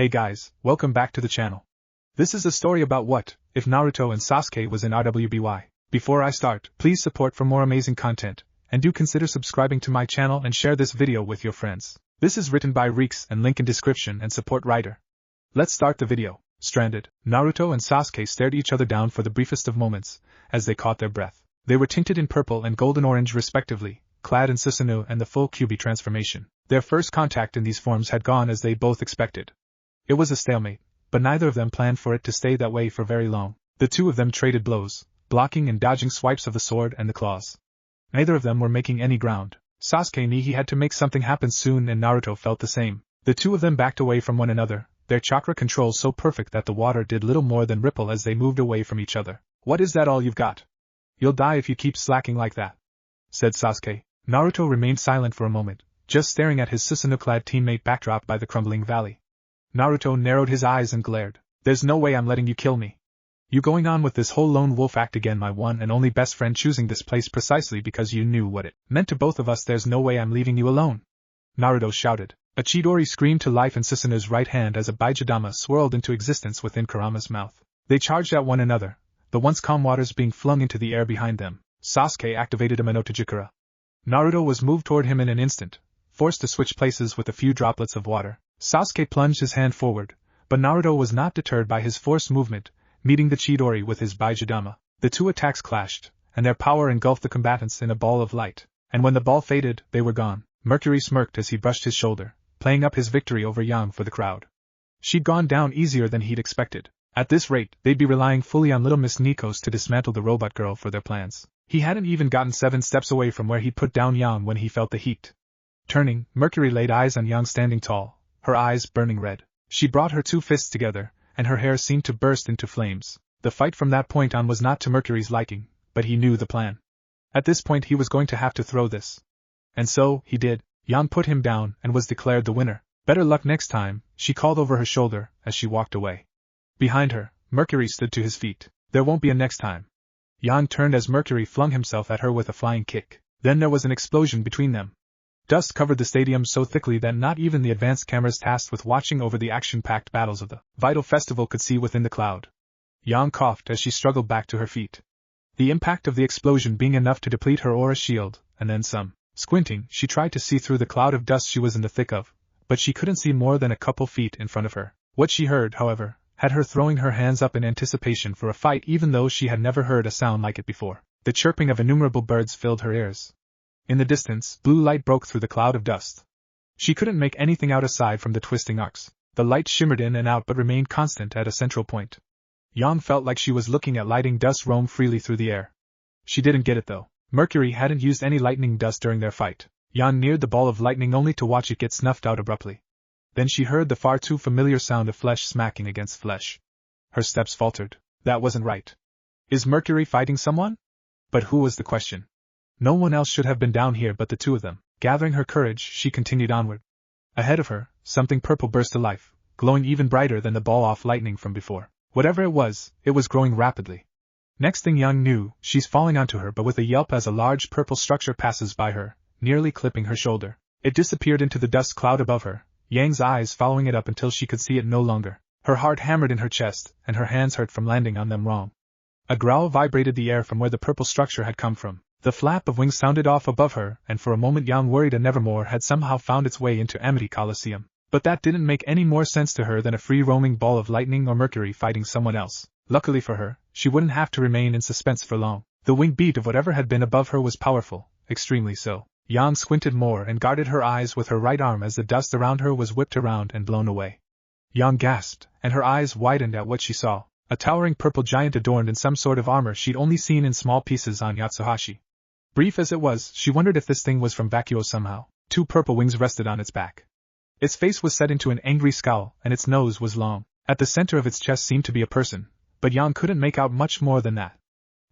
Hey guys, welcome back to the channel. This is a story about what if Naruto and Sasuke was in RWBY. Before I start, please support for more amazing content, and do consider subscribing to my channel and share this video with your friends. This is written by Reixe and link in description and support writer. Let's start the video. Stranded, Naruto and Sasuke stared each other down for the briefest of moments, as they caught their breath. They were tinted in purple and golden orange respectively, clad in Susanoo and the full Kyuubi transformation. Their first contact in these forms had gone as they both expected. It was a stalemate, but neither of them planned for it to stay that way for very long. The two of them traded blows, blocking and dodging swipes of the sword and the claws. Neither of them were making any ground. Sasuke knew he had to make something happen soon, and Naruto felt the same. The two of them backed away from one another, their chakra control so perfect that the water did little more than ripple as they moved away from each other. "What is that, all you've got? You'll die if you keep slacking like that," said Sasuke. Naruto remained silent for a moment, just staring at his Susanoo-clad teammate backdropped by the crumbling valley. Naruto narrowed his eyes and glared. "There's no way I'm letting you kill me. You going on with this whole lone wolf act again, my one and only best friend choosing this place precisely because you knew what it meant to both of us. There's no way I'm leaving you alone," Naruto shouted. A Chidori screamed to life in Susanoo's right hand as a Baijidama swirled into existence within Kurama's mouth. They charged at one another, the once calm waters being flung into the air behind them. Sasuke activated a Minotajikura. Naruto was moved toward him in an instant, forced to switch places with a few droplets of water. Sasuke plunged his hand forward, but Naruto was not deterred by his forced movement, meeting the Chidori with his Baijidama. The two attacks clashed, and their power engulfed the combatants in a ball of light, and when the ball faded, they were gone. Mercury smirked as he brushed his shoulder, playing up his victory over Yang for the crowd. She'd gone down easier than he'd expected. At this rate, they'd be relying fully on little Miss Nikos to dismantle the robot girl for their plans. He hadn't even gotten 7 steps away from where he'd put down Yang when he felt the heat. Turning, Mercury laid eyes on Yang standing tall, her eyes burning red. She brought her two fists together, and her hair seemed to burst into flames. The fight from that point on was not to Mercury's liking, but he knew the plan. At this point he was going to have to throw this. And so, he did. Yang put him down and was declared the winner. "Better luck next time," she called over her shoulder as she walked away. Behind her, Mercury stood to his feet. "There won't be a next time." Yang turned as Mercury flung himself at her with a flying kick. Then there was an explosion between them. Dust covered the stadium so thickly that not even the advanced cameras tasked with watching over the action-packed battles of the vital festival could see within the cloud. Yang coughed as she struggled back to her feet. The impact of the explosion being enough to deplete her aura shield, and then some. Squinting, she tried to see through the cloud of dust she was in the thick of, but she couldn't see more than a couple feet in front of her. What she heard, however, had her throwing her hands up in anticipation for a fight, even though she had never heard a sound like it before. The chirping of innumerable birds filled her ears. In the distance, blue light broke through the cloud of dust. She couldn't make anything out aside from the twisting arcs. The light shimmered in and out but remained constant at a central point. Yang felt like she was looking at lightning dust roam freely through the air. She didn't get it though. Mercury hadn't used any lightning dust during their fight. Yang neared the ball of lightning only to watch it get snuffed out abruptly. Then she heard the far too familiar sound of flesh smacking against flesh. Her steps faltered. That wasn't right. Is Mercury fighting someone? But who was the question? No one else should have been down here but the two of them. Gathering her courage, she continued onward. Ahead of her, something purple burst to life, glowing even brighter than the ball-off lightning from before. Whatever it was growing rapidly. Next thing Yang knew, she's falling onto her but with a yelp as a large purple structure passes by her, nearly clipping her shoulder. It disappeared into the dust cloud above her, Yang's eyes following it up until she could see it no longer. Her heart hammered in her chest, and her hands hurt from landing on them wrong. A growl vibrated the air from where the purple structure had come from. The flap of wings sounded off above her, and for a moment Yang worried a Nevermore had somehow found its way into Amity Coliseum. But that didn't make any more sense to her than a free-roaming ball of lightning or Mercury fighting someone else. Luckily for her, she wouldn't have to remain in suspense for long. The wing beat of whatever had been above her was powerful, extremely so. Yang squinted more and guarded her eyes with her right arm as the dust around her was whipped around and blown away. Yang gasped, and her eyes widened at what she saw. A towering purple giant adorned in some sort of armor she'd only seen in small pieces on Yatsuhashi. Brief as it was, she wondered if this thing was from Vacuo somehow. 2 purple wings rested on its back. Its face was set into an angry scowl, and its nose was long. At the center of its chest seemed to be a person, but Yang couldn't make out much more than that.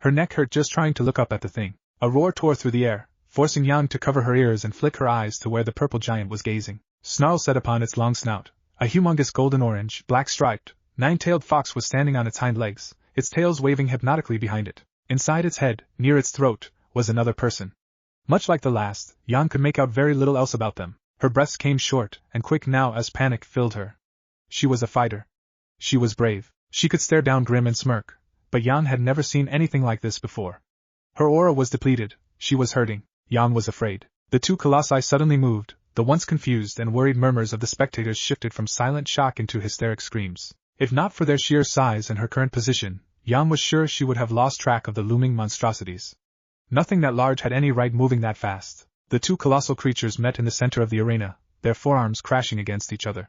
Her neck hurt just trying to look up at the thing. A roar tore through the air, forcing Yang to cover her ears and flick her eyes to where the purple giant was gazing. Snarl set upon its long snout. A humongous golden-orange, black-striped, 9-tailed fox was standing on its hind legs, its tails waving hypnotically behind it. Inside its head, near its throat, was another person. Much like the last, Yang could make out very little else about them. Her breaths came short and quick now as panic filled her. She was a fighter. She was brave. She could stare down grim and smirk, but Yang had never seen anything like this before. Her aura was depleted, she was hurting, Yang was afraid. The two colossi suddenly moved, the once confused and worried murmurs of the spectators shifted from silent shock into hysteric screams. If not for their sheer size and her current position, Yang was sure she would have lost track of the looming monstrosities. Nothing that large had any right moving that fast. The two colossal creatures met in the center of the arena, their forearms crashing against each other.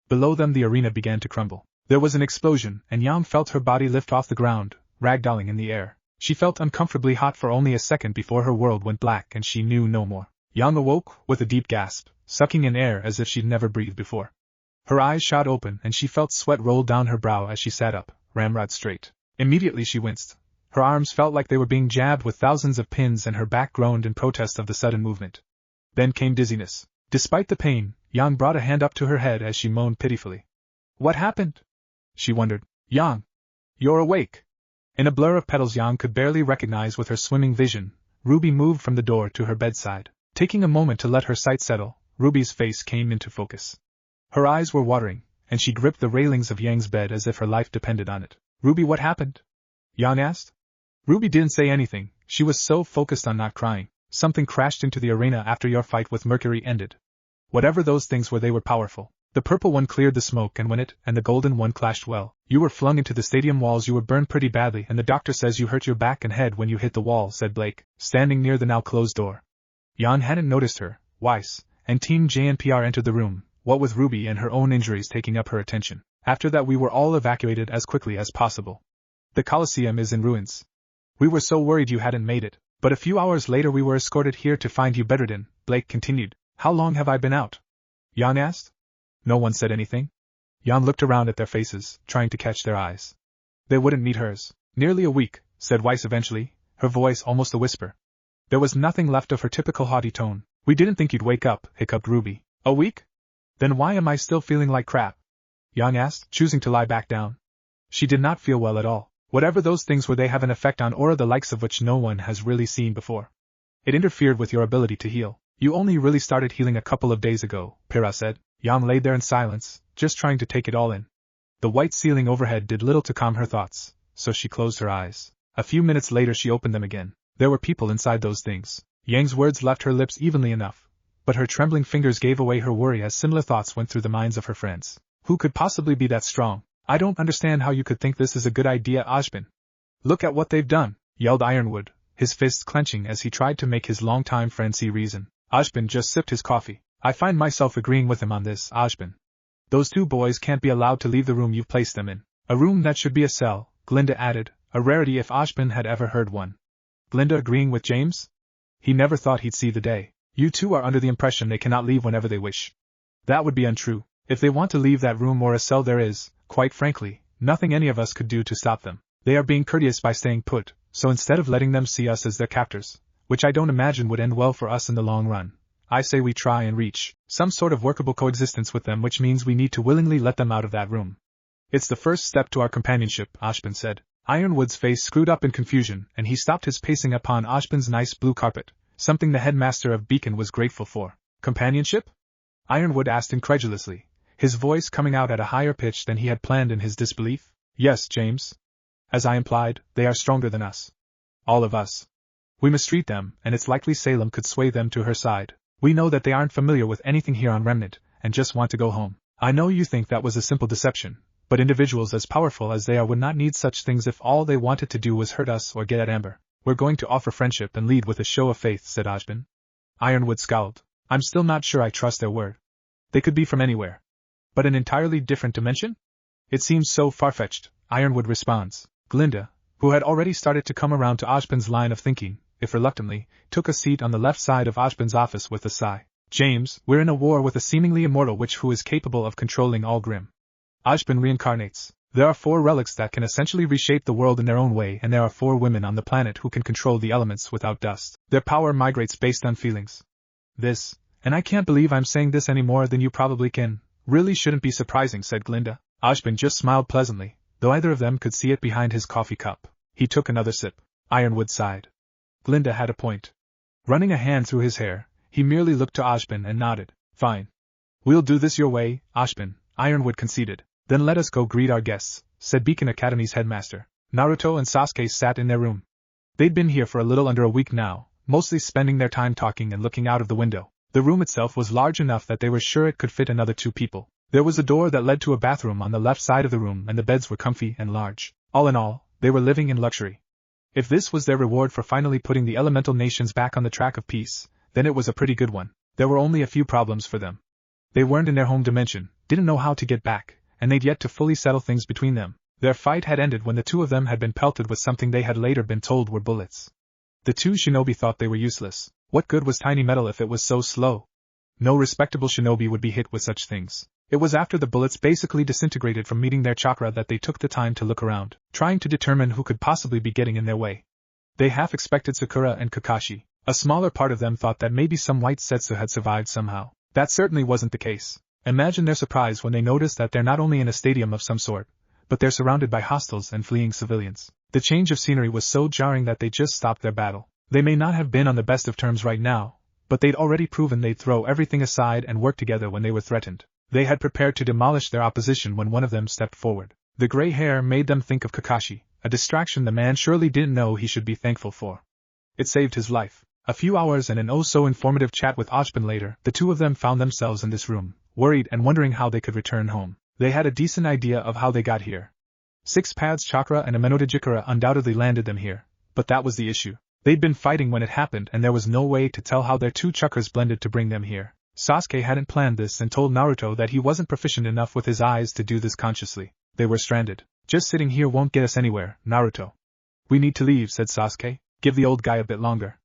Below them the arena began to crumble. There was an explosion, and Yang felt her body lift off the ground, ragdolling in the air. She felt uncomfortably hot for only a second before her world went black and she knew no more. Yang awoke, with a deep gasp, sucking in air as if she'd never breathed before. Her eyes shot open and she felt sweat roll down her brow as she sat up, ramrod straight. Immediately she winced. Her arms felt like they were being jabbed with thousands of pins and her back groaned in protest of the sudden movement. Then came dizziness. Despite the pain, Yang brought a hand up to her head as she moaned pitifully. What happened? She wondered. Yang! You're awake! In a blur of petals Yang could barely recognize with her swimming vision, RWBY moved from the door to her bedside. Taking a moment to let her sight settle, RWBY's face came into focus. Her eyes were watering, and she gripped the railings of Yang's bed as if her life depended on it. RWBY, what happened? Yang asked. RWBY didn't say anything, she was so focused on not crying. Something crashed into the arena after your fight with Mercury ended. Whatever those things were, they were powerful. The purple one cleared the smoke, and when it and the golden one clashed, well, you were flung into the stadium walls. You were burned pretty badly, and the doctor says you hurt your back and head when you hit the wall, said Blake, standing near the now closed door. Jan hadn't noticed her. Reixe and Team JNPR entered the room, what with RWBY and her own injuries taking up her attention. After that we were all evacuated as quickly as possible. The Colosseum is in ruins. We were so worried you hadn't made it, but a few hours later we were escorted here to find you bedridden, Blake continued. How long have I been out? Jan asked. No one said anything. Jan looked around at their faces, trying to catch their eyes. They wouldn't need hers. Nearly a week, said Reixe eventually, her voice almost a whisper. There was nothing left of her typical haughty tone. We didn't think you'd wake up, hiccuped RWBY. A week? Then why am I still feeling like crap? Jan asked, choosing to lie back down. She did not feel well at all. Whatever those things were, they have an effect on aura the likes of which no one has really seen before. It interfered with your ability to heal. You only really started healing a couple of days ago, Pyrrha said. Jan lay there in silence, just trying to take it all in. The white ceiling overhead did little to calm her thoughts, so she closed her eyes. A few minutes later she opened them again. There were people inside those things. Yang's words left her lips evenly enough, but her trembling fingers gave away her worry as similar thoughts went through the minds of her friends. Who could possibly be that strong? I don't understand how you could think this is a good idea, Ashbin. Look at what they've done, yelled Ironwood, his fists clenching as he tried to make his longtime friend see reason. Ashbin just sipped his coffee. I find myself agreeing with him on this, Ashbin. Those two boys can't be allowed to leave the room you've placed them in. A room that should be a cell, Glinda added, a rarity if Ashbin had ever heard one. Glinda agreeing with James? He never thought he'd see the day. You two are under the impression they cannot leave whenever they wish. That would be untrue. If they want to leave that room or a cell, there is, quite frankly, nothing any of us could do to stop them. They are being courteous by staying put, so instead of letting them see us as their captors, which I don't imagine would end well for us in the long run, I say we try and reach some sort of workable coexistence with them, which means we need to willingly let them out of that room. It's the first step to our companionship, Ashbin said. Ironwood's face screwed up in confusion, and he stopped his pacing upon Ashbin's nice blue carpet, something the headmaster of Beacon was grateful for. Companionship? Ironwood asked incredulously, his voice coming out at a higher pitch than he had planned in his disbelief. Yes, James. As I implied, they are stronger than us. All of us. We mistreat them, and it's likely Salem could sway them to her side. We know that they aren't familiar with anything here on Remnant, and just want to go home. I know you think that was a simple deception, but individuals as powerful as they are would not need such things if all they wanted to do was hurt us or get at Amber. We're going to offer friendship and lead with a show of faith, said Ashbin. Ironwood scowled. I'm still not sure I trust their word. They could be from anywhere. But an entirely different dimension? It seems so far-fetched, Ironwood responds. Glinda, who had already started to come around to Ashbin's line of thinking, if reluctantly, took a seat on the left side of Ashbin's office with a sigh. James, we're in a war with a seemingly immortal witch who is capable of controlling all Grimm. Ashbin reincarnates. There are 4 relics that can essentially reshape the world in their own way, and there are 4 women on the planet who can control the elements without dust. Their power migrates based on feelings. This, and I can't believe I'm saying this any more than you probably can, really shouldn't be surprising, said Glinda. Ashbin just smiled pleasantly, though either of them could see it behind his coffee cup. He took another sip. Ironwood sighed. Glinda had a point. Running a hand through his hair, he merely looked to Ashbin and nodded. Fine. We'll do this your way, Ashbin, Ironwood conceded. Then let us go greet our guests, said Beacon Academy's headmaster. Naruto and Sasuke sat in their room. They'd been here for a little under a week now, mostly spending their time talking and looking out of the window. The room itself was large enough that they were sure it could fit another 2 people. There was a door that led to a bathroom on the left side of the room, and the beds were comfy and large. All in all, they were living in luxury. If this was their reward for finally putting the elemental nations back on the track of peace, then it was a pretty good one. There were only a few problems for them. They weren't in their home dimension, didn't know how to get back, and they'd yet to fully settle things between them. Their fight had ended when the 2 of them had been pelted with something they had later been told were bullets. The 2 shinobi thought they were useless. What good was tiny metal if it was so slow? No respectable shinobi would be hit with such things. It was after the bullets basically disintegrated from meeting their chakra that they took the time to look around, trying to determine who could possibly be getting in their way. They half expected Sakura and Kakashi. A smaller part of them thought that maybe some white Setsu had survived somehow. That certainly wasn't the case. Imagine their surprise when they noticed that they're not only in a stadium of some sort, but they're surrounded by hostiles and fleeing civilians. The change of scenery was so jarring that they just stopped their battle. They may not have been on the best of terms right now, but they'd already proven they'd throw everything aside and work together when they were threatened. They had prepared to demolish their opposition when one of them stepped forward. The gray hair made them think of Kakashi, a distraction the man surely didn't know he should be thankful for. It saved his life. A few hours and an oh-so-informative chat with Ashbin later, the 2 of them found themselves in this room, worried and wondering how they could return home. They had a decent idea of how they got here. 6 paths chakra and a Menotejikara undoubtedly landed them here, but that was the issue. They'd been fighting when it happened and there was no way to tell how their 2 chakras blended to bring them here. Sasuke hadn't planned this and told Naruto that he wasn't proficient enough with his eyes to do this consciously. They were stranded. Just sitting here won't get us anywhere, Naruto. We need to leave, said Sasuke. Give the old guy a bit longer.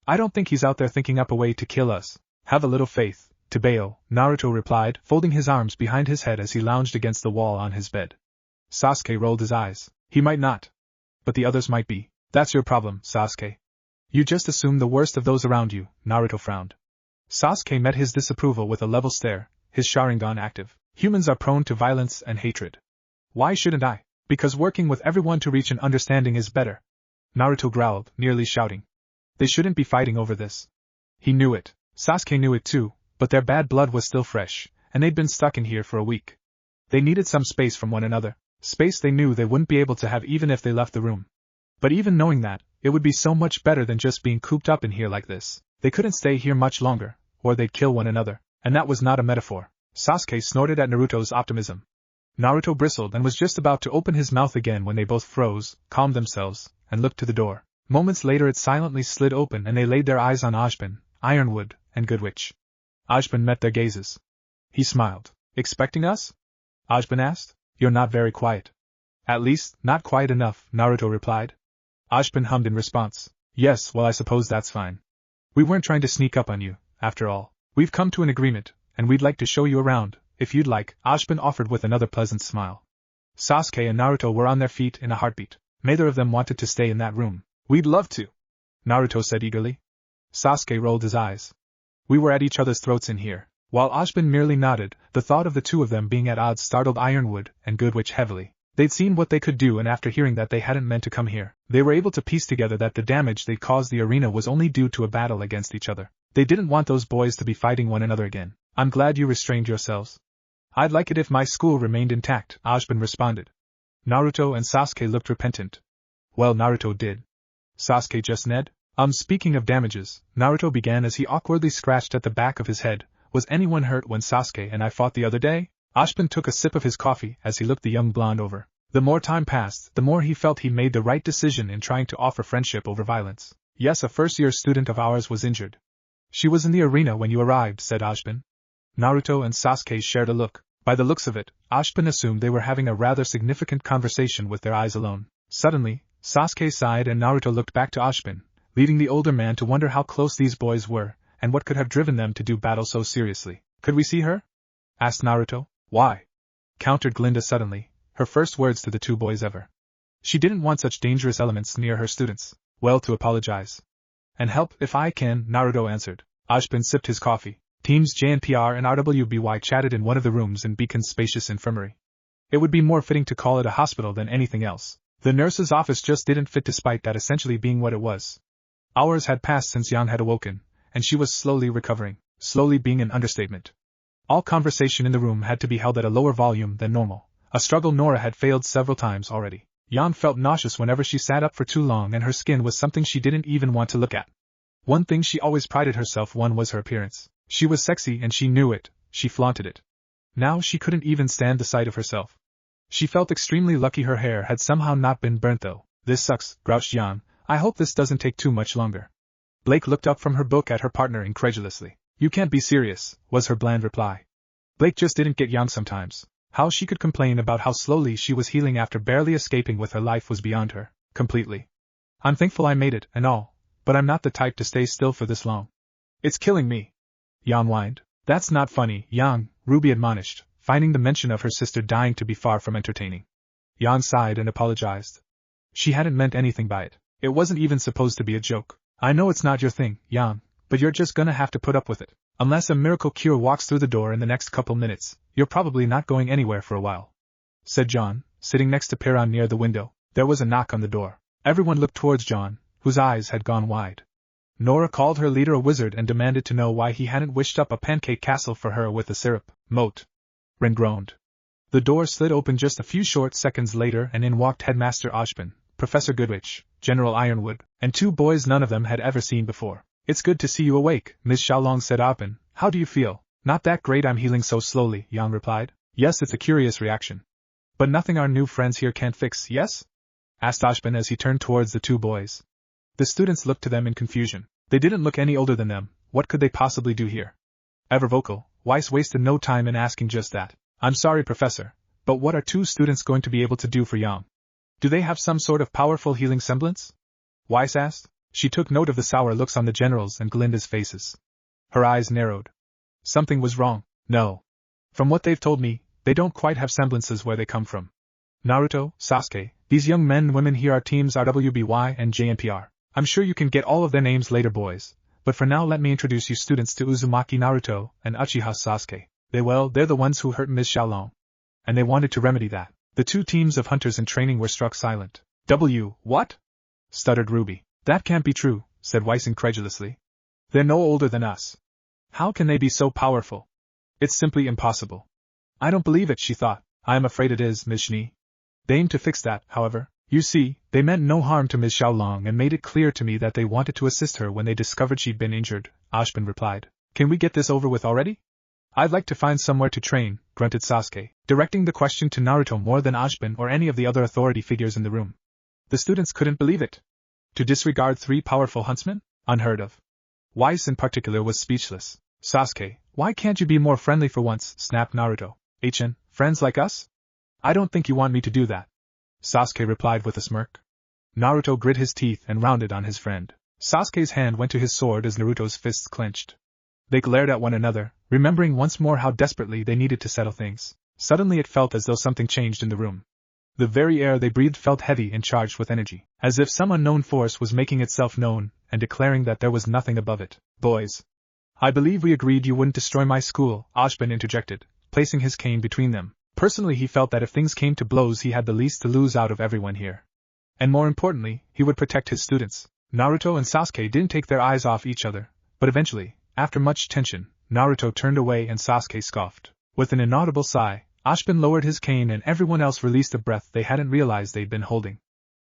I don't think he's out there thinking up a way to kill us. Have a little faith, Tebeo, Naruto replied, folding his arms behind his head as he lounged against the wall on his bed. Sasuke rolled his eyes. He might not. But the others might be. That's your problem, Sasuke. You just assume the worst of those around you, Naruto frowned. Sasuke met his disapproval with a level stare, his Sharingan active. Humans are prone to violence and hatred. Why shouldn't I? Because working with everyone to reach an understanding is better. Naruto growled, nearly shouting. They shouldn't be fighting over this. He knew it. Sasuke knew it too, but their bad blood was still fresh, and they'd been stuck in here for a week. They needed some space from one another, space they knew they wouldn't be able to have even if they left the room. But even knowing that, it would be so much better than just being cooped up in here like this. They couldn't stay here much longer, or they'd kill one another, and that was not a metaphor. Sasuke snorted at Naruto's optimism. Naruto bristled and was just about to open his mouth again when they both froze, calmed themselves, and looked to the door. Moments later it silently slid open and they laid their eyes on Ashbin, Ironwood, and Goodwitch. Ashbin met their gazes. He smiled. Expecting us? Ashbin asked. You're not very quiet. At least, not quiet enough, Naruto replied. Ashbin hummed in response. Yes, well I suppose that's fine. We weren't trying to sneak up on you, after all. We've come to an agreement, and we'd like to show you around, if you'd like, Ashbin offered with another pleasant smile. Sasuke and Naruto were on their feet in a heartbeat. Neither of them wanted to stay in that room. We'd love to, Naruto said eagerly. Sasuke rolled his eyes. We were at each other's throats in here. While Ashbin merely nodded, the thought of the 2 of them being at odds startled Ironwood and Goodwitch heavily. They'd seen what they could do, and after hearing that they hadn't meant to come here, they were able to piece together that the damage they'd caused the arena was only due to a battle against each other. They didn't want those boys to be fighting one another again. I'm glad you restrained yourselves. I'd like it if my school remained intact, Ashbin responded. Naruto and Sasuke looked repentant. Well, Naruto did. Sasuke just Ned? Speaking of damages, Naruto began as he awkwardly scratched at the back of his head. Was anyone hurt when Sasuke and I fought the other day? Ashbin took a sip of his coffee as he looked the young blonde over. The more time passed, the more he felt he made the right decision in trying to offer friendship over violence. Yes, a first-year student of ours was injured. She was in the arena when you arrived, said Ashbin. Naruto and Sasuke shared a look. By the looks of it, Ashbin assumed they were having a rather significant conversation with their eyes alone. Suddenly, Sasuke sighed and Naruto looked back to Ashbin, leading the older man to wonder how close these boys were, and what could have driven them to do battle so seriously. Could we see her? Asked Naruto. Why? Countered Glinda suddenly, her first words to the 2 boys ever. She didn't want such dangerous elements near her students. Well, to apologize. And help if I can, Naruto answered. Ashbin sipped his coffee. Teams JNPR and RWBY chatted in one of the rooms in Beacon's spacious infirmary. It would be more fitting to call it a hospital than anything else. The nurse's office just didn't fit despite that essentially being what it was. Hours had passed since Yang had awoken, and she was slowly recovering, slowly being an understatement. All conversation in the room had to be held at a lower volume than normal, A struggle Nora had failed several times already. Yan felt nauseous whenever she sat up for too long, and her skin was something she didn't even want to look at. One thing she always prided herself on was her appearance. She was sexy and she knew it, she flaunted it. Now she couldn't even stand the sight of herself. She felt extremely lucky her hair had somehow not been burnt though. This sucks, grouched Yan. I hope this doesn't take too much longer. Blake looked up from her book at her partner incredulously. You can't be serious, was her bland reply. Blake just didn't get Yan sometimes. How she could complain about how slowly she was healing after barely escaping with her life was beyond her, completely. I'm thankful I made it, and all, but I'm not the type to stay still for this long. It's killing me. Yan whined. That's not funny, Yan, Ruby admonished, finding the mention of her sister dying to be far from entertaining. Yan sighed and apologized. She hadn't meant anything by it. It wasn't even supposed to be a joke. I know it's not your thing, Yan, but you're just gonna have to put up with it. Unless a miracle cure walks through the door in the next couple minutes, you're probably not going anywhere for a while, said John, sitting next to Piran near the window. There was a knock on the door. Everyone looked towards John, whose eyes had gone wide. Nora called her leader a wizard and demanded to know why he hadn't wished up a pancake castle for her with a syrup moat. Ren groaned. The door slid open just a few short seconds later and in walked Headmaster Ashbin, Professor Goodrich, General Ironwood, and two boys none of them had ever seen before. It's good to see you awake, Ms. Xiaolong said. Ashbin, how do you feel? Not that great, I'm healing so slowly, Yang replied. Yes, it's a curious reaction. But nothing our new friends here can't fix, yes? Asked Ashbin as he turned towards the two boys. The students looked to them in confusion. They didn't look any older than them. What could they possibly do here? Ever vocal, Weiss wasted no time in asking just that. I'm sorry, Professor, but what are two students going to be able to do for Yang? Do they have some sort of powerful healing semblance? Weiss asked. She took note of the sour looks on the generals and Glinda's faces. Her eyes narrowed. Something was wrong. No. From what they've told me, they don't quite have semblances where they come from. Naruto, Sasuke, these young men and women here are teams RWBY and JNPR. I'm sure you can get all of their names later, boys, but for now let me introduce you students to Uzumaki Naruto and Uchiha Sasuke. They're the ones who hurt Ms. Xiaolong. And they wanted to remedy that. The two teams of hunters in training were struck silent. What? Stuttered Ruby. That can't be true, said Weiss incredulously. They're no older than us. How can they be so powerful? It's simply impossible. I don't believe it, she thought. I am afraid it is, Ms. Shni. They aim to fix that, however. You see, they meant no harm to Ms. Xiaolong and made it clear to me that they wanted to assist her when they discovered she'd been injured, Ashbin replied. Can we get this over with already? I'd like to find somewhere to train, grunted Sasuke, directing the question to Naruto more than Ashbin or any of the other authority figures in the room. The students couldn't believe it. To disregard three powerful huntsmen? Unheard of. Weiss in particular was speechless. Sasuke, why can't you be more friendly for once? Snapped Naruto. Friends like us? I don't think you want me to do that. Sasuke replied with a smirk. Naruto grit his teeth and rounded on his friend. Sasuke's hand went to his sword as Naruto's fists clenched. They glared at one another, remembering once more how desperately they needed to settle things. Suddenly it felt as though something changed in the room. The very air they breathed felt heavy and charged with energy, as if some unknown force was making itself known and declaring that there was nothing above it. Boys. I believe we agreed you wouldn't destroy my school, Ashbin interjected, placing his cane between them. Personally, he felt that if things came to blows he had the least to lose out of everyone here. And more importantly, he would protect his students. Naruto and Sasuke didn't take their eyes off each other, but eventually, after much tension, Naruto turned away and Sasuke scoffed. With an inaudible sigh, Ashbin lowered his cane and everyone else released a breath they hadn't realized they'd been holding.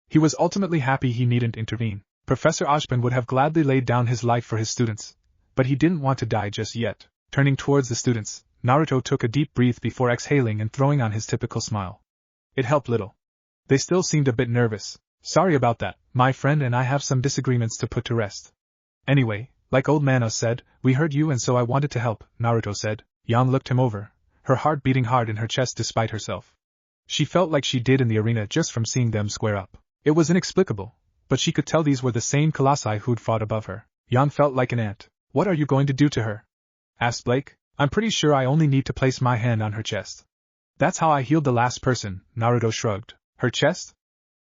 He was ultimately happy he needn't intervene. Professor Ashbin would have gladly laid down his life for his students, but he didn't want to die just yet. Turning towards the students, Naruto took a deep breath before exhaling and throwing on his typical smile. It helped little. They still seemed a bit nervous. Sorry about that, my friend, and I have some disagreements to put to rest. Anyway, like old Manos said, we heard you and so I wanted to help, Naruto said. Yan looked him over, her heart beating hard in her chest despite herself. She felt like she did in the arena just from seeing them square up. It was inexplicable, but she could tell these were the same colossi who'd fought above her. Yan felt like an ant. What are you going to do to her? Asked Blake. I'm pretty sure I only need to place my hand on her chest. That's how I healed the last person, Naruto shrugged. Her chest?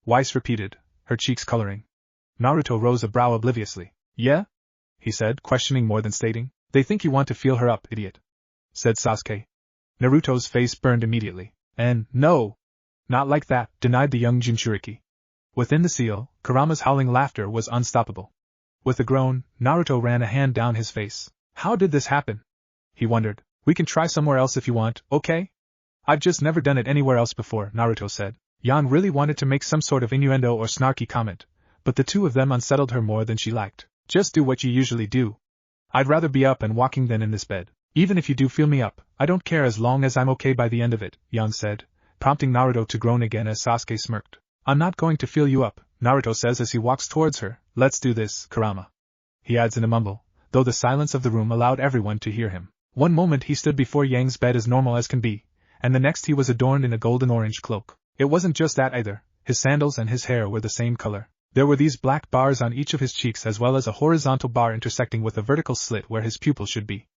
Weiss repeated, her cheeks coloring. Naruto rose a brow obliviously. Yeah? He said, questioning more than stating. They think you want to feel her up, idiot, said Sasuke. Naruto's face burned immediately. And, no! Not like that, denied the young Jinchuriki. Within the seal, Kurama's howling laughter was unstoppable. With a groan, Naruto ran a hand down his face. How did this happen? He wondered. We can try somewhere else if you want, okay? I've just never done it anywhere else before, Naruto said. Yang really wanted to make some sort of innuendo or snarky comment, but the two of them unsettled her more than she liked. Just do what you usually do. I'd rather be up and walking than in this bed. Even if you do feel me up, I don't care as long as I'm okay by the end of it, Yang said, prompting Naruto to groan again as Sasuke smirked. I'm not going to feel you up, Naruto says as he walks towards her. Let's do this, Kurama. He adds in a mumble, though the silence of the room allowed everyone to hear him. One moment he stood before Yang's bed as normal as can be, and the next he was adorned in a golden-orange cloak. It wasn't just that either, his sandals and his hair were the same color. There were these black bars on each of his cheeks as well as a horizontal bar intersecting with a vertical slit where his pupil should be.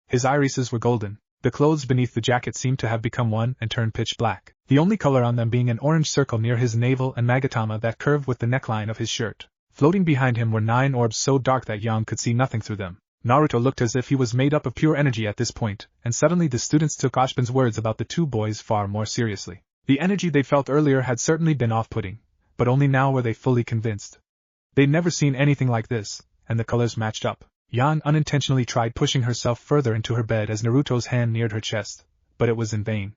His irises were golden. The clothes beneath the jacket seemed to have become one and turned pitch black, the only color on them being an orange circle near his navel and magatama that curved with the neckline of his shirt. Floating behind him were 9 orbs so dark that Yang could see nothing through them. Naruto looked as if he was made up of pure energy at this point, and suddenly the students took Ashbin's words about the two boys far more seriously. The energy they felt earlier had certainly been off-putting, but only now were they fully convinced. They'd never seen anything like this, and the colors matched up. Yang unintentionally tried pushing herself further into her bed as Naruto's hand neared her chest, but it was in vain.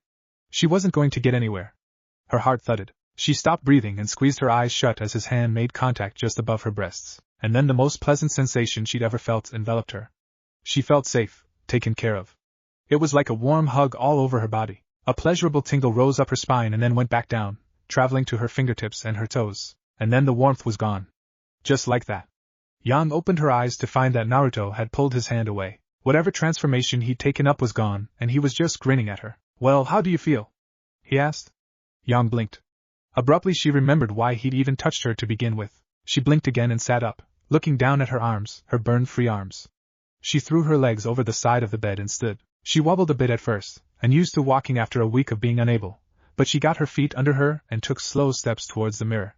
She wasn't going to get anywhere. Her heart thudded. She stopped breathing and squeezed her eyes shut as his hand made contact just above her breasts, and then the most pleasant sensation she'd ever felt enveloped her. She felt safe, taken care of. It was like a warm hug all over her body. A pleasurable tingle rose up her spine and then went back down, traveling to her fingertips and her toes, and then the warmth was gone. Just like that. Yang opened her eyes to find that Naruto had pulled his hand away. Whatever transformation he'd taken up was gone, and he was just grinning at her. Well, how do you feel? He asked. Yang blinked. Abruptly she remembered why he'd even touched her to begin with. She blinked again and sat up, looking down at her arms, her burn-free arms. She threw her legs over the side of the bed and stood. She wobbled a bit at first, and used to walking after a week of being unable, but she got her feet under her and took slow steps towards the mirror.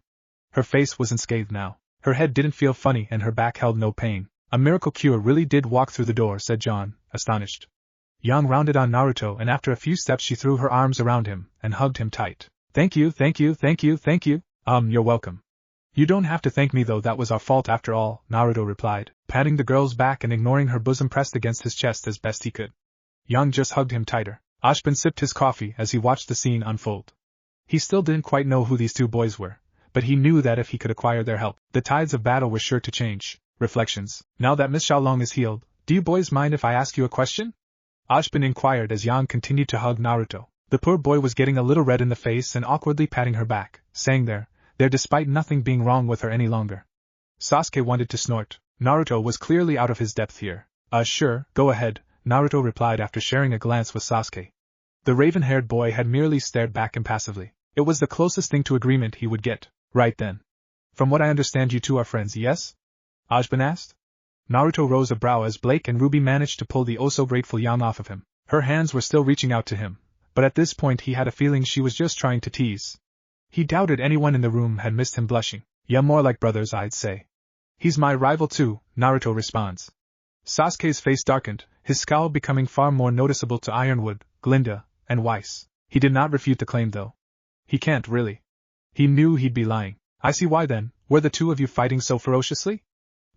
Her face was unscathed now. Her head didn't feel funny and her back held no pain. A miracle cure really did walk through the door, said John, astonished. Yang rounded on Naruto and after a few steps she threw her arms around him and hugged him tight. Thank you. You're welcome. You don't have to thank me though, that was our fault after all, Naruto replied, patting the girl's back and ignoring her bosom pressed against his chest as best he could. Yang just hugged him tighter. Ashbin sipped his coffee as he watched the scene unfold. He still didn't quite know who these two boys were, but he knew that if he could acquire their help, the tides of battle were sure to change. Reflections. Now that Miss Xiaolong is healed, do you boys mind if I ask you a question? Ashbin inquired as Yang continued to hug Naruto. The poor boy was getting a little red in the face and awkwardly patting her back, saying there despite nothing being wrong with her any longer. Sasuke wanted to snort. Naruto was clearly out of his depth here. Sure, go ahead, Naruto replied after sharing a glance with Sasuke. The raven-haired boy had merely stared back impassively. It was the closest thing to agreement he would get. Right then. From what I understand you two are friends, yes? Ashbin asked. Naruto rose a brow as Blake and RWBY managed to pull the oh-so-grateful Yang off of him. Her hands were still reaching out to him, but at this point he had a feeling she was just trying to tease. He doubted anyone in the room had missed him blushing. Yeah, more like brothers, I'd say. He's my rival too, Naruto responds. Sasuke's face darkened, his scowl becoming far more noticeable to Ironwood, Glinda, and Weiss. He did not refute the claim though. He can't really. He knew he'd be lying. I see why then, were the two of you fighting so ferociously?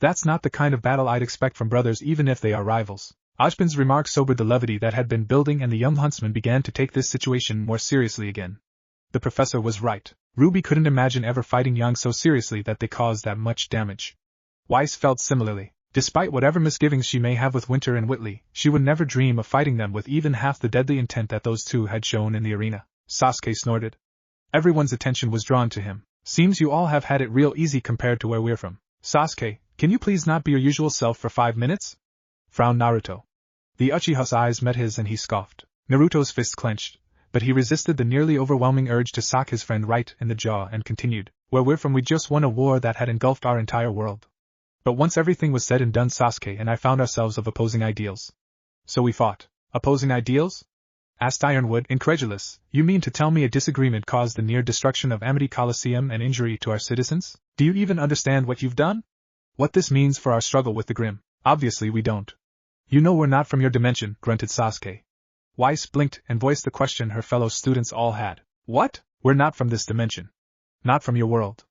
That's not the kind of battle I'd expect from brothers even if they are rivals. Ashbin's remark sobered the levity that had been building and the young huntsman began to take this situation more seriously again. The professor was right. RWBY couldn't imagine ever fighting Yang so seriously that they caused that much damage. Weiss felt similarly. Despite whatever misgivings she may have with Winter and Whitley, she would never dream of fighting them with even half the deadly intent that those two had shown in the arena. Sasuke snorted. Everyone's attention was drawn to him. Seems you all have had it real easy compared to where we're from. Sasuke, can you please not be your usual self for 5 minutes? Frowned Naruto. The Uchiha's eyes met his and he scoffed. Naruto's fists clenched, but he resisted the nearly overwhelming urge to sock his friend right in the jaw and continued. Where we're from we just won a war that had engulfed our entire world. But once everything was said and done, Sasuke and I found ourselves of opposing ideals. So we fought. Opposing ideals? Asked Ironwood, incredulous. You mean to tell me a disagreement caused the near destruction of Amity Coliseum and injury to our citizens? Do you even understand what you've done? What this means for our struggle with the Grim? Obviously we don't. You know we're not from your dimension, grunted Sasuke. Weiss blinked and voiced the question her fellow students all had. What? We're not from this dimension. Not from your world.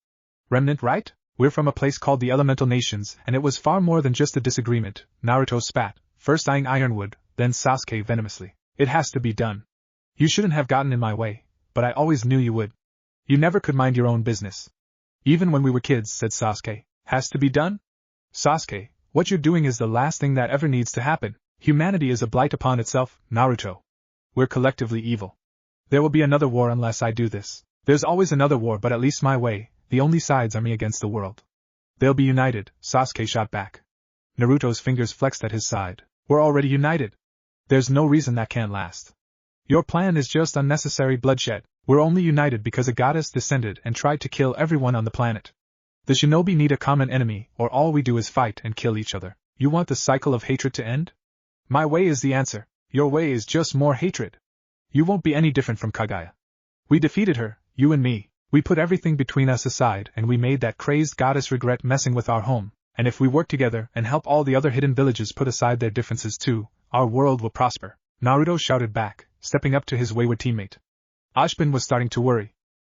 Remnant, right? We're from a place called the Elemental Nations, and it was far more than just a disagreement. Naruto spat, first eyeing Ironwood, then Sasuke venomously. It has to be done. You shouldn't have gotten in my way, but I always knew you would. You never could mind your own business. Even when we were kids, said Sasuke. Has to be done? Sasuke, what you're doing is the last thing that ever needs to happen. Humanity is a blight upon itself, Naruto. We're collectively evil. There will be another war unless I do this. There's always another war, but at least my way, the only sides are me against the world. They'll be united, Sasuke shot back. Naruto's fingers flexed at his side. We're already united. There's no reason that can't last. Your plan is just unnecessary bloodshed. We're only united because a goddess descended and tried to kill everyone on the planet. The shinobi need a common enemy, or all we do is fight and kill each other. You want the cycle of hatred to end? My way is the answer. Your way is just more hatred. You won't be any different from Kaguya. We defeated her, you and me. We put everything between us aside and we made that crazed goddess regret messing with our home, and if we work together and help all the other hidden villages put aside their differences too, our world will prosper. Naruto shouted back, stepping up to his wayward teammate. Ashbin was starting to worry.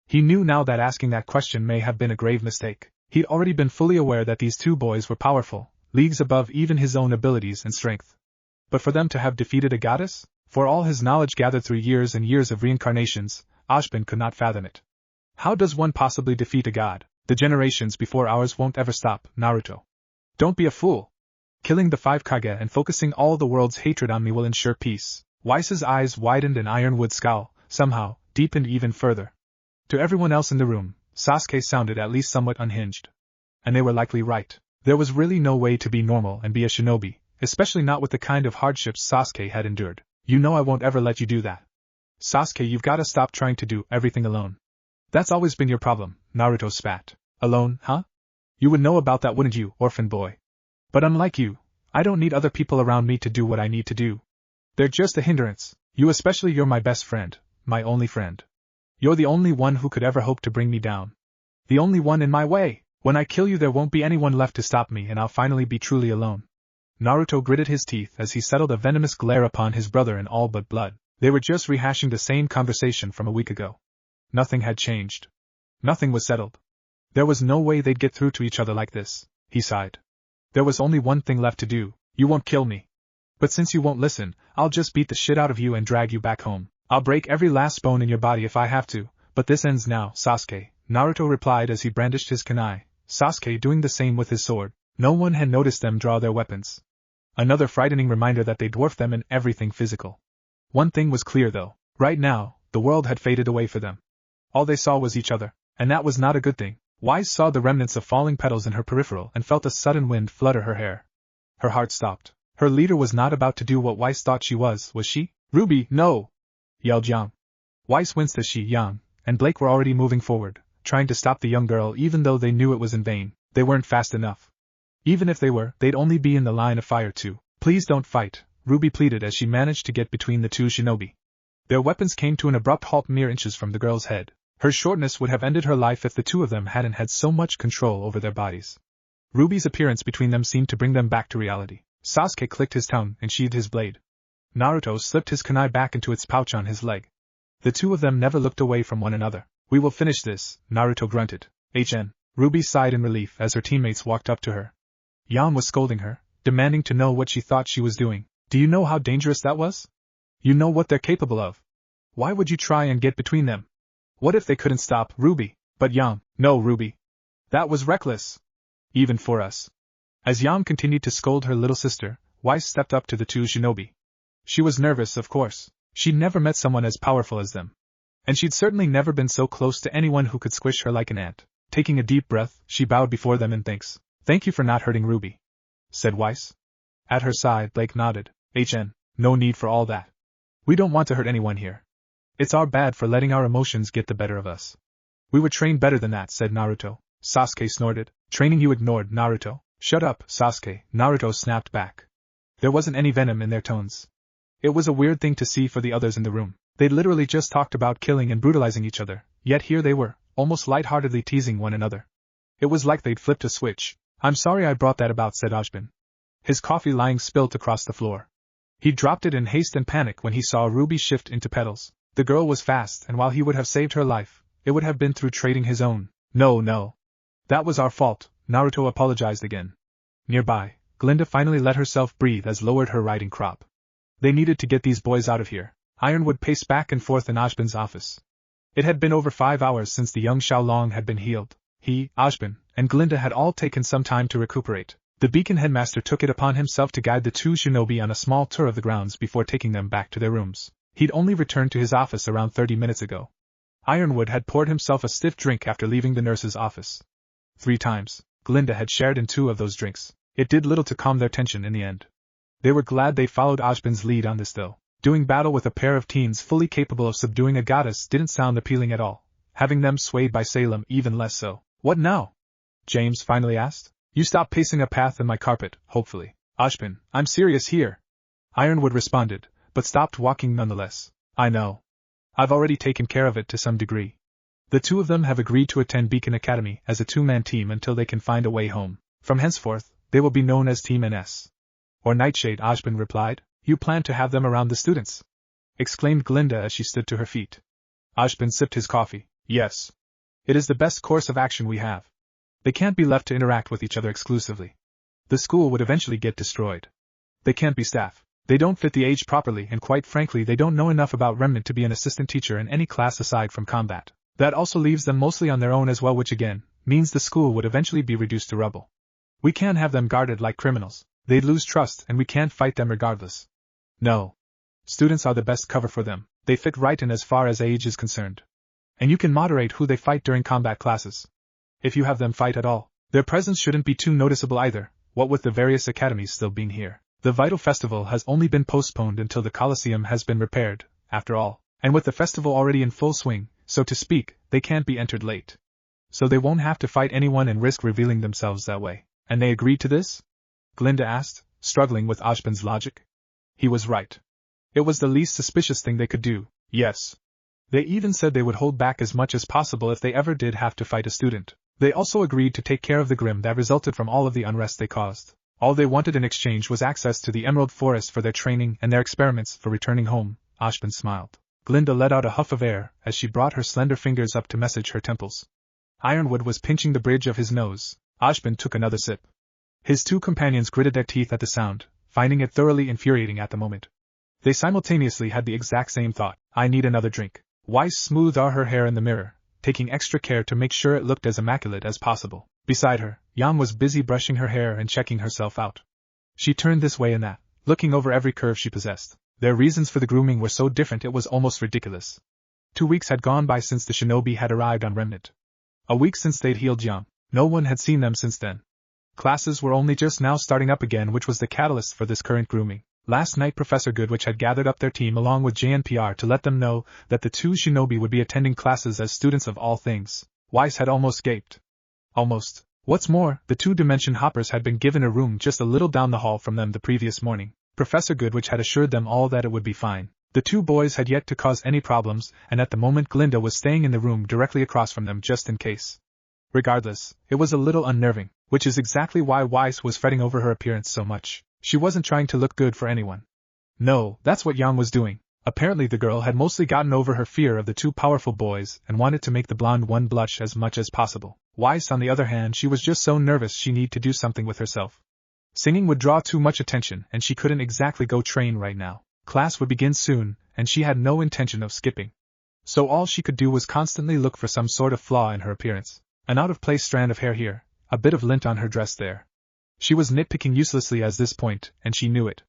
He knew now that asking that question may have been a grave mistake. He'd already been fully aware that these two boys were powerful, leagues above even his own abilities and strength. But for them to have defeated a goddess? For all his knowledge gathered through years and years of reincarnations, Ashbin could not fathom it. How does one possibly defeat a god? The generations before ours won't ever stop, Naruto. Don't be a fool. Killing the 5 Kage and focusing all the world's hatred on me will ensure peace. Weiss's eyes widened and Ironwood's scowl, somehow, deepened even further. To everyone else in the room, Sasuke sounded at least somewhat unhinged. And they were likely right. There was really no way to be normal and be a shinobi, especially not with the kind of hardships Sasuke had endured. You know I won't ever let you do that. Sasuke, you've got to stop trying to do everything alone. That's always been your problem, Naruto spat. Alone, huh? You would know about that, wouldn't you, orphan boy? But unlike you, I don't need other people around me to do what I need to do. They're just a hindrance. You especially, you're my best friend, my only friend. You're the only one who could ever hope to bring me down. The only one in my way. When I kill you there won't be anyone left to stop me and I'll finally be truly alone. Naruto gritted his teeth as he settled a venomous glare upon his brother in all but blood. They were just rehashing the same conversation from a week ago. Nothing had changed. Nothing was settled. There was no way they'd get through to each other like this, he sighed. There was only one thing left to do. You won't kill me. But since you won't listen, I'll just beat the shit out of you and drag you back home. I'll break every last bone in your body if I have to, but this ends now, Sasuke, Naruto replied as he brandished his kunai, Sasuke doing the same with his sword. No one had noticed them draw their weapons. Another frightening reminder that they dwarfed them in everything physical. One thing was clear though, right now, the world had faded away for them. All they saw was each other, and that was not a good thing. Weiss saw the remnants of falling petals in her peripheral and felt a sudden wind flutter her hair. Her heart stopped. Her leader was not about to do what Weiss thought she was she? Ruby, no! Yelled Yang. Weiss winced as she, Yang, and Blake were already moving forward, trying to stop the young girl even though they knew it was in vain. They weren't fast enough. Even if they were, they'd only be in the line of fire too. Please don't fight, Ruby pleaded as she managed to get between the two shinobi. Their weapons came to an abrupt halt mere inches from the girl's head. Her shortness would have ended her life if the two of them hadn't had so much control over their bodies. Ruby's appearance between them seemed to bring them back to reality. Sasuke clicked his tongue and sheathed his blade. Naruto slipped his kunai back into its pouch on his leg. The two of them never looked away from one another. We will finish this, Naruto grunted. HN. Ruby sighed in relief as her teammates walked up to her. Yan was scolding her, demanding to know what she thought she was doing. Do you know how dangerous that was? You know what they're capable of. Why would you try and get between them? What if they couldn't stop Ruby? But Yang, no Ruby. That was reckless. Even for us. As Yang continued to scold her little sister, Weiss stepped up to the two shinobi. She was nervous, of course. She'd never met someone as powerful as them. And she'd certainly never been so close to anyone who could squish her like an ant. Taking a deep breath, she bowed before them in thanks. Thank you for not hurting Ruby, said Weiss. At her side, Blake nodded. HN, no need for all that. We don't want to hurt anyone here. It's our bad for letting our emotions get the better of us. We were trained better than that, said Naruto. Sasuke snorted. Training you ignored, Naruto. Shut up, Sasuke, Naruto snapped back. There wasn't any venom in their tones. It was a weird thing to see for the others in the room. They'd literally just talked about killing and brutalizing each other, yet here they were, almost lightheartedly teasing one another. It was like they'd flipped a switch. I'm sorry I brought that about, said Ashbin. His coffee lying spilt across the floor. He dropped it in haste and panic when he saw Ruby shift into petals. The girl was fast, and while he would have saved her life, it would have been through trading his own. No. That was our fault, Naruto apologized again. Nearby, Glinda finally let herself breathe as lowered her riding crop. They needed to get these boys out of here. Ironwood paced back and forth in Ashbin's office. It had been over 5 hours since the young Xiaolong had been healed. He, Ashbin, and Glinda had all taken some time to recuperate. The Beacon headmaster took it upon himself to guide the two shinobi on a small tour of the grounds before taking them back to their rooms. He'd only returned to his office around 30 minutes ago. Ironwood had poured himself a stiff drink after leaving the nurse's office. 3 times, Glinda had shared in 2 of those drinks. It did little to calm their tension in the end. They were glad they followed Ashbin's lead on this though. Doing battle with a pair of teens fully capable of subduing a goddess didn't sound appealing at all. Having them swayed by Salem even less so. What now? James finally asked. You stop pacing a path in my carpet, hopefully. Ashbin, I'm serious here. Ironwood responded, but stopped walking nonetheless. I know. I've already taken care of it to some degree. The 2 of them have agreed to attend Beacon Academy as a 2-man team until they can find a way home. From henceforth, they will be known as Team NS. Or Nightshade, Ashbin replied. You plan to have them around the students? Exclaimed Glinda as she stood to her feet. Ashbin sipped his coffee. Yes. It is the best course of action we have. They can't be left to interact with each other exclusively. The school would eventually get destroyed. They can't be staff. They don't fit the age properly, and quite frankly they don't know enough about Remnant to be an assistant teacher in any class aside from combat. That also leaves them mostly on their own as well, which again, means the school would eventually be reduced to rubble. We can't have them guarded like criminals. They'd lose trust and we can't fight them regardless. No. Students are the best cover for them. They fit right in as far as age is concerned. And you can moderate who they fight during combat classes. If you have them fight at all, their presence shouldn't be too noticeable either, what with the various academies still being here. The Vital Festival has only been postponed until the Colosseum has been repaired, after all, and with the festival already in full swing, so to speak, they can't be entered late. So they won't have to fight anyone and risk revealing themselves that way. And they agreed to this? Glinda asked, struggling with Ashbin's logic. He was right. It was the least suspicious thing they could do, yes. They even said they would hold back as much as possible if they ever did have to fight a student. They also agreed to take care of the Grimm that resulted from all of the unrest they caused. All they wanted in exchange was access to the Emerald Forest for their training and their experiments for returning home. Ashbin smiled. Glinda let out a huff of air as she brought her slender fingers up to massage her temples. Ironwood was pinching the bridge of his nose. Ashbin took another sip. His 2 companions gritted their teeth at the sound, finding it thoroughly infuriating at the moment. They simultaneously had the exact same thought. I need another drink. Reixe smoothed out her hair in the mirror, taking extra care to make sure it looked as immaculate as possible. Beside her, Yang was busy brushing her hair and checking herself out. She turned this way and that, looking over every curve she possessed. Their reasons for the grooming were so different it was almost ridiculous. 2 weeks had gone by since the shinobi had arrived on Remnant. A week since they'd healed Yang. No one had seen them since then. Classes were only just now starting up again, which was the catalyst for this current grooming. Last night Professor Goodwitch had gathered up their team along with JNPR to let them know that the 2 shinobi would be attending classes as students of all things. Reixe had almost gaped. Almost. What's more, the 2 dimension hoppers had been given a room just a little down the hall from them the previous morning. Professor Goodwitch had assured them all that it would be fine. The 2 boys had yet to cause any problems, and at the moment Glinda was staying in the room directly across from them just in case. Regardless, it was a little unnerving, which is exactly why Reixe was fretting over her appearance so much. She wasn't trying to look good for anyone. No, that's what Yang was doing. Apparently the girl had mostly gotten over her fear of the 2 powerful boys and wanted to make the blonde one blush as much as possible. Reixe, on the other hand, she was just so nervous she needed to do something with herself. Singing would draw too much attention and she couldn't exactly go train right now. Class would begin soon, and she had no intention of skipping. So all she could do was constantly look for some sort of flaw in her appearance. An out-of-place strand of hair here, a bit of lint on her dress there. She was nitpicking uselessly at this point, and she knew it.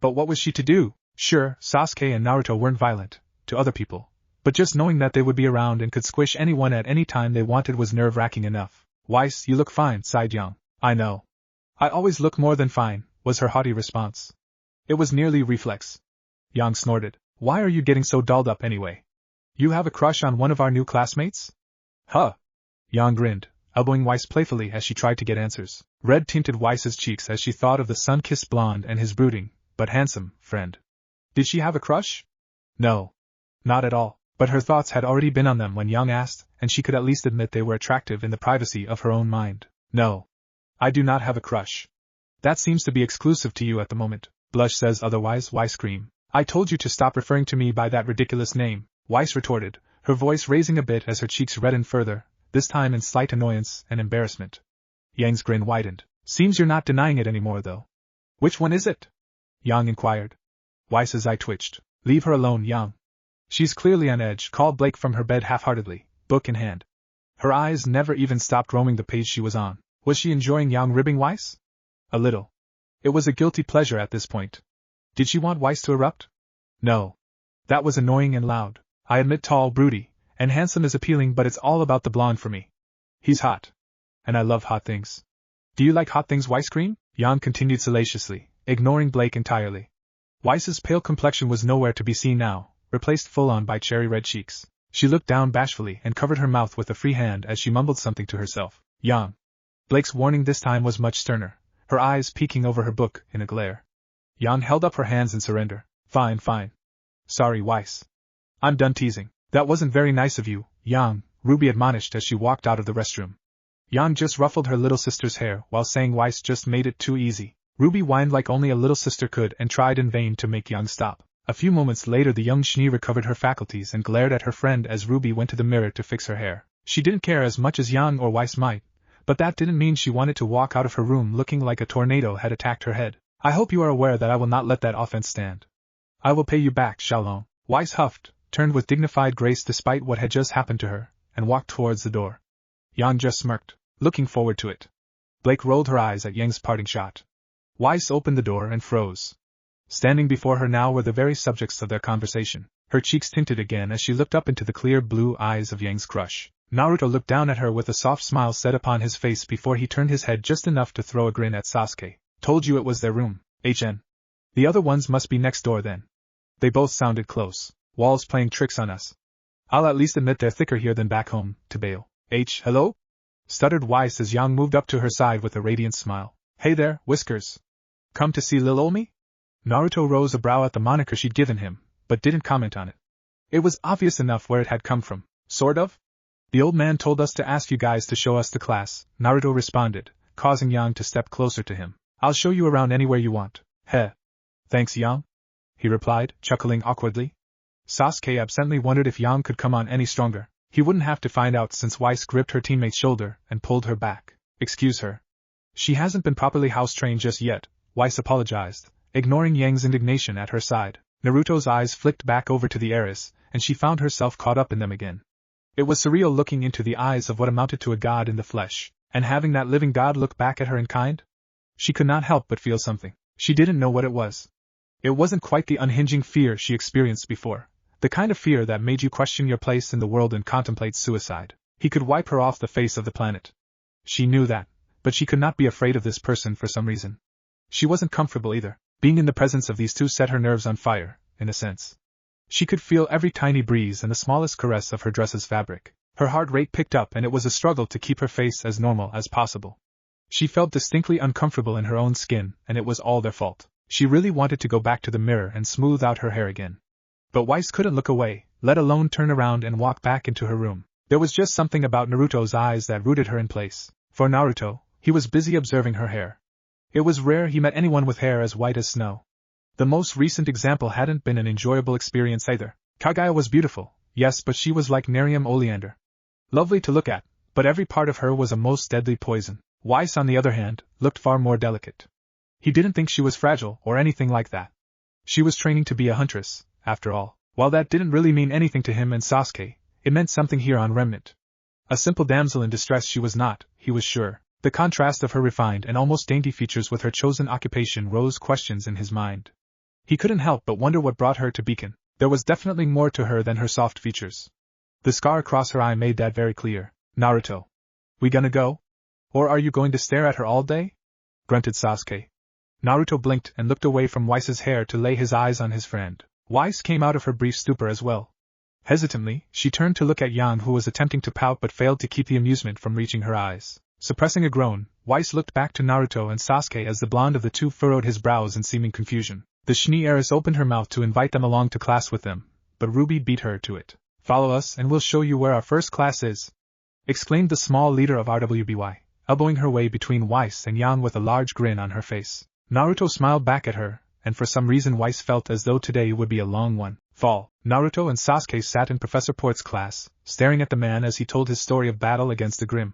But what was she to do? Sure, Sasuke and Naruto weren't violent, to other people, but just knowing that they would be around and could squish anyone at any time they wanted was nerve-wracking enough. Reixe, you look fine, sighed Yang. I know. I always look more than fine, was her haughty response. It was nearly reflex. Yang snorted. Why are you getting so dolled up anyway? You have a crush on one of our new classmates? Huh. Yang grinned, elbowing Reixe playfully as she tried to get answers. Red tinted Weiss's cheeks as she thought of the sun-kissed blonde and his brooding, but handsome, friend. Did she have a crush? No. Not at all, but her thoughts had already been on them when Yang asked, and she could at least admit they were attractive in the privacy of her own mind. No. I do not have a crush. That seems to be exclusive to you at the moment. Blush says otherwise, Reixe screamed. I told you to stop referring to me by that ridiculous name, Reixe retorted, her voice raising a bit as her cheeks reddened further, this time in slight annoyance and embarrassment. Yang's grin widened. Seems you're not denying it anymore though. Which one is it? Yang inquired. Weiss's eye twitched. Leave her alone, Yang. She's clearly on edge, called Blake from her bed half-heartedly, book in hand. Her eyes never even stopped roaming the page she was on. Was she enjoying Yang ribbing Reixe? A little. It was a guilty pleasure at this point. Did she want Reixe to erupt? No. That was annoying and loud. I admit tall, broody, and handsome is appealing, but it's all about the blonde for me. He's hot. And I love hot things. Do you like hot things, Reixe cream? Yang continued salaciously, ignoring Blake entirely. Weiss's pale complexion was nowhere to be seen now, replaced full-on by cherry-red cheeks. She looked down bashfully and covered her mouth with a free hand as she mumbled something to herself. Yang. Blake's warning this time was much sterner, her eyes peeking over her book in a glare. Yang held up her hands in surrender. Fine, fine. Sorry, Reixe. I'm done teasing. That wasn't very nice of you, Yang, Ruby admonished as she walked out of the restroom. Yang just ruffled her little sister's hair while saying Reixe just made it too easy. Ruby whined like only a little sister could and tried in vain to make Yang stop. A few moments later the young Schnee recovered her faculties and glared at her friend as Ruby went to the mirror to fix her hair. She didn't care as much as Yang or Reixe might, but that didn't mean she wanted to walk out of her room looking like a tornado had attacked her head. I hope you are aware that I will not let that offense stand. I will pay you back, Xiaolong. Reixe huffed, turned with dignified grace despite what had just happened to her, and walked towards the door. Yang just smirked, looking forward to it. Blake rolled her eyes at Yang's parting shot. Reixe opened the door and froze. Standing before her now were the very subjects of their conversation. Her cheeks tinted again as she looked up into the clear blue eyes of Yang's crush. Naruto looked down at her with a soft smile set upon his face before he turned his head just enough to throw a grin at Sasuke. Told you it was their room, HN. The other ones must be next door then. They both sounded close. Walls playing tricks on us. I'll at least admit they're thicker here than back home, to bail. Hello? Stuttered Reixe as Yang moved up to her side with a radiant smile. Hey there, Whiskers. Come to see Lil Ol Me? Naruto rose a brow at the moniker she'd given him, but didn't comment on it. It was obvious enough where it had come from. Sort of? The old man told us to ask you guys to show us the class, Naruto responded, causing Yang to step closer to him. I'll show you around anywhere you want. Heh. Thanks, Yang, he replied, chuckling awkwardly. Sasuke absently wondered if Yang could come on any stronger. He wouldn't have to find out since Reixe gripped her teammate's shoulder and pulled her back. Excuse her. She hasn't been properly house-trained just yet, Reixe apologized, ignoring Yang's indignation at her side. Naruto's eyes flicked back over to the heiress, and she found herself caught up in them again. It was surreal looking into the eyes of what amounted to a god in the flesh, and having that living god look back at her in kind. She could not help but feel something. She didn't know what it was. It wasn't quite the unhinging fear she experienced before, the kind of fear that made you question your place in the world and contemplate suicide. He could wipe her off the face of the planet. She knew that, but she could not be afraid of this person for some reason. She wasn't comfortable either. Being in the presence of these two set her nerves on fire, in a sense. She could feel every tiny breeze and the smallest caress of her dress's fabric. Her heart rate picked up and it was a struggle to keep her face as normal as possible. She felt distinctly uncomfortable in her own skin, and it was all their fault. She really wanted to go back to the mirror and smooth out her hair again. But Reixe couldn't look away, let alone turn around and walk back into her room. There was just something about Naruto's eyes that rooted her in place. For Naruto, he was busy observing her hair. It was rare he met anyone with hair as white as snow. The most recent example hadn't been an enjoyable experience either. Kaguya was beautiful, yes, but she was like Nerium oleander. Lovely to look at, but every part of her was a most deadly poison. Reixe, on the other hand, looked far more delicate. He didn't think she was fragile or anything like that. She was training to be a huntress, after all. While that didn't really mean anything to him and Sasuke, it meant something here on Remnant. A simple damsel in distress she was not, he was sure. The contrast of her refined and almost dainty features with her chosen occupation rose questions in his mind. He couldn't help but wonder what brought her to Beacon. There was definitely more to her than her soft features. The scar across her eye made that very clear. Naruto. We gonna go? Or are you going to stare at her all day? Grunted Sasuke. Naruto blinked and looked away from Weiss's hair to lay his eyes on his friend. Reixe came out of her brief stupor as well. Hesitantly, she turned to look at Yang, who was attempting to pout but failed to keep the amusement from reaching her eyes. Suppressing a groan, Reixe looked back to Naruto and Sasuke as the blonde of the two furrowed his brows in seeming confusion. The Schnee heiress opened her mouth to invite them along to class with them, but Ruby beat her to it. Follow us and we'll show you where our first class is, exclaimed the small leader of RWBY, elbowing her way between Reixe and Yang with a large grin on her face. Naruto smiled back at her, and for some reason Reixe felt as though today would be a long one. Fall. Naruto and Sasuke sat in Professor Port's class, staring at the man as he told his story of battle against the Grim.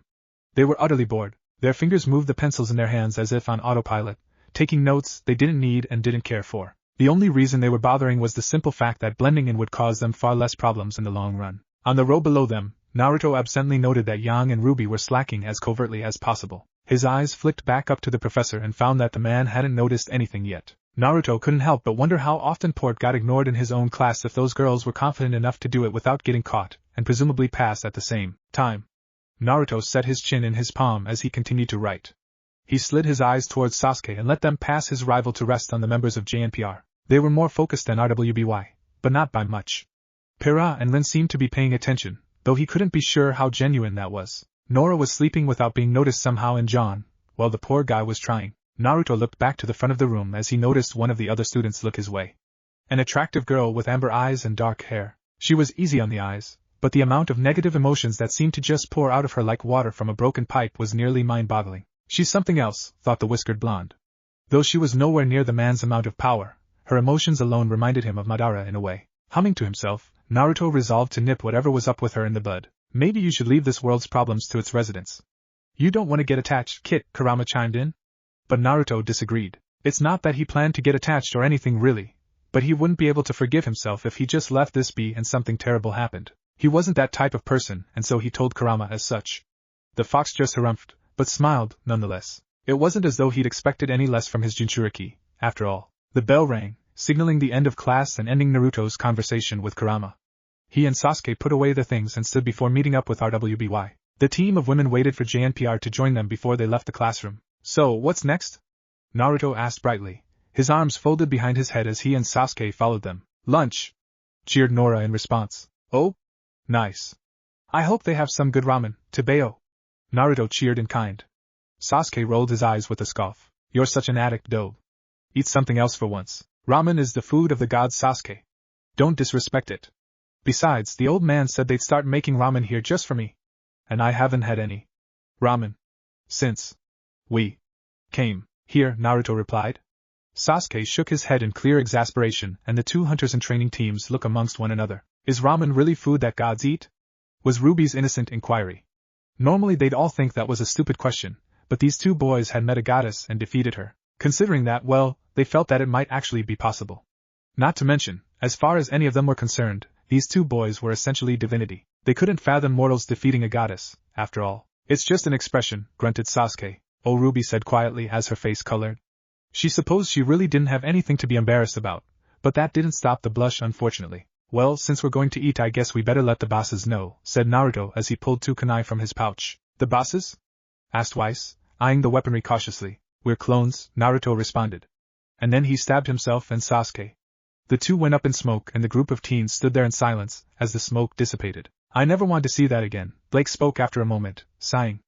They were utterly bored. Their fingers moved the pencils in their hands as if on autopilot, taking notes they didn't need and didn't care for. The only reason they were bothering was the simple fact that blending in would cause them far less problems in the long run. On the row below them, Naruto absently noted that Yang and RWBY were slacking as covertly as possible. His eyes flicked back up to the professor and found that the man hadn't noticed anything yet. Naruto couldn't help but wonder how often Port got ignored in his own class if those girls were confident enough to do it without getting caught, and presumably pass at the same time. Naruto set his chin in his palm as he continued to write. He slid his eyes towards Sasuke and let them pass his rival to rest on the members of JNPR. They were more focused than RWBY, but not by much. Pira and Lin seemed to be paying attention, though he couldn't be sure how genuine that was. Nora was sleeping without being noticed somehow, and John, well, the poor guy was trying. Naruto looked back to the front of the room as he noticed one of the other students look his way. An attractive girl with amber eyes and dark hair. She was easy on the eyes, but the amount of negative emotions that seemed to just pour out of her like water from a broken pipe was nearly mind-boggling. She's something else, thought the whiskered blonde. Though she was nowhere near the man's amount of power, her emotions alone reminded him of Madara in a way. Humming to himself, Naruto resolved to nip whatever was up with her in the bud. Maybe you should leave this world's problems to its residents. You don't want to get attached, Kit, Kurama chimed in. But Naruto disagreed. It's not that he planned to get attached or anything really, but he wouldn't be able to forgive himself if he just left this be and something terrible happened. He wasn't that type of person, and so he told Kurama as such. The fox just harumphed, but smiled, nonetheless. It wasn't as though he'd expected any less from his Jinchuriki, after all. The bell rang, signaling the end of class and ending Naruto's conversation with Kurama. He and Sasuke put away their things and stood before meeting up with RWBY. The team of women waited for JNPR to join them before they left the classroom. So, what's next? Naruto asked brightly, his arms folded behind his head as he and Sasuke followed them. Lunch! Cheered Nora in response. Oh? Nice. I hope they have some good ramen, Tebeo. Naruto cheered in kind. Sasuke rolled his eyes with a scoff. You're such an addict, dope. Eat something else for once. Ramen is the food of the gods, Sasuke. Don't disrespect it. Besides, the old man said they'd start making ramen here just for me. And I haven't had any ramen since we came here, Naruto replied. Sasuke shook his head in clear exasperation, and the two hunters and training teams looked amongst one another. Is ramen really food that gods eat? Was RWBY's innocent inquiry. Normally they'd all think that was a stupid question, but these two boys had met a goddess and defeated her. Considering that, well, they felt that it might actually be possible. Not to mention, as far as any of them were concerned, these two boys were essentially divinity. They couldn't fathom mortals defeating a goddess, after all. It's just an expression, grunted Sasuke. Oh, RWBY said quietly as her face colored. She supposed she really didn't have anything to be embarrassed about, but that didn't stop the blush, unfortunately. Well, since we're going to eat, I guess we better let the bosses know, said Naruto as he pulled two kunai from his pouch. The bosses? Asked Reixe, eyeing the weaponry cautiously. We're clones, Naruto responded. And then he stabbed himself and Sasuke. The two went up in smoke and the group of teens stood there in silence as the smoke dissipated. I never want to see that again, Blake spoke after a moment, sighing.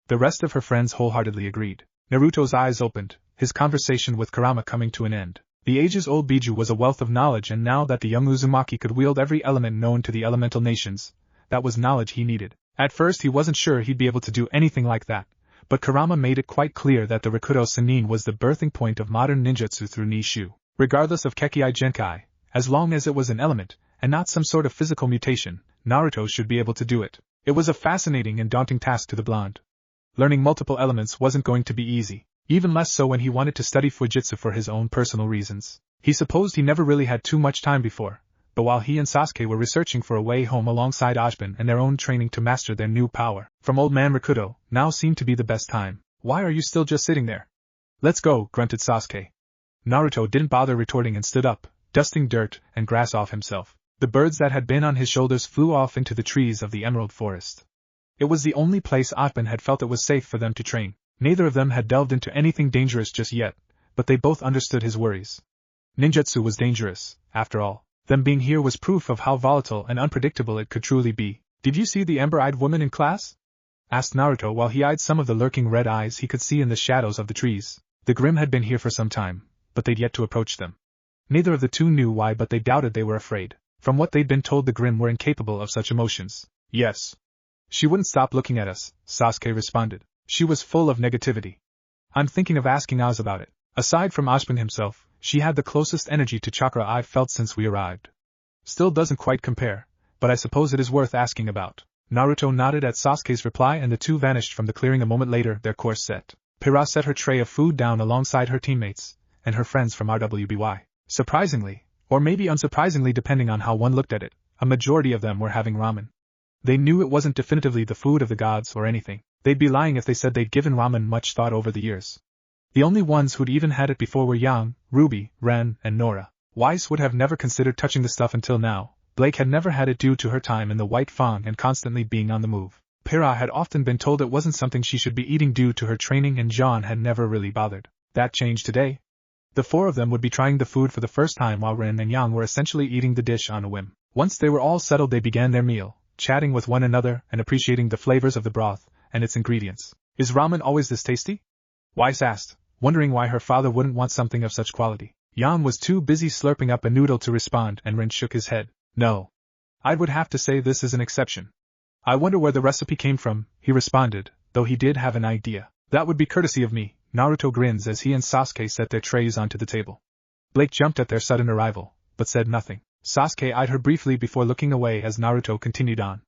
The rest of her friends wholeheartedly agreed. Naruto's eyes opened, his conversation with Kurama coming to an end. The ages-old Biju was a wealth of knowledge, and now that the young Uzumaki could wield every element known to the elemental nations, that was knowledge he needed. At first he wasn't sure he'd be able to do anything like that, but Kurama made it quite clear that the Rakuto Sannin was the birthing point of modern ninjutsu through Nishu. Regardless of Kekkei Genkai, as long as it was an element, and not some sort of physical mutation, Naruto should be able to do it. It was a fascinating and daunting task to the blonde. Learning multiple elements wasn't going to be easy, even less so when he wanted to study Fujitsu for his own personal reasons. He supposed he never really had too much time before, but while he and Sasuke were researching for a way home alongside Ojin and their own training to master their new power, from Old Man Rakuto, now seemed to be the best time. Why are you still just sitting there? Let's go, grunted Sasuke. Naruto didn't bother retorting and stood up, dusting dirt and grass off himself. The birds that had been on his shoulders flew off into the trees of the Emerald Forest. It was the only place Ojin had felt it was safe for them to train. Neither of them had delved into anything dangerous just yet, but they both understood his worries. Ninjutsu was dangerous, after all. Them being here was proof of how volatile and unpredictable it could truly be. Did you see the ember-eyed woman in class? Asked Naruto while he eyed some of the lurking red eyes he could see in the shadows of the trees. The Grimm had been here for some time, but they'd yet to approach them. Neither of the two knew why, but they doubted they were afraid. From what they'd been told, the Grimm were incapable of such emotions. Yes. She wouldn't stop looking at us, Sasuke responded. She was full of negativity. I'm thinking of asking Oz about it. Aside from Ojin himself, she had the closest energy to chakra I've felt since we arrived. Still doesn't quite compare, but I suppose it is worth asking about. Naruto nodded at Sasuke's reply and the two vanished from the clearing. A moment later, their course set. Pira set her tray of food down alongside her teammates and her friends from RWBY. Surprisingly, or maybe unsurprisingly depending on how one looked at it, a majority of them were having ramen. They knew it wasn't definitively the food of the gods or anything. They'd be lying if they said they'd given ramen much thought over the years. The only ones who'd even had it before were Yang, RWBY, Ren, and Nora. Weiss would have never considered touching the stuff until now. Blake had never had it due to her time in the White Fang and constantly being on the move. Pyrrha had often been told it wasn't something she should be eating due to her training, and John had never really bothered. That changed today. The four of them would be trying the food for the first time while Ren and Yang were essentially eating the dish on a whim. Once they were all settled, they began their meal, chatting with one another and appreciating the flavors of the broth and its ingredients. Is ramen always this tasty? Weiss asked, wondering why her father wouldn't want something of such quality. Yang was too busy slurping up a noodle to respond, and Ren shook his head. No. I would have to say this is an exception. I wonder where the recipe came from, he responded, though he did have an idea. That would be courtesy of me. Naruto grins as he and Sasuke set their trays onto the table. Blake jumped at their sudden arrival, but said nothing. Sasuke eyed her briefly before looking away as Naruto continued on.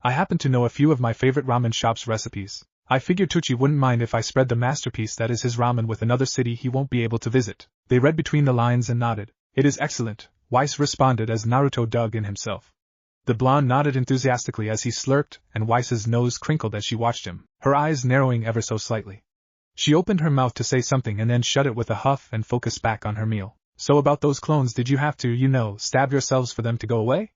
I happen to know a few of my favorite ramen shop's recipes. I figured Tucci wouldn't mind if I spread the masterpiece that is his ramen with another city he won't be able to visit. They read between the lines and nodded. It is excellent, Weiss responded as Naruto dug in himself. The blonde nodded enthusiastically as he slurped, and Weiss's nose crinkled as she watched him, her eyes narrowing ever so slightly. She opened her mouth to say something and then shut it with a huff and focused back on her meal. So about those clones, did you have to, stab yourselves for them to go away?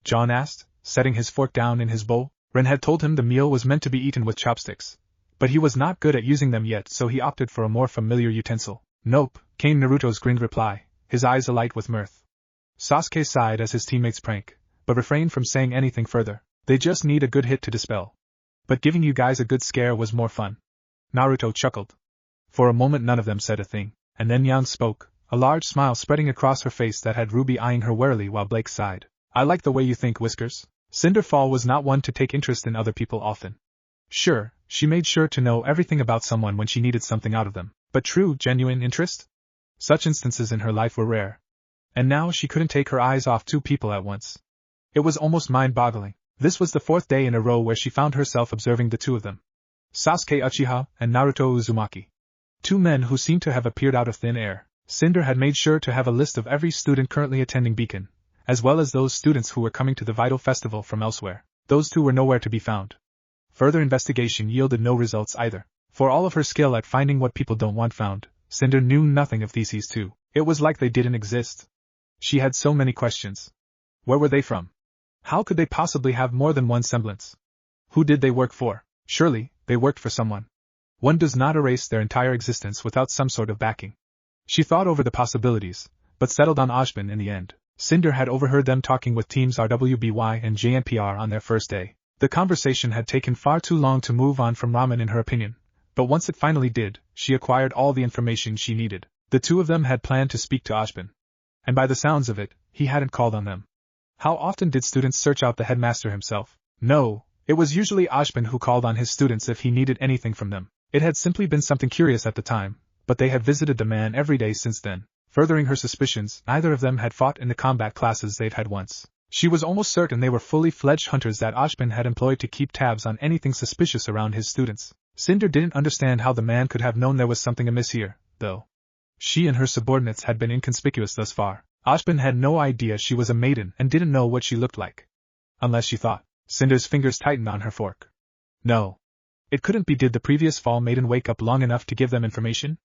John asked, setting his fork down in his bowl. Ren had told him the meal was meant to be eaten with chopsticks, but he was not good at using them yet, so he opted for a more familiar utensil. Nope, came Naruto's grinned reply, his eyes alight with mirth. Sasuke sighed as his teammates prank, but refrained from saying anything further. They just need a good hit to dispel. But giving you guys a good scare was more fun. Naruto chuckled. For a moment none of them said a thing, and then Yang spoke, a large smile spreading across her face that had RWBY eyeing her warily while Blake sighed. I like the way you think, Whiskers. Cinderfall was not one to take interest in other people often. Sure, she made sure to know everything about someone when she needed something out of them, but true, genuine interest? Such instances in her life were rare. And now she couldn't take her eyes off two people at once. It was almost mind-boggling. This was the fourth day in a row where she found herself observing the two of them. Sasuke Uchiha and Naruto Uzumaki. Two men who seemed to have appeared out of thin air. Cinder had made sure to have a list of every student currently attending Beacon, as well as those students who were coming to the Vital Festival from elsewhere. Those two were nowhere to be found. Further investigation yielded no results either. For all of her skill at finding what people don't want found, Cinder knew nothing of these two. It was like they didn't exist. She had so many questions. Where were they from? How could they possibly have more than one semblance? Who did they work for? Surely, they worked for someone. One does not erase their entire existence without some sort of backing. She thought over the possibilities, but settled on Ashbin in the end. Cinder had overheard them talking with teams RWBY and JNPR on their first day. The conversation had taken far too long to move on from ramen in her opinion, but once it finally did, she acquired all the information she needed. The two of them had planned to speak to Ashbin. And by the sounds of it, he hadn't called on them. How often did students search out the headmaster himself? No, it was usually Ashbin who called on his students if he needed anything from them. It had simply been something curious at the time, but they had visited the man every day since then. Furthering her suspicions, neither of them had fought in the combat classes they'd had once. She was almost certain they were fully fledged hunters that Ashbin had employed to keep tabs on anything suspicious around his students. Cinder didn't understand how the man could have known there was something amiss here, though. She and her subordinates had been inconspicuous thus far. Ashbin had no idea she was a maiden and didn't know what she looked like. Unless she thought. Cinder's fingers tightened on her fork. No. It couldn't be. Did the previous fall maiden wake up long enough to give them information?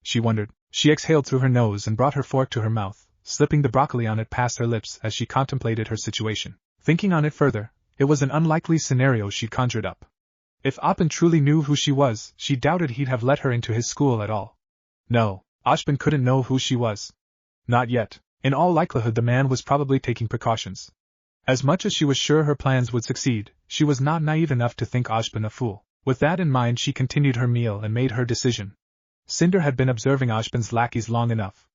She wondered. She exhaled through her nose and brought her fork to her mouth, slipping the broccoli on it past her lips as she contemplated her situation. Thinking on it further, it was an unlikely scenario she'd conjured up. If Ashbin truly knew who she was, she doubted he'd have let her into his school at all. No, Ashbin couldn't know who she was. Not yet. In all likelihood the man was probably taking precautions. As much as she was sure her plans would succeed, she was not naive enough to think Ashbin a fool. With that in mind she continued her meal and made her decision. Cinder had been observing Ashbin's lackeys long enough.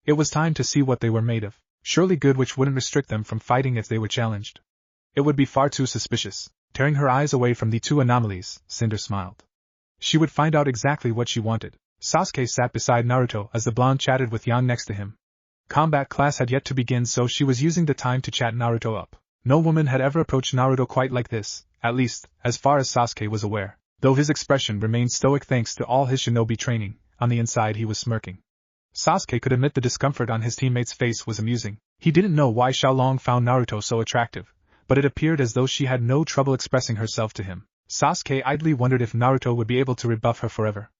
It was time to see what they were made of. Surely good which wouldn't restrict them from fighting if they were challenged. It would be far too suspicious. Tearing her eyes away from the two anomalies, Cinder smiled. She would find out exactly what she wanted. Sasuke sat beside Naruto as the blonde chatted with Yang next to him. Combat class had yet to begin, so she was using the time to chat Naruto up. No woman had ever approached Naruto quite like this, at least, as far as Sasuke was aware. Though his expression remained stoic thanks to all his shinobi training, on the inside he was smirking. Sasuke could admit the discomfort on his teammate's face was amusing. He didn't know why Xiaolong found Naruto so attractive, but it appeared as though she had no trouble expressing herself to him. Sasuke idly wondered if Naruto would be able to rebuff her forever.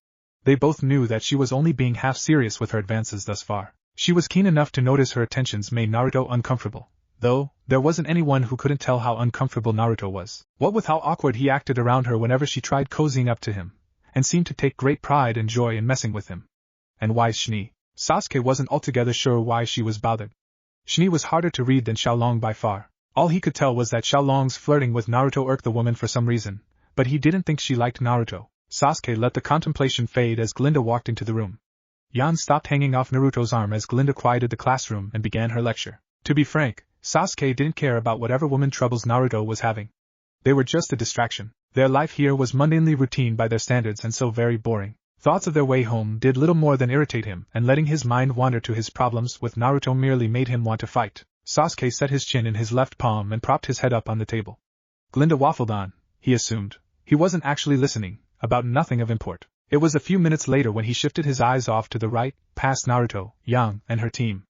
They both knew that she was only being half serious with her advances thus far. She was keen enough to notice her attentions made Naruto uncomfortable, though there wasn't anyone who couldn't tell how uncomfortable Naruto was. What with how awkward he acted around her whenever she tried cozying up to him, and seemed to take great pride and joy in messing with him. And why Shni? Sasuke wasn't altogether sure why she was bothered. Shni was harder to read than Xiaolong by far. All he could tell was that Xiaolong's flirting with Naruto irked the woman for some reason, but he didn't think she liked Naruto. Sasuke let the contemplation fade as Glinda walked into the room. Yan stopped hanging off Naruto's arm as Glinda quieted the classroom and began her lecture. To be frank, Sasuke didn't care about whatever woman troubles Naruto was having. They were just a distraction. Their life here was mundanely routine by their standards and so very boring. Thoughts of their way home did little more than irritate him, and letting his mind wander to his problems with Naruto merely made him want to fight. Sasuke set his chin in his left palm and propped his head up on the table. Glinda waffled on, he assumed. He wasn't actually listening, about nothing of import. It was a few minutes later when he shifted his eyes off to the right, past Naruto, Yang, and her team.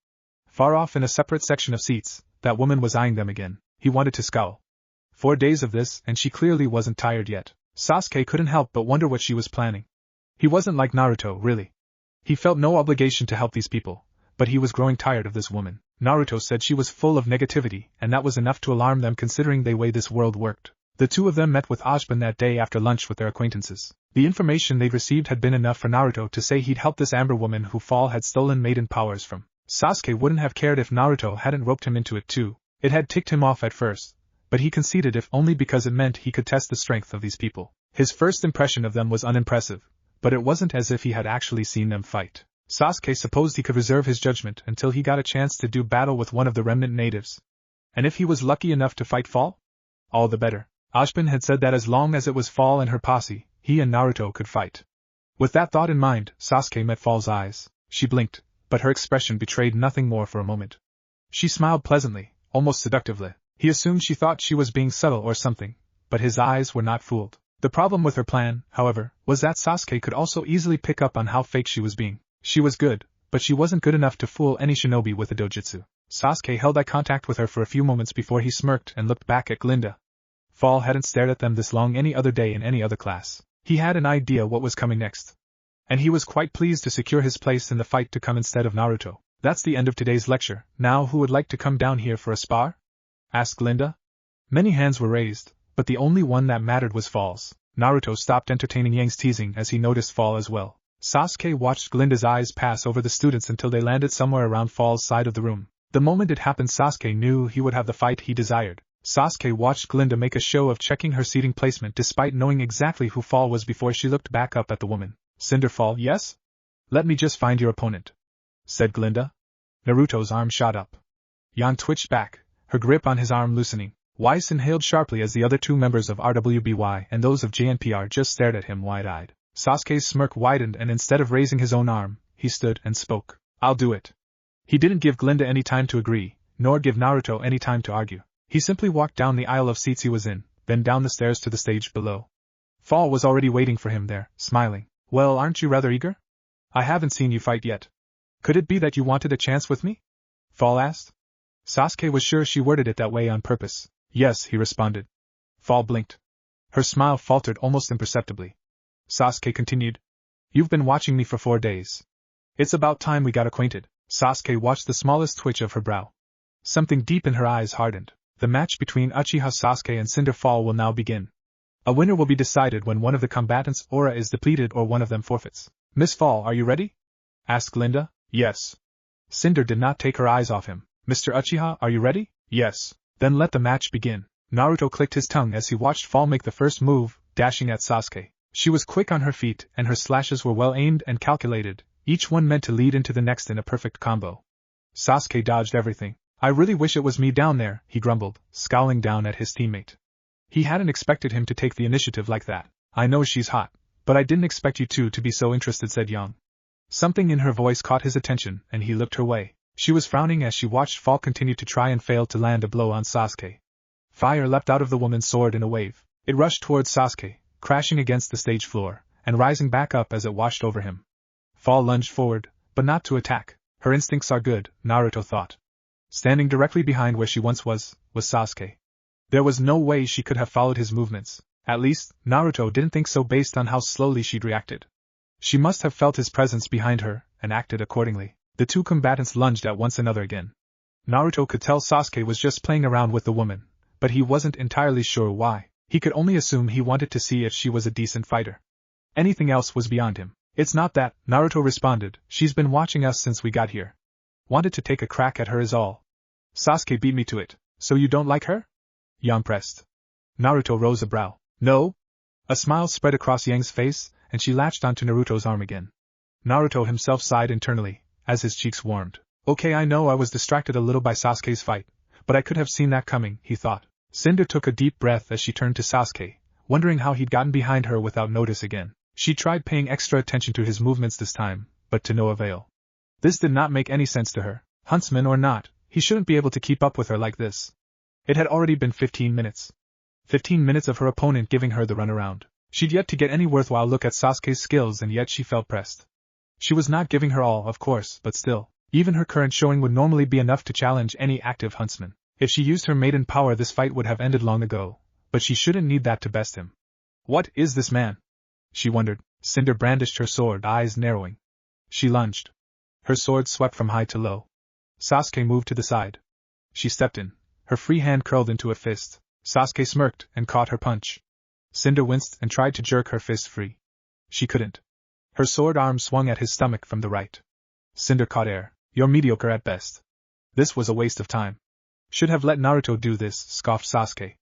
Far off in a separate section of seats, that woman was eyeing them again. He wanted to scowl. 4 days of this, and she clearly wasn't tired yet. Sasuke couldn't help but wonder what she was planning. He wasn't like Naruto, really. He felt no obligation to help these people, but he was growing tired of this woman. Naruto said she was full of negativity, and that was enough to alarm them considering the way this world worked. The two of them met with RWBY that day after lunch with their acquaintances. The information they'd received had been enough for Naruto to say he'd help this amber woman who Fall had stolen maiden powers from. Sasuke wouldn't have cared if Naruto hadn't roped him into it too. It had ticked him off at first, but he conceded if only because it meant he could test the strength of these people. His first impression of them was unimpressive, but it wasn't as if he had actually seen them fight. Sasuke supposed he could reserve his judgment until he got a chance to do battle with one of the remnant natives. And if he was lucky enough to fight Fall? All the better. RWBY had said that as long as it was Fall and her posse, he and Naruto could fight. With that thought in mind, Sasuke met Fall's eyes. She blinked, but her expression betrayed nothing more for a moment. She smiled pleasantly, almost seductively. He assumed she thought she was being subtle or something, but his eyes were not fooled. The problem with her plan, however, was that Sasuke could also easily pick up on how fake she was being. She was good, but she wasn't good enough to fool any shinobi with a dojutsu. Sasuke held eye contact with her for a few moments before he smirked and looked back at Glinda. Fall hadn't stared at them this long any other day in any other class. He had an idea what was coming next. And he was quite pleased to secure his place in the fight to come instead of Naruto. That's the end of today's lecture. Now who would like to come down here for a spar? Asked Glinda. Many hands were raised, but the only one that mattered was Fall's. Naruto stopped entertaining Yang's teasing as he noticed Fall as well. Sasuke watched Glinda's eyes pass over the students until they landed somewhere around Fall's side of the room. The moment it happened, Sasuke knew he would have the fight he desired. Sasuke watched Glinda make a show of checking her seating placement despite knowing exactly who Fall was before she looked back up at the woman. Cinder Fall, yes? Let me just find your opponent, said Glinda. Naruto's arm shot up. Yan twitched back, her grip on his arm loosening. Reixe inhaled sharply as the other two members of RWBY and those of JNPR just stared at him wide-eyed. Sasuke's smirk widened and instead of raising his own arm, he stood and spoke. I'll do it. He didn't give Glinda any time to agree, nor give Naruto any time to argue. He simply walked down the aisle of seats he was in, then down the stairs to the stage below. Fall was already waiting for him there, smiling. Well, aren't you rather eager? I haven't seen you fight yet. Could it be that you wanted a chance with me? Fall asked. Sasuke was sure she worded it that way on purpose. Yes, he responded. Fall blinked. Her smile faltered almost imperceptibly. Sasuke continued. You've been watching me for 4 days. It's about time we got acquainted. Sasuke watched the smallest twitch of her brow. Something deep in her eyes hardened. The match between Uchiha Sasuke and Cinder Fall will now begin. A winner will be decided when one of the combatants' aura is depleted or one of them forfeits. Miss Fall, are you ready? Asked Glinda. Yes. Cinder did not take her eyes off him. Mr. Uchiha, are you ready? Yes. Then let the match begin. Naruto clicked his tongue as he watched Fall make the first move, dashing at Sasuke. She was quick on her feet and her slashes were well aimed and calculated, each one meant to lead into the next in a perfect combo. Sasuke dodged everything. I really wish it was me down there, he grumbled, scowling down at his teammate. He hadn't expected him to take the initiative like that. I know she's hot, but I didn't expect you two to be so interested, said Yang. Something in her voice caught his attention, and he looked her way. She was frowning as she watched Fall continue to try and fail to land a blow on Sasuke. Fire leapt out of the woman's sword in a wave. It rushed towards Sasuke, crashing against the stage floor, and rising back up as it washed over him. Fall lunged forward, but not to attack. Her instincts are good, Naruto thought. Standing directly behind where she once was Sasuke. There was no way she could have followed his movements. At least, Naruto didn't think so based on how slowly she'd reacted. She must have felt his presence behind her, and acted accordingly. The two combatants lunged at once another again. Naruto could tell Sasuke was just playing around with the woman, but he wasn't entirely sure why. He could only assume he wanted to see if she was a decent fighter. Anything else was beyond him. It's not that, Naruto responded, she's been watching us since we got here. Wanted to take a crack at her is all. Sasuke beat me to it. So you don't like her? Yang pressed. Naruto rose a brow. No? A smile spread across Yang's face, and she latched onto Naruto's arm again. Naruto himself sighed internally, as his cheeks warmed. Okay, I know I was distracted a little by Sasuke's fight, but I could have seen that coming, he thought. Cinder took a deep breath as she turned to Sasuke, wondering how he'd gotten behind her without notice again. She tried paying extra attention to his movements this time, but to no avail. This did not make any sense to her. Huntsman or not, he shouldn't be able to keep up with her like this. It had already been 15 minutes. 15 minutes of her opponent giving her the runaround. She'd yet to get any worthwhile look at Sasuke's skills, and yet she felt pressed. She was not giving her all, of course, but still, even her current showing would normally be enough to challenge any active huntsman. If she used her maiden power, this fight would have ended long ago, but she shouldn't need that to best him. What is this man? She wondered. Cinder brandished her sword, eyes narrowing. She lunged. Her sword swept from high to low. Sasuke moved to the side. She stepped in, her free hand curled into a fist. Sasuke smirked and caught her punch. Cinder winced and tried to jerk her fist free. She couldn't. Her sword arm swung at his stomach from the right. Cinder caught air. You're mediocre at best. This was a waste of time. Should have let Naruto do this, scoffed Sasuke.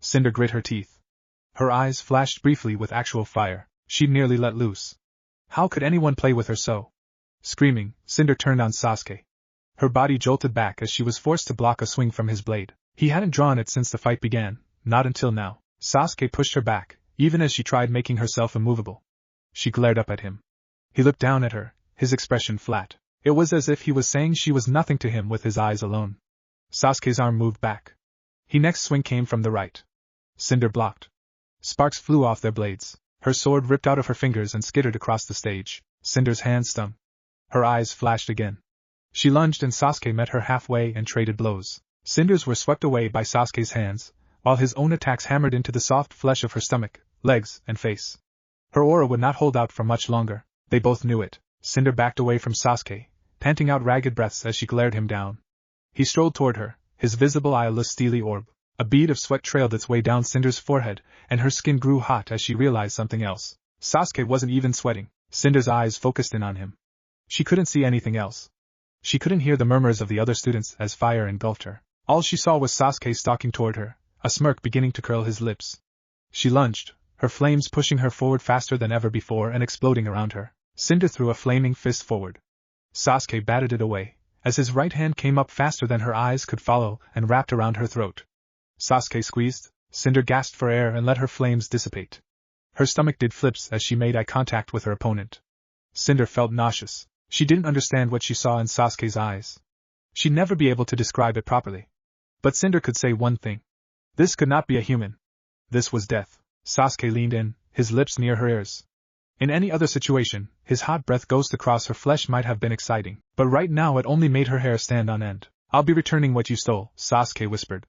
Cinder grit her teeth. Her eyes flashed briefly with actual fire. She'd nearly let loose. How could anyone play with her so? Screaming, Cinder turned on Sasuke. Her body jolted back as she was forced to block a swing from his blade. He hadn't drawn it since the fight began, not until now. Sasuke pushed her back, even as she tried making herself immovable. She glared up at him. He looked down at her, his expression flat. It was as if he was saying she was nothing to him with his eyes alone. Sasuke's arm moved back. His next swing came from the right. Cinder blocked. Sparks flew off their blades. Her sword ripped out of her fingers and skittered across the stage. Cinder's hand stung. Her eyes flashed again. She lunged and Sasuke met her halfway and traded blows. Cinder's were swept away by Sasuke's hands, while his own attacks hammered into the soft flesh of her stomach, legs, and face. Her aura would not hold out for much longer. They both knew it. Cinder backed away from Sasuke, panting out ragged breaths as she glared him down. He strolled toward her, his visible eyeless steely orb. A bead of sweat trailed its way down Cinder's forehead, and her skin grew hot as she realized something else. Sasuke wasn't even sweating. Cinder's eyes focused in on him. She couldn't see anything else. She couldn't hear the murmurs of the other students as fire engulfed her. All she saw was Sasuke stalking toward her, a smirk beginning to curl his lips. She lunged, her flames pushing her forward faster than ever before and exploding around her. Cinder threw a flaming fist forward. Sasuke batted it away, as his right hand came up faster than her eyes could follow and wrapped around her throat. Sasuke squeezed. Cinder gasped for air and let her flames dissipate. Her stomach did flips as she made eye contact with her opponent. Cinder felt nauseous. She didn't understand what she saw in Sasuke's eyes. She'd never be able to describe it properly. But Cinder could say one thing. This could not be a human. This was death. Sasuke leaned in, his lips near her ears. In any other situation, his hot breath ghost across her flesh might have been exciting, but right now it only made her hair stand on end. I'll be returning what you stole, Sasuke whispered.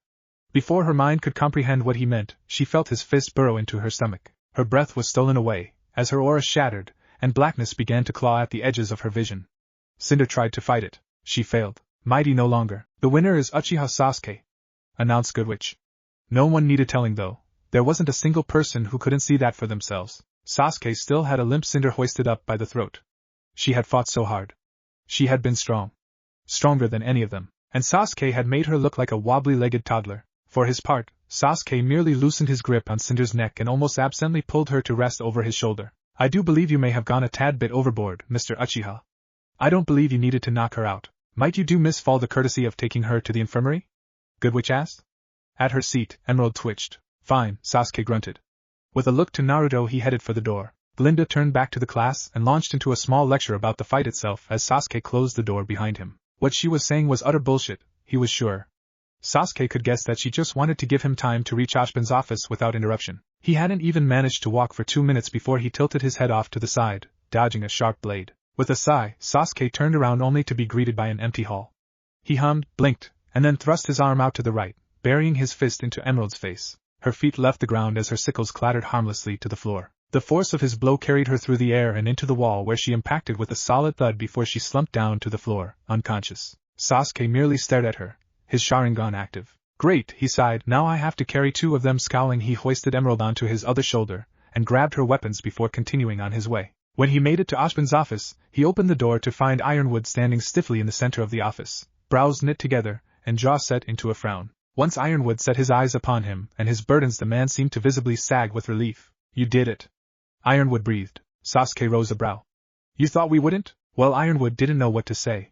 Before her mind could comprehend what he meant, she felt his fist burrow into her stomach. Her breath was stolen away, as her aura shattered, and blackness began to claw at the edges of her vision. Cinder tried to fight it. She failed. Mighty no longer. The winner is Uchiha Sasuke, announced Goodwitch. No one needed telling though. There wasn't a single person who couldn't see that for themselves. Sasuke still had a limp Cinder hoisted up by the throat. She had fought so hard. She had been strong. Stronger than any of them. And Sasuke had made her look like a wobbly-legged toddler. For his part, Sasuke merely loosened his grip on Cinder's neck and almost absently pulled her to rest over his shoulder. I do believe you may have gone a tad bit overboard, Mr. Uchiha. I don't believe you needed to knock her out. Might you do Miss Fall the courtesy of taking her to the infirmary? Goodwitch asked. At her seat, Emerald twitched. Fine, Sasuke grunted. With a look to Naruto he headed for the door. Glinda turned back to the class and launched into a small lecture about the fight itself as Sasuke closed the door behind him. What she was saying was utter bullshit, he was sure. Sasuke could guess that she just wanted to give him time to reach Ashbin's office without interruption. He hadn't even managed to walk for 2 minutes before he tilted his head off to the side, dodging a sharp blade. With a sigh, Sasuke turned around only to be greeted by an empty hall. He hummed, blinked, and then thrust his arm out to the right, burying his fist into Emerald's face. Her feet left the ground as her sickles clattered harmlessly to the floor. The force of his blow carried her through the air and into the wall, where she impacted with a solid thud before she slumped down to the floor, unconscious. Sasuke merely stared at her, his Sharingan active. Great, he sighed, now I have to carry two of them. Scowling, he hoisted Emerald onto his other shoulder, and grabbed her weapons before continuing on his way. When he made it to Ashbin's office, he opened the door to find Ironwood standing stiffly in the center of the office, brows knit together, and jaw set into a frown. Once Ironwood set his eyes upon him and his burdens, the man seemed to visibly sag with relief. You did it. Ironwood breathed. Sasuke rose a brow. You thought we wouldn't? Well, Ironwood didn't know what to say.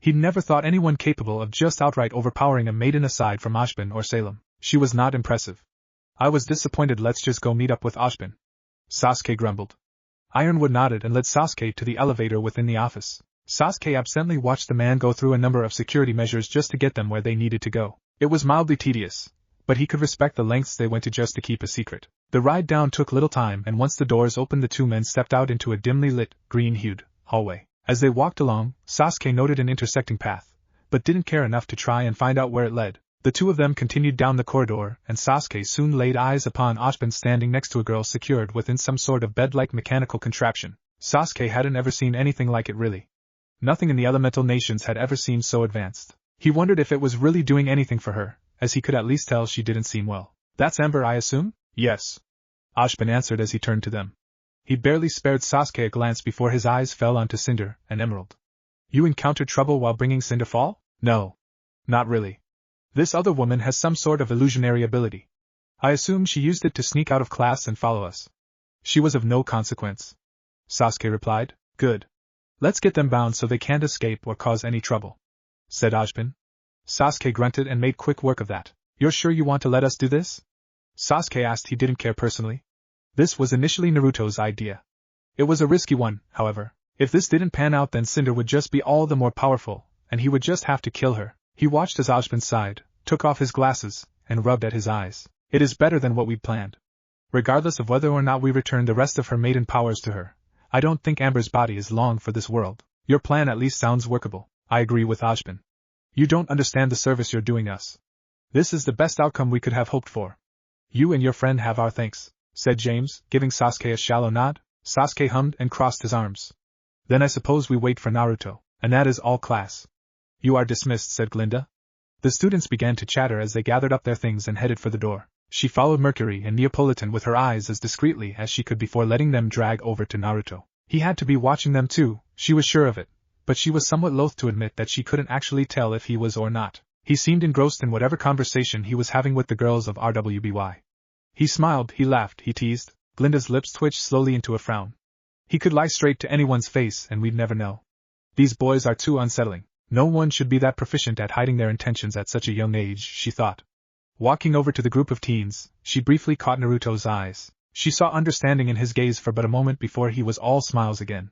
He'd never thought anyone capable of just outright overpowering a maiden aside from Ashbin or Salem. She was not impressive. I was disappointed. Let's just go meet up with Ashbin, Sasuke grumbled. Ironwood nodded and led Sasuke to the elevator within the office. Sasuke absently watched the man go through a number of security measures just to get them where they needed to go. It was mildly tedious, but he could respect the lengths they went to just to keep a secret. The ride down took little time, and once the doors opened, the two men stepped out into a dimly lit, green-hued hallway. As they walked along, Sasuke noted an intersecting path, but didn't care enough to try and find out where it led. The two of them continued down the corridor, and Sasuke soon laid eyes upon Ashbin standing next to a girl secured within some sort of bed-like mechanical contraption. Sasuke hadn't ever seen anything like it, really. Nothing in the elemental nations had ever seemed so advanced. He wondered if it was really doing anything for her, as he could at least tell she didn't seem well. That's Ember, I assume? Yes, Ashbin answered as he turned to them. He barely spared Sasuke a glance before his eyes fell onto Cinder and Emerald. You encountered trouble while bringing Cinder fall? No. Not really. This other woman has some sort of illusionary ability. I assume she used it to sneak out of class and follow us. She was of no consequence, Sasuke replied. Good. Let's get them bound so they can't escape or cause any trouble, said Ashbin. Sasuke grunted and made quick work of that. You're sure you want to let us do this? Sasuke asked. He didn't care personally. This was initially Naruto's idea. It was a risky one, however. If this didn't pan out, then Cinder would just be all the more powerful, and he would just have to kill her. He watched as Ashbin sighed, took off his glasses, and rubbed at his eyes. It is better than what we'd planned. Regardless of whether or not we return the rest of her maiden powers to her, I don't think Amber's body is long for this world. Your plan at least sounds workable. I agree with Ashbin. You don't understand the service you're doing us. This is the best outcome we could have hoped for. You and your friend have our thanks, said James, giving Sasuke a shallow nod. Sasuke hummed and crossed his arms. Then I suppose we wait for Naruto, and that is all, class. You are dismissed, said Glinda. The students began to chatter as they gathered up their things and headed for the door. She followed Mercury and Neapolitan with her eyes as discreetly as she could before letting them drag over to Naruto. He had to be watching them too, she was sure of it, but she was somewhat loath to admit that she couldn't actually tell if he was or not. He seemed engrossed in whatever conversation he was having with the girls of RWBY. He smiled, he laughed, he teased. Glinda's lips twitched slowly into a frown. He could lie straight to anyone's face and we'd never know. These boys are too unsettling. No one should be that proficient at hiding their intentions at such a young age, she thought. Walking over to the group of teens, she briefly caught Naruto's eyes. She saw understanding in his gaze for but a moment before he was all smiles again.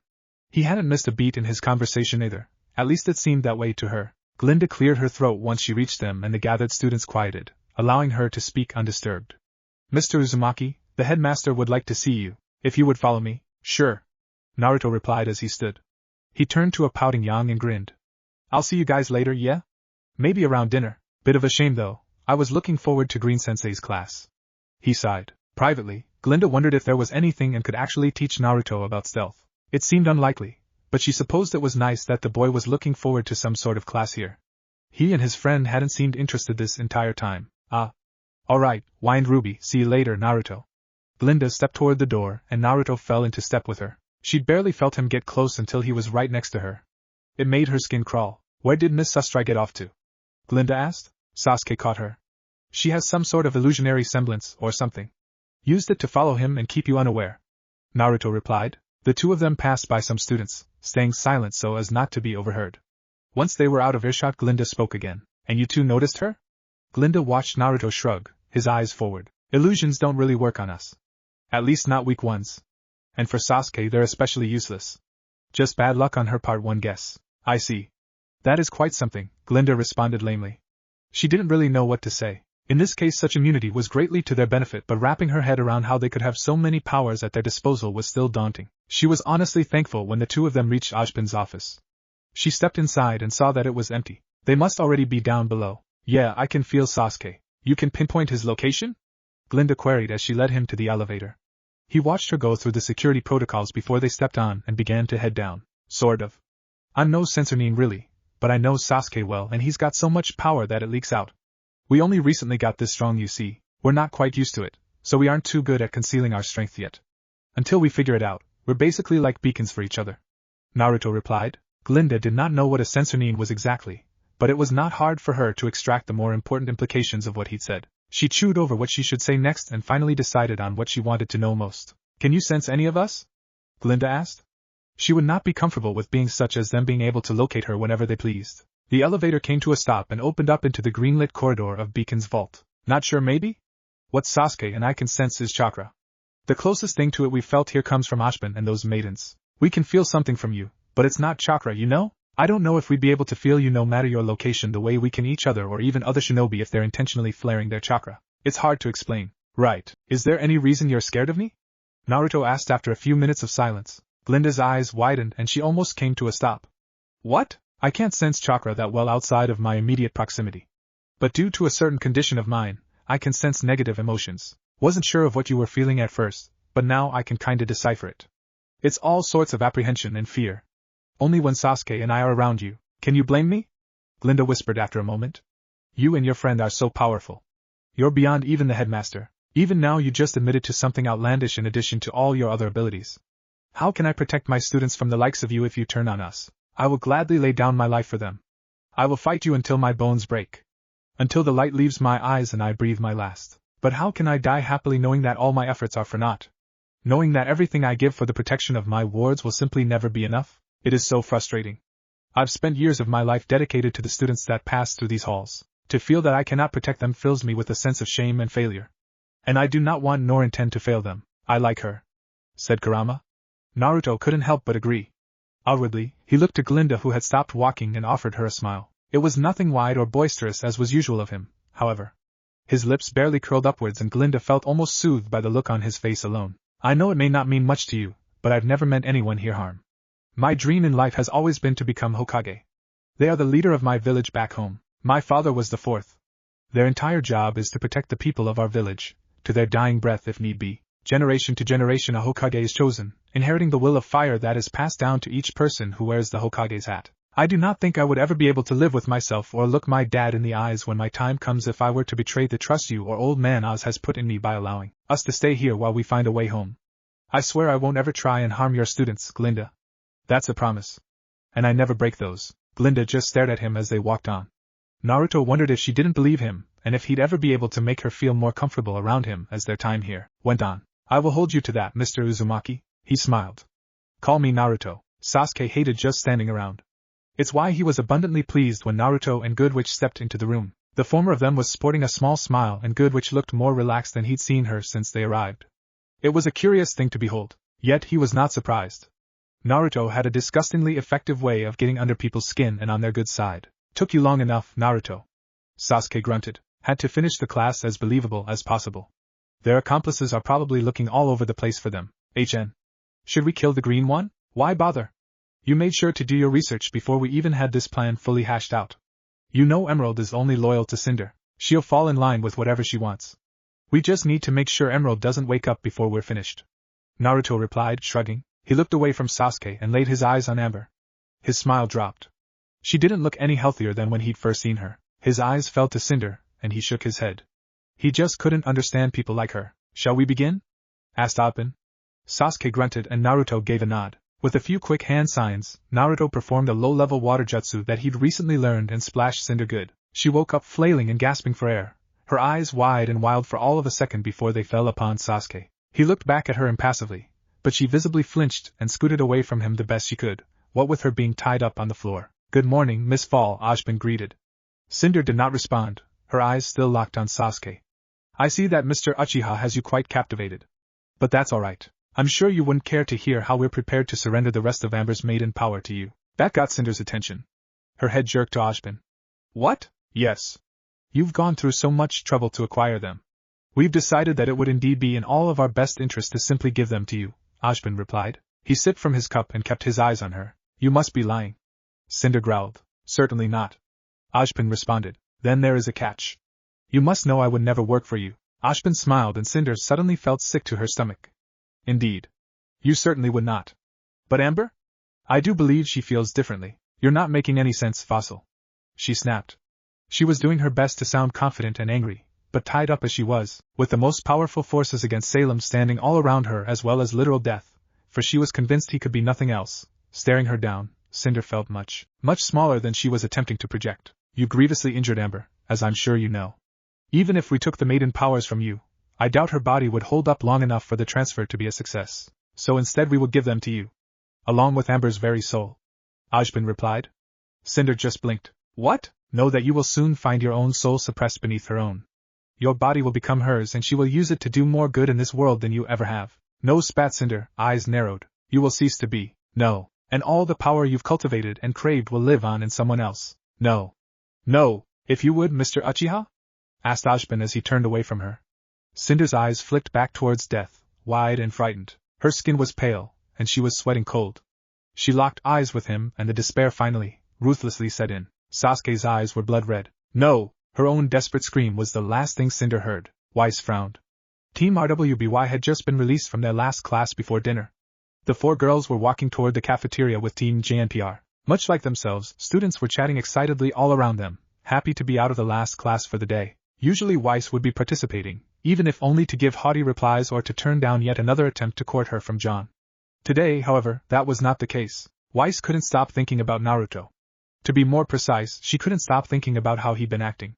He hadn't missed a beat in his conversation either, at least it seemed that way to her. Glinda cleared her throat once she reached them and the gathered students quieted, allowing her to speak undisturbed. Mr. Uzumaki, the headmaster would like to see you. If you would follow me. Sure, Naruto replied as he stood. He turned to a pouting Yang and grinned. I'll see you guys later, yeah? Maybe around dinner. Bit of a shame though, I was looking forward to Green Sensei's class. He sighed. Privately, Glinda wondered if there was anything and could actually teach Naruto about stealth. It seemed unlikely, but she supposed it was nice that the boy was looking forward to some sort of class here. He and his friend hadn't seemed interested this entire time. Alright, whined RWBY, see you later, Naruto. Glinda stepped toward the door, and Naruto fell into step with her. She'd barely felt him get close until he was right next to her. It made her skin crawl. Where did Miss Sastrai get off to? Glinda asked. Sasuke caught her. She has some sort of illusionary semblance, or something. Used it to follow him and keep you unaware, Naruto replied. The two of them passed by some students, staying silent so as not to be overheard. Once they were out of earshot, Glinda spoke again. And you two noticed her? Glinda watched Naruto shrug, his eyes forward. Illusions don't really work on us. At least not weak ones. And for Sasuke they're especially useless. Just bad luck on her part, one guess. I see. That is quite something, Glinda responded lamely. She didn't really know what to say. In this case such immunity was greatly to their benefit, but wrapping her head around how they could have so many powers at their disposal was still daunting. She was honestly thankful when the two of them reached Ojban's office. She stepped inside and saw that it was empty. They must already be down below. Yeah, I can feel Sasuke. You can pinpoint his location? Glinda queried as she led him to the elevator. He watched her go through the security protocols before they stepped on and began to head down. Sort of. I'm no censorine really, but I know Sasuke well and he's got so much power that it leaks out. We only recently got this strong, you see. We're not quite used to it, so we aren't too good at concealing our strength yet. Until we figure it out, we're basically like beacons for each other. Naruto replied. Glinda did not know what a censorine was exactly, but it was not hard for her to extract the more important implications of what he'd said. She chewed over what she should say next and finally decided on what she wanted to know most. Can you sense any of us? Glinda asked. She would not be comfortable with beings such as them being able to locate her whenever they pleased. The elevator came to a stop and opened up into the green-lit corridor of Beacon's vault. Not sure maybe? What Sasuke and I can sense is chakra. The closest thing to it we've felt here comes from Ojban and those maidens. We can feel something from you, but it's not chakra, you know? I don't know if we'd be able to feel you no matter your location the way we can each other or even other shinobi if they're intentionally flaring their chakra. It's hard to explain. Right. Is there any reason you're scared of me? Naruto asked after a few minutes of silence. Glinda's eyes widened and she almost came to a stop. What? I can't sense chakra that well outside of my immediate proximity. But due to a certain condition of mine, I can sense negative emotions. Wasn't sure of what you were feeling at first, but now I can kinda decipher it. It's all sorts of apprehension and fear. Only when Sasuke and I are around you. Can you blame me? Glinda whispered after a moment. You and your friend are so powerful. You're beyond even the headmaster. Even now you just admitted to something outlandish in addition to all your other abilities. How can I protect my students from the likes of you if you turn on us? I will gladly lay down my life for them. I will fight you until my bones break. Until the light leaves my eyes and I breathe my last. But how can I die happily knowing that all my efforts are for naught? Knowing that everything I give for the protection of my wards will simply never be enough? It is so frustrating. I've spent years of my life dedicated to the students that pass through these halls. To feel that I cannot protect them fills me with a sense of shame and failure. And I do not want nor intend to fail them. I like her, said Kurama. Naruto couldn't help but agree. Outwardly, he looked to Glinda who had stopped walking and offered her a smile. It was nothing wide or boisterous as was usual of him, however. His lips barely curled upwards and Glinda felt almost soothed by the look on his face alone. I know it may not mean much to you, but I've never meant anyone here harm. My dream in life has always been to become Hokage. They are the leader of my village back home. My father was the fourth. Their entire job is to protect the people of our village, to their dying breath if need be. Generation to generation a Hokage is chosen, inheriting the will of fire that is passed down to each person who wears the Hokage's hat. I do not think I would ever be able to live with myself or look my dad in the eyes when my time comes if I were to betray the trust you or old man Oz has put in me by allowing us to stay here while we find a way home. I swear I won't ever try and harm your students, Glinda. That's a promise. And I never break those. Glinda just stared at him as they walked on. Naruto wondered if she didn't believe him, and if he'd ever be able to make her feel more comfortable around him as their time here went on. I will hold you to that, Mr. Uzumaki, he smiled. Call me Naruto. Sasuke hated just standing around. It's why he was abundantly pleased when Naruto and Goodwitch stepped into the room. The former of them was sporting a small smile and Goodwitch looked more relaxed than he'd seen her since they arrived. It was a curious thing to behold, yet he was not surprised. Naruto had a disgustingly effective way of getting under people's skin and on their good side. Took you long enough, Naruto. Sasuke grunted. Had to finish the class as believable as possible. Their accomplices are probably looking all over the place for them. HN. Should we kill the green one? Why bother? You made sure to do your research before we even had this plan fully hashed out. You know Emerald is only loyal to Cinder. She'll fall in line with whatever she wants. We just need to make sure Emerald doesn't wake up before we're finished. Naruto replied, shrugging. He looked away from Sasuke and laid his eyes on Amber. His smile dropped. She didn't look any healthier than when he'd first seen her. His eyes fell to Cinder, and he shook his head. He just couldn't understand people like her. Shall we begin? Asked Ojban. Sasuke grunted and Naruto gave a nod. With a few quick hand signs, Naruto performed a low-level water jutsu that he'd recently learned and splashed Cinder good. She woke up flailing and gasping for air, her eyes wide and wild for all of a second before they fell upon Sasuke. He looked back at her impassively, but she visibly flinched and scooted away from him the best she could, what with her being tied up on the floor. Good morning, Miss Fall, Ojban greeted. Cinder did not respond, her eyes still locked on Sasuke. I see that Mr. Uchiha has you quite captivated. But that's alright. I'm sure you wouldn't care to hear how we're prepared to surrender the rest of Amber's maiden power to you. That got Cinder's attention. Her head jerked to Ojban. What? Yes. You've gone through so much trouble to acquire them. We've decided that it would indeed be in all of our best interest to simply give them to you, Ashbin replied. He sipped from his cup and kept his eyes on her. You must be lying. Cinder growled. Certainly not. Ashbin responded. Then there is a catch. You must know I would never work for you. Ashbin smiled and Cinder suddenly felt sick to her stomach. Indeed. You certainly would not. But Amber? I do believe she feels differently. You're not making any sense, Fossil. She snapped. She was doing her best to sound confident and angry, but tied up as she was, with the most powerful forces against Salem standing all around her as well as literal death, for she was convinced he could be nothing else. Staring her down, Cinder felt much smaller than she was attempting to project. You grievously injured Amber, as I'm sure you know. Even if we took the maiden powers from you, I doubt her body would hold up long enough for the transfer to be a success. So instead we will give them to you. Along with Amber's very soul. Ashbin replied. Cinder just blinked. What? Know that you will soon find your own soul suppressed beneath her own. Your body will become hers and she will use it to do more good in this world than you ever have. No, spat Cinder, eyes narrowed. You will cease to be. No. And all the power you've cultivated and craved will live on in someone else. No. No. If you would, Mr. Uchiha? Asked Ashbin as he turned away from her. Cinder's eyes flicked back towards death, wide and frightened. Her skin was pale, and she was sweating cold. She locked eyes with him and the despair finally, ruthlessly set in. Sasuke's eyes were blood red. No! Her own desperate scream was the last thing Cinder heard. Reixe frowned. Team RWBY had just been released from their last class before dinner. The 4 girls were walking toward the cafeteria with Team JNPR. Much like themselves, students were chatting excitedly all around them, happy to be out of the last class for the day. Usually Reixe would be participating, even if only to give haughty replies or to turn down yet another attempt to court her from John. Today, however, that was not the case. Reixe couldn't stop thinking about Naruto. To be more precise, she couldn't stop thinking about how he'd been acting.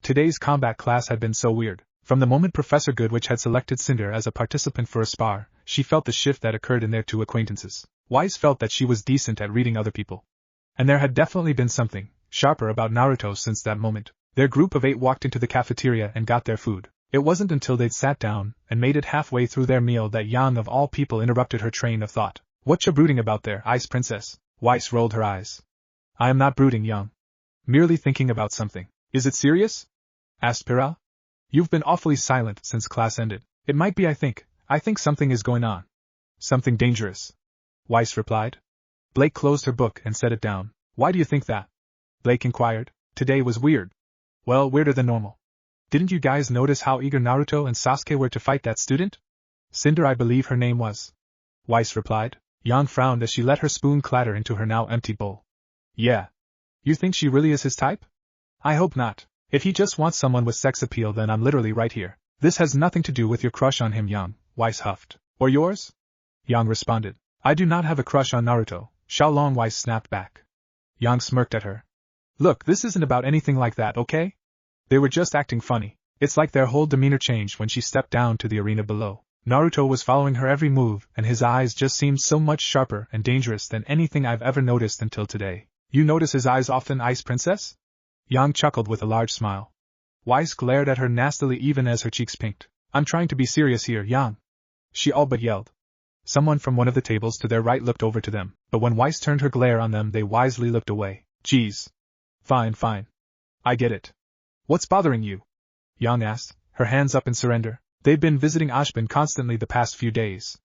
Today's combat class had been so weird. From the moment Professor Goodwich had selected Cinder as a participant for a spar, she felt the shift that occurred in their 2 acquaintances. Reixe felt that she was decent at reading other people. And there had definitely been something sharper about Naruto since that moment. Their group of 8 walked into the cafeteria and got their food. It wasn't until they'd sat down and made it halfway through their meal that Yang of all people interrupted her train of thought. What you brooding about there, Ice Princess? Reixe rolled her eyes. I am not brooding, Yang. Merely thinking about something. Is it serious? Asked Pira. You've been awfully silent since class ended. It might be I think something is going on. Something dangerous. Reixe replied. Blake closed her book and set it down. Why do you think that? Blake inquired. Today was weird. Well, weirder than normal. Didn't you guys notice how eager Naruto and Sasuke were to fight that student? Cinder, I believe her name was. Reixe replied. Yang frowned as she let her spoon clatter into her now empty bowl. Yeah. You think she really is his type? I hope not. If he just wants someone with sex appeal, then I'm literally right here. This has nothing to do with your crush on him, Yang, Reixe huffed. Or yours? Yang responded. I do not have a crush on Naruto, Xiaolong, Reixe snapped back. Yang smirked at her. Look, this isn't about anything like that, okay? They were just acting funny. It's like their whole demeanor changed when she stepped down to the arena below. Naruto was following her every move, and his eyes just seemed so much sharper and dangerous than anything I've ever noticed until today. You notice his eyes often, Ice Princess? Yang chuckled with a large smile. Reixe glared at her nastily even as her cheeks pinked. I'm trying to be serious here, Yang. She all but yelled. Someone from one of the tables to their right looked over to them, but when Reixe turned her glare on them they wisely looked away. Geez. Fine. I get it. What's bothering you? Yang asked, her hands up in surrender. They've been visiting Ashbin constantly the past few days.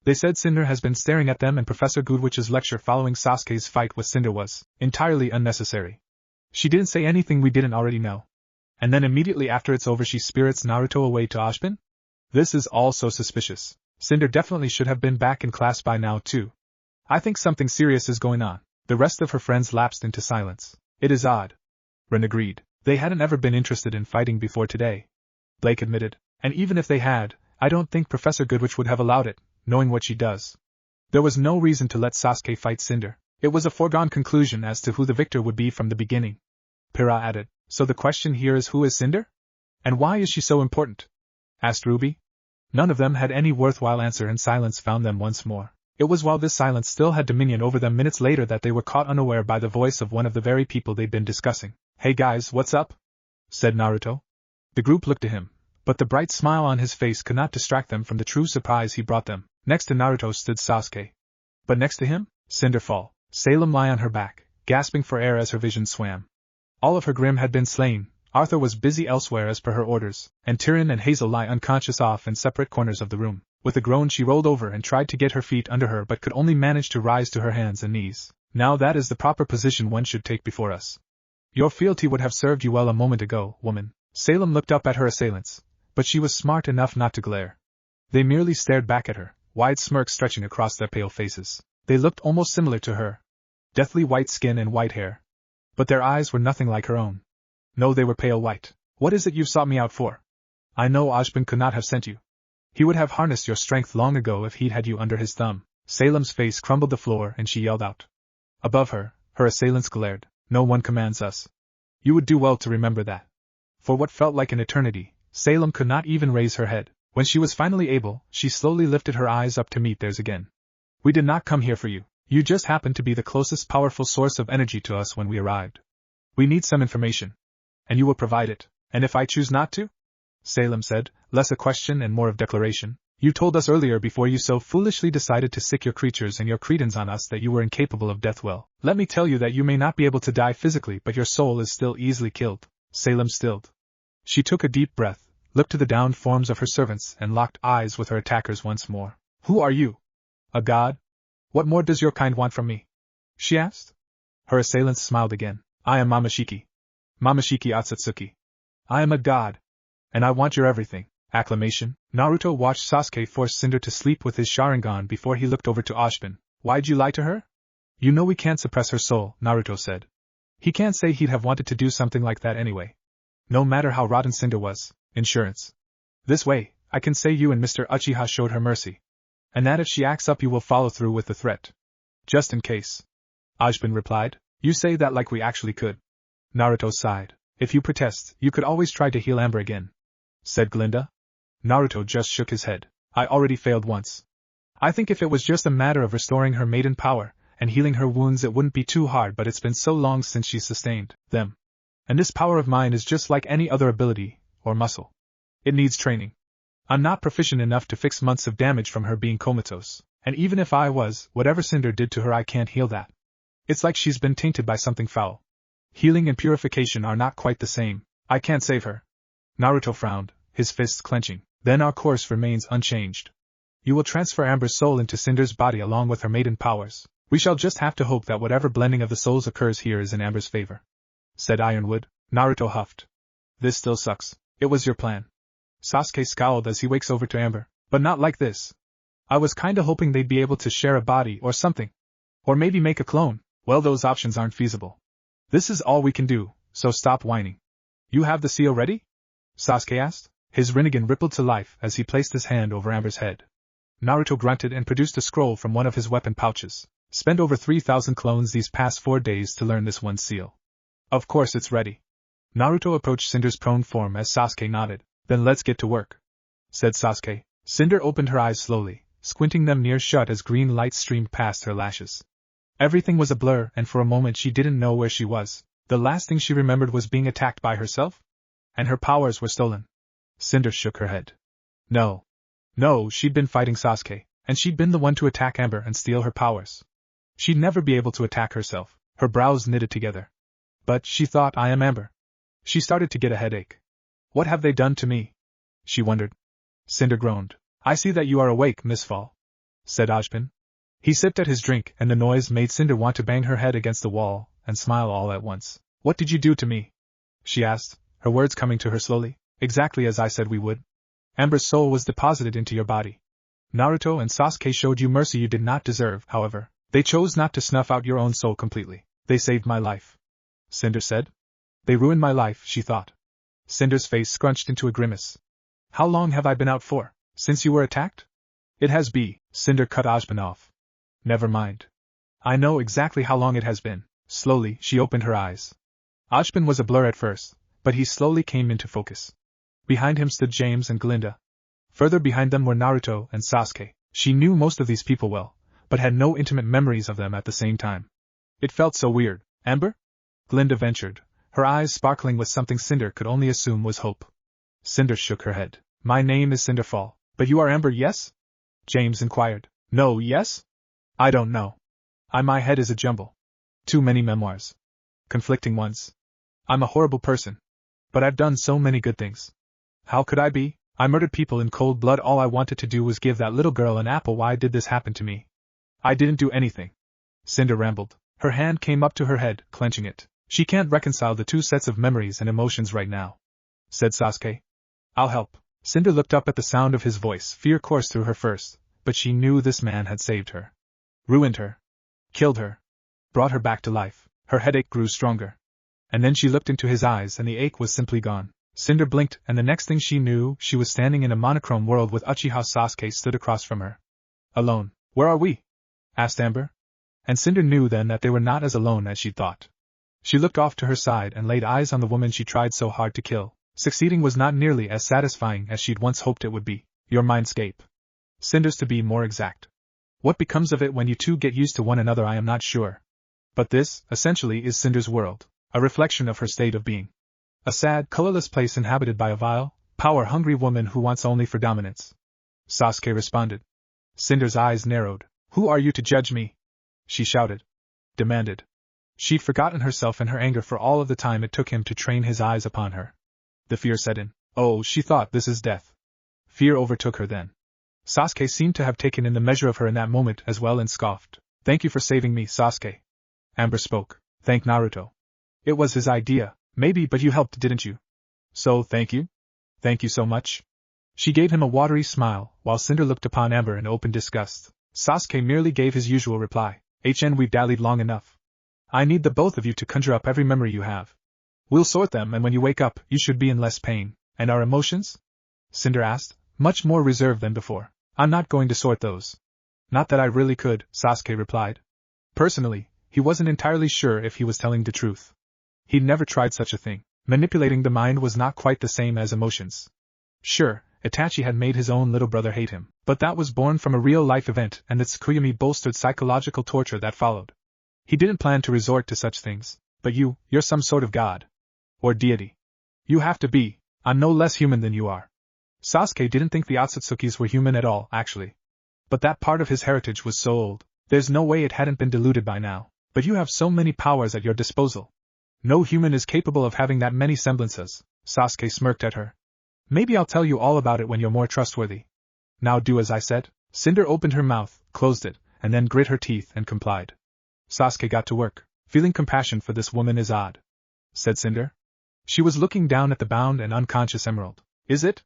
They said Cinder has been staring at them and Professor Goodwich's lecture following Sasuke's fight with Cinder was entirely unnecessary. She didn't say anything we didn't already know. And then immediately after it's over she spirits Naruto away to Ashbin? This is all so suspicious. Cinder definitely should have been back in class by now too. I think something serious is going on. The rest of her friends lapsed into silence. It is odd. Ren agreed. They hadn't ever been interested in fighting before today. Blake admitted. And even if they had, I don't think Professor Goodwich would have allowed it, knowing what she does. There was no reason to let Sasuke fight Cinder. It was a foregone conclusion as to who the victor would be from the beginning. Pira added. So the question here is, who is Cinder? And why is she so important? Asked RWBY. None of them had any worthwhile answer and silence found them once more. It was while this silence still had dominion over them minutes later that they were caught unaware by the voice of one of the very people they'd been discussing. Hey guys, what's up? Said Naruto. The group looked to him, but the bright smile on his face could not distract them from the true surprise he brought them. Next to Naruto stood Sasuke. But next to him, Cinder fall. Salem lay on her back, gasping for air as her vision swam. All of her grim had been slain, Arthur was busy elsewhere as per her orders, and Tyrion and Hazel lie unconscious off in separate corners of the room. With a groan she rolled over and tried to get her feet under her but could only manage to rise to her hands and knees. Now that is the proper position one should take before us. Your fealty would have served you well a moment ago, woman. Salem looked up at her assailants, but she was smart enough not to glare. They merely stared back at her, wide smirks stretching across their pale faces. They looked almost similar to her. Deathly white skin and white hair. But their eyes were nothing like her own. No, they were pale white. What is it you've sought me out for? I know Ojban could not have sent you. He would have harnessed your strength long ago if he'd had you under his thumb. Salem's face crumbled the floor and she yelled out. Above her, her assailants glared. No one commands us. You would do well to remember that. For what felt like an eternity, Salem could not even raise her head. When she was finally able, she slowly lifted her eyes up to meet theirs again. We did not come here for you. You just happened to be the closest powerful source of energy to us when we arrived. We need some information. And you will provide it. And if I choose not to? Salem said, less a question and more of declaration. You told us earlier before you so foolishly decided to sick your creatures and your cretins on us that you were incapable of death. Well, let me tell you that you may not be able to die physically, but your soul is still easily killed. Salem stilled. She took a deep breath, looked to the downed forms of her servants and locked eyes with her attackers once more. Who are you? A god? What more does your kind want from me? She asked. Her assailants smiled again. I am Momoshiki. Momoshiki Otsutsuki. I am a god. And I want your everything. Acclamation. Naruto watched Sasuke force Cinder to sleep with his Sharingan before he looked over to Ojban. Why'd you lie to her? You know we can't suppress her soul, Naruto said. He can't say he'd have wanted to do something like that anyway. No matter how rotten Cinder was. Insurance. This way, I can say you and Mr. Uchiha showed her mercy. And that if she acts up you will follow through with the threat. Just in case. Ojban replied. You say that like we actually could. Naruto sighed. If you protest, you could always try to heal Amber again. Said Glinda. Naruto just shook his head. I already failed once. I think if it was just a matter of restoring her maiden power, and healing her wounds it wouldn't be too hard, but it's been so long since she's sustained them. And this power of mine is just like any other ability, or muscle. It needs training. I'm not proficient enough to fix months of damage from her being comatose, and even if I was, whatever Cinder did to her I can't heal that. It's like she's been tainted by something foul. Healing and purification are not quite the same. I can't save her. Naruto frowned, his fists clenching. Then our course remains unchanged. You will transfer Amber's soul into Cinder's body along with her maiden powers. We shall just have to hope that whatever blending of the souls occurs here is in Amber's favor. Said Ironwood. Naruto huffed. This still sucks. It was your plan. Sasuke scowled as he wakes over to Amber. But not like this. I was kinda hoping they'd be able to share a body or something. Or maybe make a clone. Well, those options aren't feasible. This is all we can do, so stop whining. You have the seal ready? Sasuke asked. His Rinnegan rippled to life as he placed his hand over Amber's head. Naruto grunted and produced a scroll from one of his weapon pouches. Spent over 3,000 clones these past 4 days to learn this one seal. Of course it's ready. Naruto approached Cinder's prone form as Sasuke nodded. Then let's get to work, said Sasuke. Cinder opened her eyes slowly, squinting them near shut as green light streamed past her lashes. Everything was a blur, and for a moment she didn't know where she was. The last thing she remembered was being attacked by herself? And her powers were stolen. Cinder shook her head. No, she'd been fighting Sasuke, and she'd been the one to attack Amber and steal her powers. She'd never be able to attack herself. Her brows knitted together. But, she thought, I am Amber. She started to get a headache. What have they done to me? She wondered. Cinder groaned. I see that you are awake, Miss Fall, said Ojban. He sipped at his drink, and the noise made Cinder want to bang her head against the wall and smile all at once. What did you do to me? She asked, her words coming to her slowly. Exactly as I said we would. Amber's soul was deposited into your body. Naruto and Sasuke showed you mercy you did not deserve, however. They chose not to snuff out your own soul completely. They saved my life. Cinder said. They ruined my life, she thought. Cinder's face scrunched into a grimace. How long have I been out for? Since you were attacked? It has been. Cinder cut Ojban off. Never mind. I know exactly how long it has been. Slowly, she opened her eyes. Ojban was a blur at first, but he slowly came into focus. Behind him stood James and Glinda. Further behind them were Naruto and Sasuke. She knew most of these people well, but had no intimate memories of them at the same time. It felt so weird. Amber? Glinda ventured, her eyes sparkling with something Cinder could only assume was hope. Cinder shook her head. My name is Cinderfall, but you are Amber, yes? James inquired. No, yes? I don't know. My head is a jumble. Too many memoirs. Conflicting ones. I'm a horrible person. But I've done so many good things. How could I be? I murdered people in cold blood. All I wanted to do was give that little girl an apple. Why did this happen to me? I didn't do anything. Cinder rambled. Her hand came up to her head, clenching it. She can't reconcile the two sets of memories and emotions right now, said Sasuke. I'll help. Cinder looked up at the sound of his voice. Fear coursed through her first, but she knew this man had saved her. Ruined her. Killed her. Brought her back to life. Her headache grew stronger. And then she looked into his eyes and the ache was simply gone. Cinder blinked, and the next thing she knew, she was standing in a monochrome world with Uchiha Sasuke stood across from her. Alone. Where are we? Asked Amber. And Cinder knew then that they were not as alone as she'd thought. She looked off to her side and laid eyes on the woman she tried so hard to kill. Succeeding was not nearly as satisfying as she'd once hoped it would be. Your mindscape. Cinder's, to be more exact. What becomes of it when you two get used to one another, I am not sure. But this, essentially, is Cinder's world, a reflection of her state of being. A sad, colorless place inhabited by a vile, power-hungry woman who wants only for dominance. Sasuke responded. Cinder's eyes narrowed. Who are you to judge me? She shouted. Demanded. She'd forgotten herself in her anger for all of the time it took him to train his eyes upon her. The fear set in. Oh, she thought, this is death. Fear overtook her then. Sasuke seemed to have taken in the measure of her in that moment as well and scoffed. Thank you for saving me, Sasuke. Amber spoke. Thank Naruto. It was his idea. Maybe, but you helped, didn't you? So, thank you? Thank you so much. She gave him a watery smile, while Cinder looked upon Amber in open disgust. Sasuke merely gave his usual reply. We've dallied long enough. I need the both of you to conjure up every memory you have. We'll sort them, and when you wake up, you should be in less pain. And our emotions? Cinder asked, much more reserved than before. I'm not going to sort those. Not that I really could, Sasuke replied. Personally, he wasn't entirely sure if he was telling the truth. He'd never tried such a thing. Manipulating the mind was not quite the same as emotions. Sure, Itachi had made his own little brother hate him, but that was born from a real-life event, and the Tsukuyomi bolstered psychological torture that followed. He didn't plan to resort to such things. But you're some sort of god. Or deity. You have to be. I'm no less human than you are. Sasuke didn't think the Otsutsukis were human at all, actually. But that part of his heritage was so old, there's no way it hadn't been diluted by now. But you have so many powers at your disposal. No human is capable of having that many semblances. Sasuke smirked at her. Maybe I'll tell you all about it when you're more trustworthy. Now do as I said. Cinder opened her mouth, closed it, and then grit her teeth and complied. Sasuke got to work. Feeling compassion for this woman is odd, said Cinder. She was looking down at the bound and unconscious Emerald. Is it?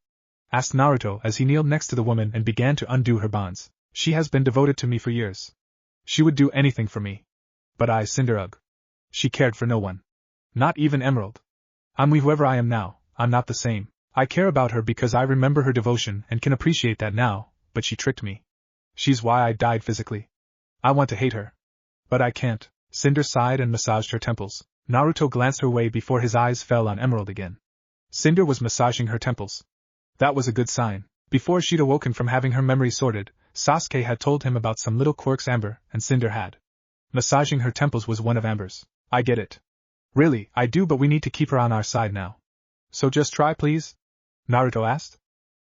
Asked Naruto as he kneeled next to the woman and began to undo her bonds. She has been devoted to me for years. She would do anything for me. But I, Cinder, she cared for no one. Not even Emerald. I'm whoever I am now, I'm not the same. I care about her because I remember her devotion and can appreciate that now, but she tricked me. She's why I died physically. I want to hate her. But I can't. Cinder sighed and massaged her temples. Naruto glanced her way before his eyes fell on Emerald again. Cinder was massaging her temples. That was a good sign. Before she'd awoken from having her memory sorted, Sasuke had told him about some little quirks Amber and Cinder had. Massaging her temples was one of Amber's. I get it. Really, I do, but we need to keep her on our side now. So just try, please? Naruto asked.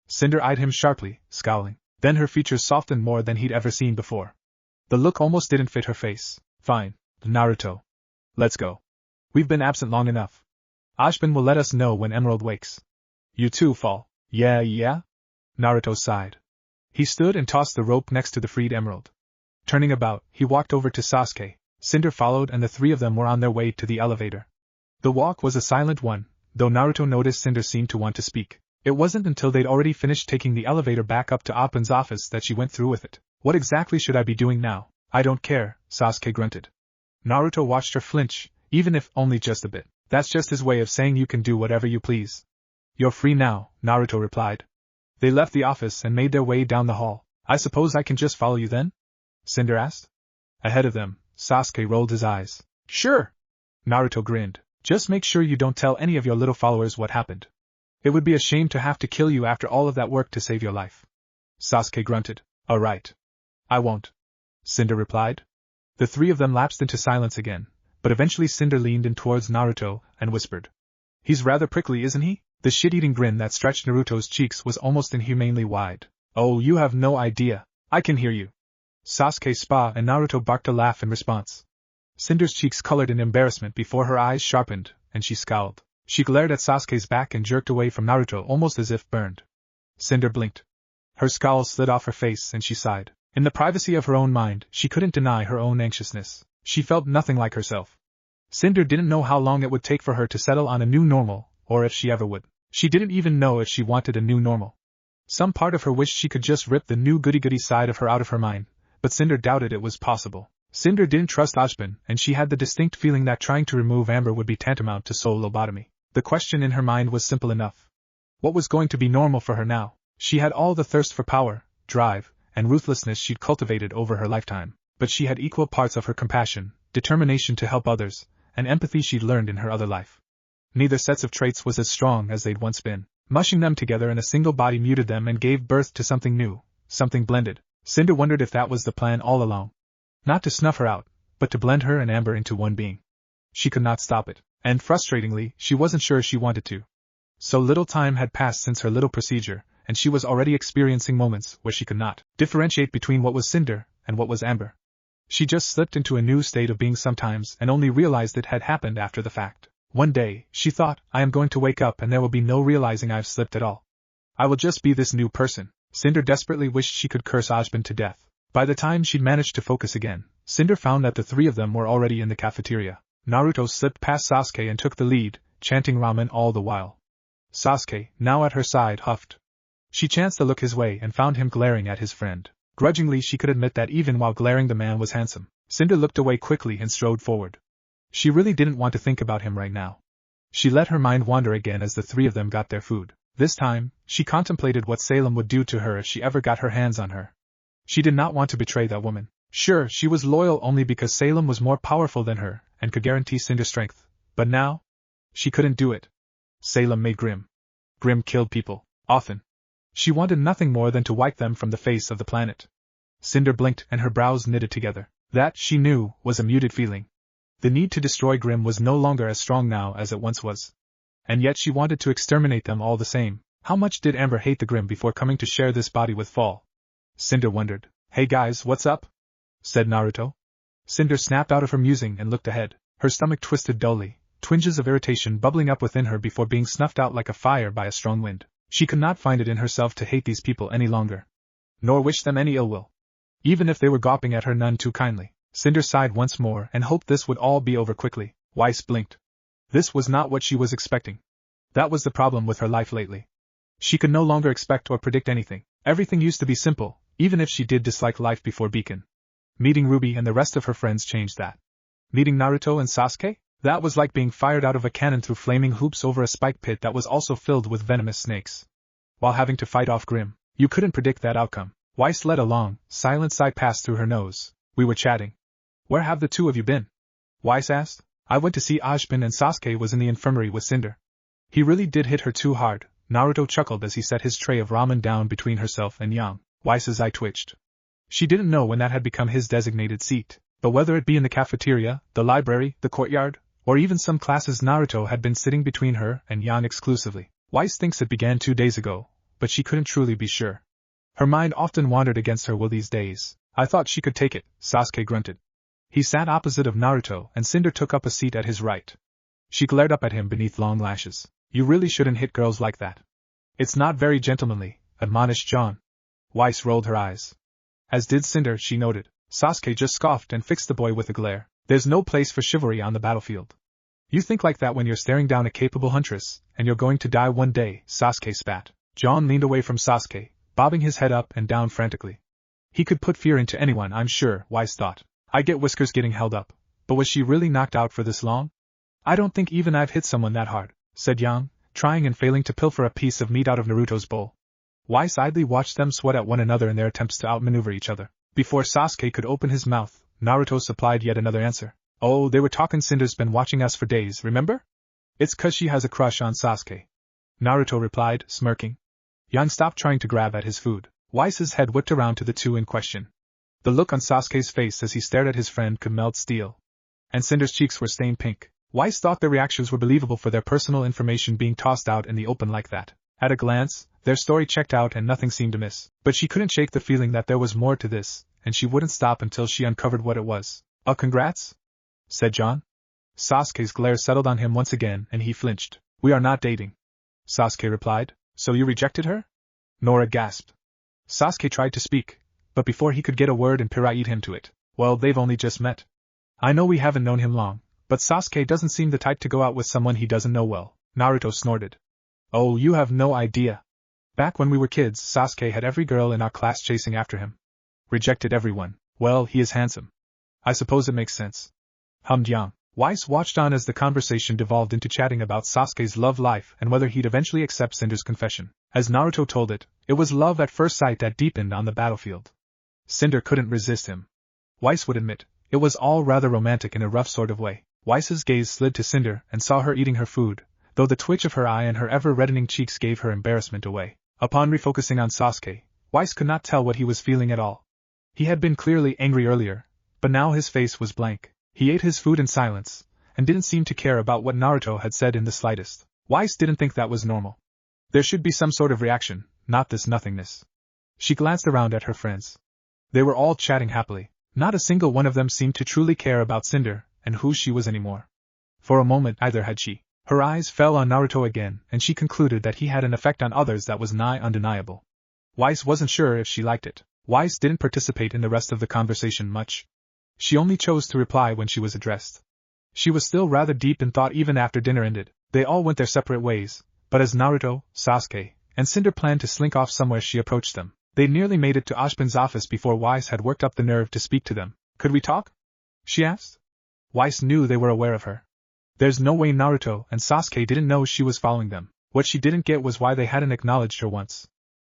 Cinder eyed him sharply, scowling. Then her features softened more than he'd ever seen before. The look almost didn't fit her face. Fine, Naruto. Let's go. We've been absent long enough. Ashbin will let us know when Emerald wakes. You too, Fall. Yeah? Naruto sighed. He stood and tossed the rope next to the freed Emerald. Turning about, he walked over to Sasuke. Cinder followed and the three of them were on their way to the elevator. The walk was a silent one, though Naruto noticed Cinder seemed to want to speak. It wasn't until they'd already finished taking the elevator back up to Appan's office that she went through with it. What exactly should I be doing now? I don't care, Sasuke grunted. Naruto watched her flinch, even if only just a bit. That's just his way of saying you can do whatever you please. You're free now, Naruto replied. They left the office and made their way down the hall. I suppose I can just follow you then? Cinder asked. Ahead of them, Sasuke rolled his eyes. Sure. Naruto grinned. Just make sure you don't tell any of your little followers what happened. It would be a shame to have to kill you after all of that work to save your life. Sasuke grunted. All right. I won't. Cinder replied. The three of them lapsed into silence again, but eventually Cinder leaned in towards Naruto and whispered. He's rather prickly, isn't he? The shit-eating grin that stretched Naruto's cheeks was almost inhumanely wide. Oh, you have no idea. I can hear you. Sasuke spa and Naruto barked a laugh in response. Cinder's cheeks colored in embarrassment before her eyes sharpened, and she scowled. She glared at Sasuke's back and jerked away from Naruto almost as if burned. Cinder blinked. Her scowl slid off her face and she sighed. In the privacy of her own mind, she couldn't deny her own anxiousness. She felt nothing like herself. Cinder didn't know how long it would take for her to settle on a new normal, or if she ever would. She didn't even know if she wanted a new normal. Some part of her wished she could just rip the new goody-goody side of her out of her mind, but Cinder doubted it was possible. Cinder didn't trust RWBY, and she had the distinct feeling that trying to remove Amber would be tantamount to soul lobotomy. The question in her mind was simple enough. What was going to be normal for her now? She had all the thirst for power, drive, and ruthlessness she'd cultivated over her lifetime, but she had equal parts of her compassion, determination to help others, and empathy she'd learned in her other life. Neither sets of traits was as strong as they'd once been. Mushing them together in a single body muted them and gave birth to something new, something blended. Cinder wondered if that was the plan all along. Not to snuff her out, but to blend her and Amber into one being. She could not stop it, and frustratingly, she wasn't sure she wanted to. So little time had passed since her little procedure, and she was already experiencing moments where she could not differentiate between what was Cinder and what was Amber. She just slipped into a new state of being sometimes and only realized it had happened after the fact. One day, she thought, I am going to wake up and there will be no realizing I've slipped at all. I will just be this new person. Cinder desperately wished she could curse RWBY to death. By the time she'd managed to focus again, Cinder found that the three of them were already in the cafeteria. Naruto slipped past Sasuke and took the lead, chanting ramen all the while. Sasuke, now at her side, huffed. She chanced to look his way and found him glaring at his friend. Grudgingly she could admit that even while glaring the man was handsome. Cinder looked away quickly and strode forward. She really didn't want to think about him right now. She let her mind wander again as the three of them got their food. This time, she contemplated what Salem would do to her if she ever got her hands on her. She did not want to betray that woman. Sure, she was loyal only because Salem was more powerful than her and could guarantee Cinder's strength. But now? She couldn't do it. Salem made Grim. Grim killed people, often. She wanted nothing more than to wipe them from the face of the planet. Cinder blinked and her brows knitted together. That, she knew, was a muted feeling. The need to destroy Grim was no longer as strong now as it once was. And yet she wanted to exterminate them all the same. How much did Amber hate the Grim before coming to share this body with Fall? Cinder wondered. Hey guys, what's up? Said Naruto. Cinder snapped out of her musing and looked ahead. Her stomach twisted dully, twinges of irritation bubbling up within her before being snuffed out like a fire by a strong wind. She could not find it in herself to hate these people any longer. Nor wish them any ill will. Even if they were gawping at her none too kindly. Cinder sighed once more and hoped this would all be over quickly. Reixe blinked. This was not what she was expecting. That was the problem with her life lately. She could no longer expect or predict anything. Everything used to be simple, even if she did dislike life before Beacon. Meeting RWBY and the rest of her friends changed that. Meeting Naruto and Sasuke? That was like being fired out of a cannon through flaming hoops over a spike pit that was also filled with venomous snakes. While having to fight off Grim, you couldn't predict that outcome. Reixe led a long, silent sigh passed through her nose. We were chatting. Where have the two of you been? Reixe asked. I went to see RWBY and Sasuke was in the infirmary with Cinder. He really did hit her too hard. Naruto chuckled as he set his tray of ramen down between herself and Yang. Weiss's eye twitched. She didn't know when that had become his designated seat, but whether it be in the cafeteria, the library, the courtyard, or even some classes, Naruto had been sitting between her and Yang exclusively. Reixe thinks it began 2 days ago, but she couldn't truly be sure. Her mind often wandered against her will these days. I thought she could take it, Sasuke grunted. He sat opposite of Naruto and Cinder took up a seat at his right. She glared up at him beneath long lashes. You really shouldn't hit girls like that. It's not very gentlemanly, admonished John. Reixe rolled her eyes. As did Cinder, she noted. Sasuke just scoffed and fixed the boy with a glare. There's no place for chivalry on the battlefield. You think like that when you're staring down a capable huntress, and you're going to die one day, Sasuke spat. John leaned away from Sasuke, bobbing his head up and down frantically. He could put fear into anyone, I'm sure, Reixe thought. I get Whiskers getting held up, but was she really knocked out for this long? I don't think even I've hit someone that hard, said Yang, trying and failing to pilfer a piece of meat out of Naruto's bowl. Reixe idly watched them sweat at one another in their attempts to outmaneuver each other. Before Sasuke could open his mouth, Naruto supplied yet another answer. Oh, they were talking. Cinder's been watching us for days, remember? It's 'cause she has a crush on Sasuke. Naruto replied, smirking. Yang stopped trying to grab at his food. Weiss's head whipped around to the two in question. The look on Sasuke's face as he stared at his friend could melt steel. And Cinder's cheeks were stained pink. Reixe thought their reactions were believable for their personal information being tossed out in the open like that. At a glance, their story checked out and nothing seemed amiss. But she couldn't shake the feeling that there was more to this, and she wouldn't stop until she uncovered what it was. Congrats? Said John. Sasuke's glare settled on him once again and he flinched. We are not dating, Sasuke replied. So you rejected her? Nora gasped. Sasuke tried to speak, but before he could get a word in, pirate him to it. Well, they've only just met. I know we haven't known him long, but Sasuke doesn't seem the type to go out with someone he doesn't know well, Naruto snorted. Oh, you have no idea. Back when we were kids, Sasuke had every girl in our class chasing after him. Rejected everyone. Well, he is handsome. I suppose it makes sense. Hummed Yang. Reixe watched on as the conversation devolved into chatting about Sasuke's love life and whether he'd eventually accept Cinder's confession. As Naruto told it, it was love at first sight that deepened on the battlefield. Cinder couldn't resist him. Reixe would admit, it was all rather romantic in a rough sort of way. Reisse's gaze slid to Cinder and saw her eating her food, though the twitch of her eye and her ever-reddening cheeks gave her embarrassment away. Upon refocusing on Sasuke, Reixe could not tell what he was feeling at all. He had been clearly angry earlier, but now his face was blank. He ate his food in silence, and didn't seem to care about what Naruto had said in the slightest. Reixe didn't think that was normal. There should be some sort of reaction, not this nothingness. She glanced around at her friends. They were all chatting happily. Not a single one of them seemed to truly care about Cinder and who she was anymore. For a moment either had she. Her eyes fell on Naruto again, and she concluded that he had an effect on others that was nigh undeniable. Reixe wasn't sure if she liked it. Reixe didn't participate in the rest of the conversation much. She only chose to reply when she was addressed. She was still rather deep in thought even after dinner ended. They all went their separate ways, but as Naruto, Sasuke, and Cinder planned to slink off somewhere, she approached them. They nearly made it to Ashbin's office before Reixe had worked up the nerve to speak to them. Could we talk? She asked. Reixe knew they were aware of her. There's no way Naruto and Sasuke didn't know she was following them. What she didn't get was why they hadn't acknowledged her once.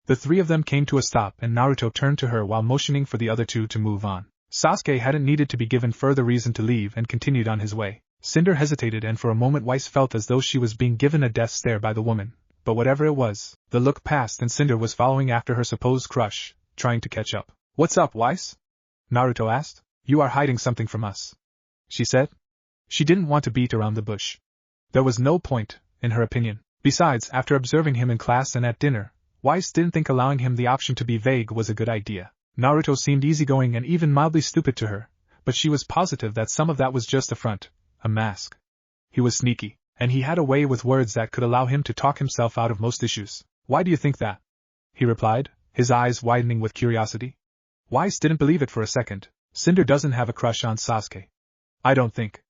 The three of them came to a stop and Naruto turned to her while motioning for the other two to move on. Sasuke hadn't needed to be given further reason to leave and continued on his way. Cinder hesitated, and for a moment Reixe felt as though she was being given a death stare by the woman, but whatever it was, the look passed and Cinder was following after her supposed crush, trying to catch up. What's up, Reixe? Naruto asked. You are hiding something from us, she said. She didn't want to beat around the bush. There was no point, in her opinion. Besides, after observing him in class and at dinner, Reixe didn't think allowing him the option to be vague was a good idea. Naruto seemed easygoing and even mildly stupid to her, but she was positive that some of that was just a front, a mask. He was sneaky, and he had a way with words that could allow him to talk himself out of most issues. Why do you think that? He replied, his eyes widening with curiosity. Reixe didn't believe it for a second. Cinder doesn't have a crush on Sasuke. I don't think.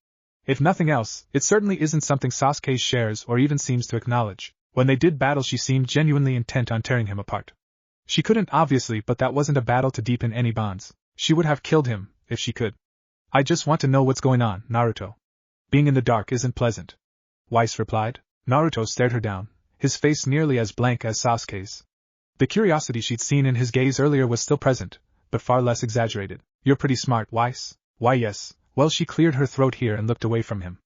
If nothing else, it certainly isn't something Sasuke shares or even seems to acknowledge. When they did battle, she seemed genuinely intent on tearing him apart. She couldn't obviously, but that wasn't a battle to deepen any bonds. She would have killed him, if she could. I just want to know what's going on, Naruto. Being in the dark isn't pleasant, Reixe replied. Naruto stared her down, his face nearly as blank as Sasuke's. The curiosity she'd seen in his gaze earlier was still present, but far less exaggerated. You're pretty smart, Reixe. Why yes. Well, she cleared her throat here and looked away from him.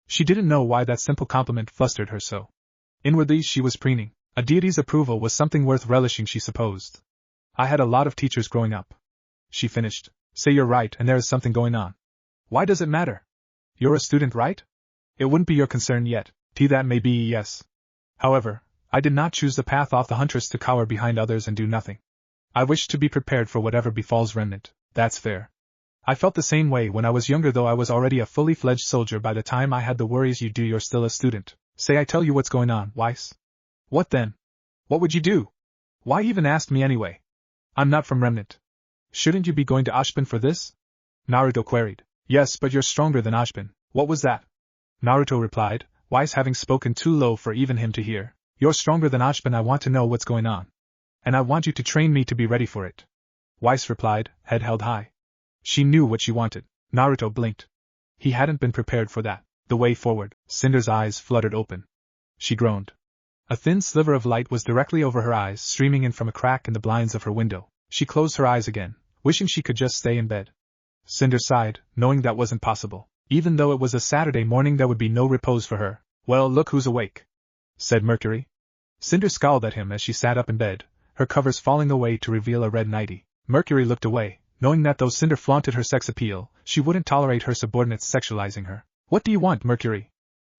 She didn't know why that simple compliment flustered her so. Inwardly she was preening. A deity's approval was something worth relishing, she supposed. I had a lot of teachers growing up, she finished. Say you're right and there is something going on. Why does it matter? You're a student, right? It wouldn't be your concern yet. That may be, yes. However, I did not choose the path of the huntress to cower behind others and do nothing. I wish to be prepared for whatever befalls Remnant. That's fair. I felt the same way when I was younger, though I was already a fully fledged soldier by the time I had the worries you do. You're still a student. Say I tell you what's going on, Reixe. What then? What would you do? Why even ask me anyway? I'm not from Remnant. Shouldn't you be going to Ashbin for this? Naruto queried. Yes, but you're stronger than Ashbin. What was that? Naruto replied, Reixe having spoken too low for even him to hear. You're stronger than Ashbin. I want to know what's going on. And I want you to train me to be ready for it. Reixe replied, head held high. She knew what she wanted. Naruto blinked. He hadn't been prepared for that. The way forward. Cinder's eyes fluttered open. She groaned. A thin sliver of light was directly over her eyes, streaming in from a crack in the blinds of her window. She closed her eyes again, wishing she could just stay in bed. Cinder sighed, knowing that wasn't possible. Even though it was a Saturday morning, there would be no repose for her. Well, look who's awake, said Mercury. Cinder scowled at him as she sat up in bed, her covers falling away to reveal a red nightie. Mercury looked away, knowing that though Cinder flaunted her sex appeal, she wouldn't tolerate her subordinates sexualizing her. What do you want, Mercury?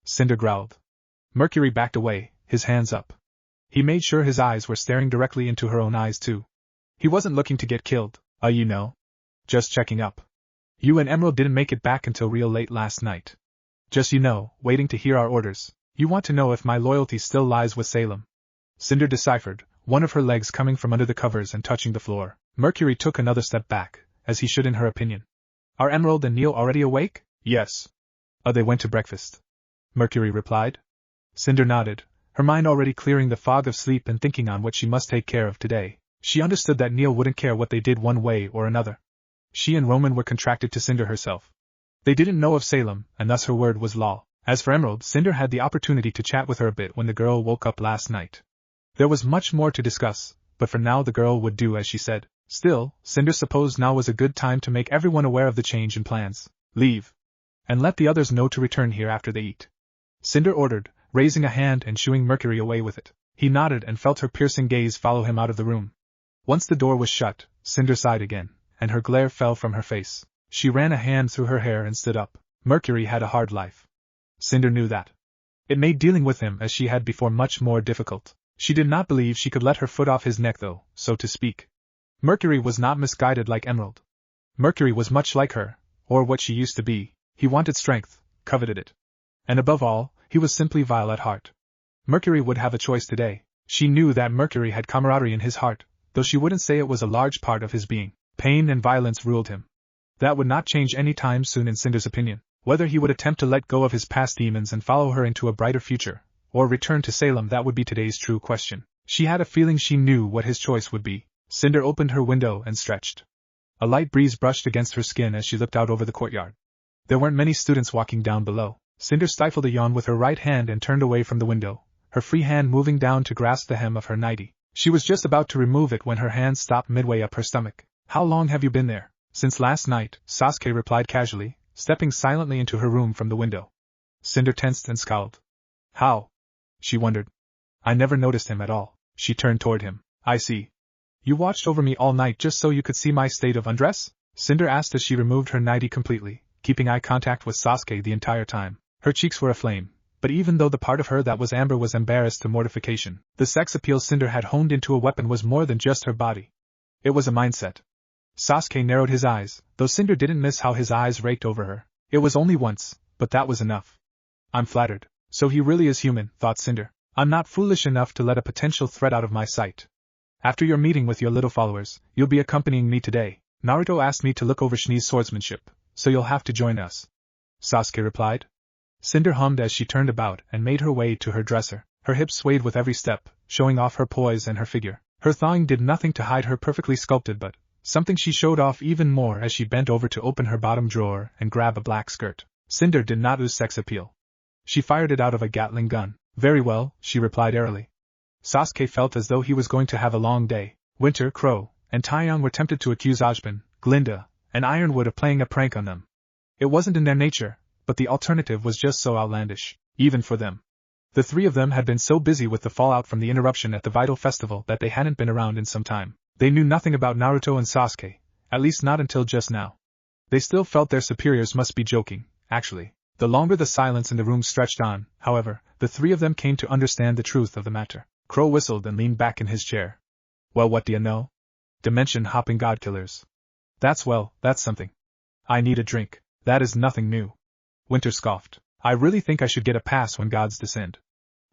Cinder growled. Mercury backed away, his hands up. He made sure his eyes were staring directly into her own eyes too. He wasn't looking to get killed, you know. Just checking up. You and Emerald didn't make it back until real late last night. Just waiting to hear our orders. You want to know if my loyalty still lies with Salem? Cinder deciphered, one of her legs coming from under the covers and touching the floor. Mercury took another step back, as he should in her opinion. Are Emerald and Neil already awake? Yes. They went to breakfast. Mercury replied. Cinder nodded, her mind already clearing the fog of sleep and thinking on what she must take care of today. She understood that Neil wouldn't care what they did one way or another. She and Roman were contracted to Cinder herself. They didn't know of Salem, and thus her word was law. As for Emerald, Cinder had the opportunity to chat with her a bit when the girl woke up last night. There was much more to discuss, but for now the girl would do as she said. Still, Cinder supposed now was a good time to make everyone aware of the change in plans. Leave. And let the others know to return here after they eat. Cinder ordered, raising a hand and shooing Mercury away with it. He nodded and felt her piercing gaze follow him out of the room. Once the door was shut, Cinder sighed again, and her glare fell from her face. She ran a hand through her hair and stood up. Mercury had a hard life. Cinder knew that. It made dealing with him as she had before much more difficult. She did not believe she could let her foot off his neck though, so to speak. Mercury was not misguided like Emerald. Mercury was much like her, or what she used to be. He wanted strength, coveted it. And above all, he was simply vile at heart. Mercury would have a choice today. She knew that Mercury had camaraderie in his heart, though she wouldn't say it was a large part of his being. Pain and violence ruled him. That would not change any time soon in Cinder's opinion. Whether he would attempt to let go of his past demons and follow her into a brighter future, or return to Salem, that would be today's true question. She had a feeling she knew what his choice would be. Cinder opened her window and stretched. A light breeze brushed against her skin as she looked out over the courtyard. There weren't many students walking down below. Cinder stifled a yawn with her right hand and turned away from the window, her free hand moving down to grasp the hem of her nightie. She was just about to remove it when her hand stopped midway up her stomach. How long have you been there? Since last night, Sasuke replied casually, stepping silently into her room from the window. Cinder tensed and scowled. How? She wondered. I never noticed him at all. She turned toward him. I see. You watched over me all night just so you could see my state of undress? Cinder asked as she removed her nightie completely, keeping eye contact with Sasuke the entire time. Her cheeks were aflame, but even though the part of her that was amber was embarrassed to mortification, the sex appeal Cinder had honed into a weapon was more than just her body. It was a mindset. Sasuke narrowed his eyes, though Cinder didn't miss how his eyes raked over her. It was only once, but that was enough. I'm flattered. So he really is human, thought Cinder. I'm not foolish enough to let a potential threat out of my sight. After your meeting with your little followers, you'll be accompanying me today. Naruto asked me to look over Shini's swordsmanship, so you'll have to join us. Sasuke replied. Cinder hummed as she turned about and made her way to her dresser. Her hips swayed with every step, showing off her poise and her figure. Her thawing did nothing to hide her perfectly sculpted butt. Something she showed off even more as she bent over to open her bottom drawer and grab a black skirt. Cinder did not ooze sex appeal. She fired it out of a Gatling gun. Very well, she replied airily. Sasuke felt as though he was going to have a long day. Winter, Crow, and Taeyong were tempted to accuse Ojban, Glinda, and Ironwood of playing a prank on them. It wasn't in their nature, but the alternative was just so outlandish, even for them. The three of them had been so busy with the fallout from the interruption at the Vital Festival that they hadn't been around in some time. They knew nothing about Naruto and Sasuke, at least not until just now. They still felt their superiors must be joking, actually. The longer the silence in the room stretched on, however, the three of them came to understand the truth of the matter. Crow whistled and leaned back in his chair. Well, what do you know? Dimension-hopping godkillers. That's something. I need a drink. That is nothing new. Winter scoffed. I really think I should get a pass when gods descend.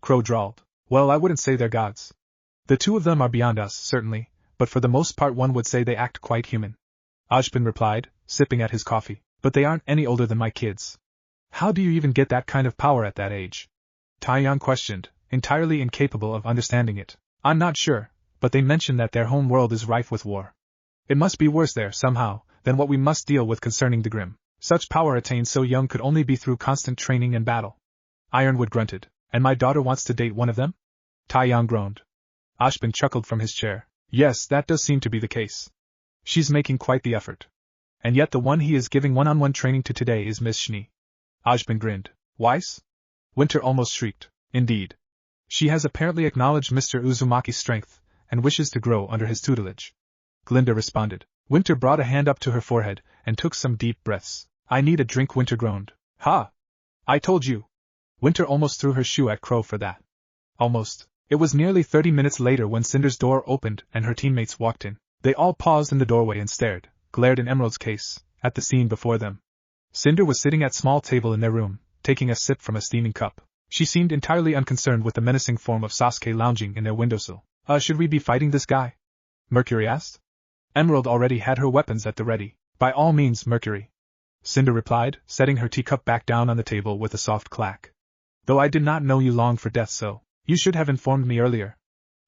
Crow drawled. Well, I wouldn't say they're gods. The two of them are beyond us, certainly, but for the most part one would say they act quite human. Ojban replied, sipping at his coffee. But they aren't any older than my kids. How do you even get that kind of power at that age? Taeyong questioned, entirely incapable of understanding it. I'm not sure, but they mention that their home world is rife with war. It must be worse there, somehow, than what we must deal with concerning the Grimm. Such power attained so young could only be through constant training and battle. Ironwood grunted. And my daughter wants to date one of them? Taeyong groaned. Ojban chuckled from his chair. Yes, that does seem to be the case. She's making quite the effort. And yet the one he is giving one-on-one training to today is Miss Shini. Ojban grinned. Weiss? Winter almost shrieked. Indeed. She has apparently acknowledged Mr. Uzumaki's strength, and wishes to grow under his tutelage. Glinda responded. Winter brought a hand up to her forehead, and took some deep breaths. I need a drink, Winter groaned. Ha! I told you. Winter almost threw her shoe at Crow for that. Almost. It was nearly 30 minutes later when Cinder's door opened and her teammates walked in. They all paused in the doorway and stared, glared in Emerald's case, at the scene before them. Cinder was sitting at a small table in their room, taking a sip from a steaming cup. She seemed entirely unconcerned with the menacing form of Sasuke lounging in their windowsill. Should we be fighting this guy? Mercury asked. Emerald already had her weapons at the ready. By all means, Mercury. Cinder replied, setting her teacup back down on the table with a soft clack. Though I did not know you longed for death, so you should have informed me earlier.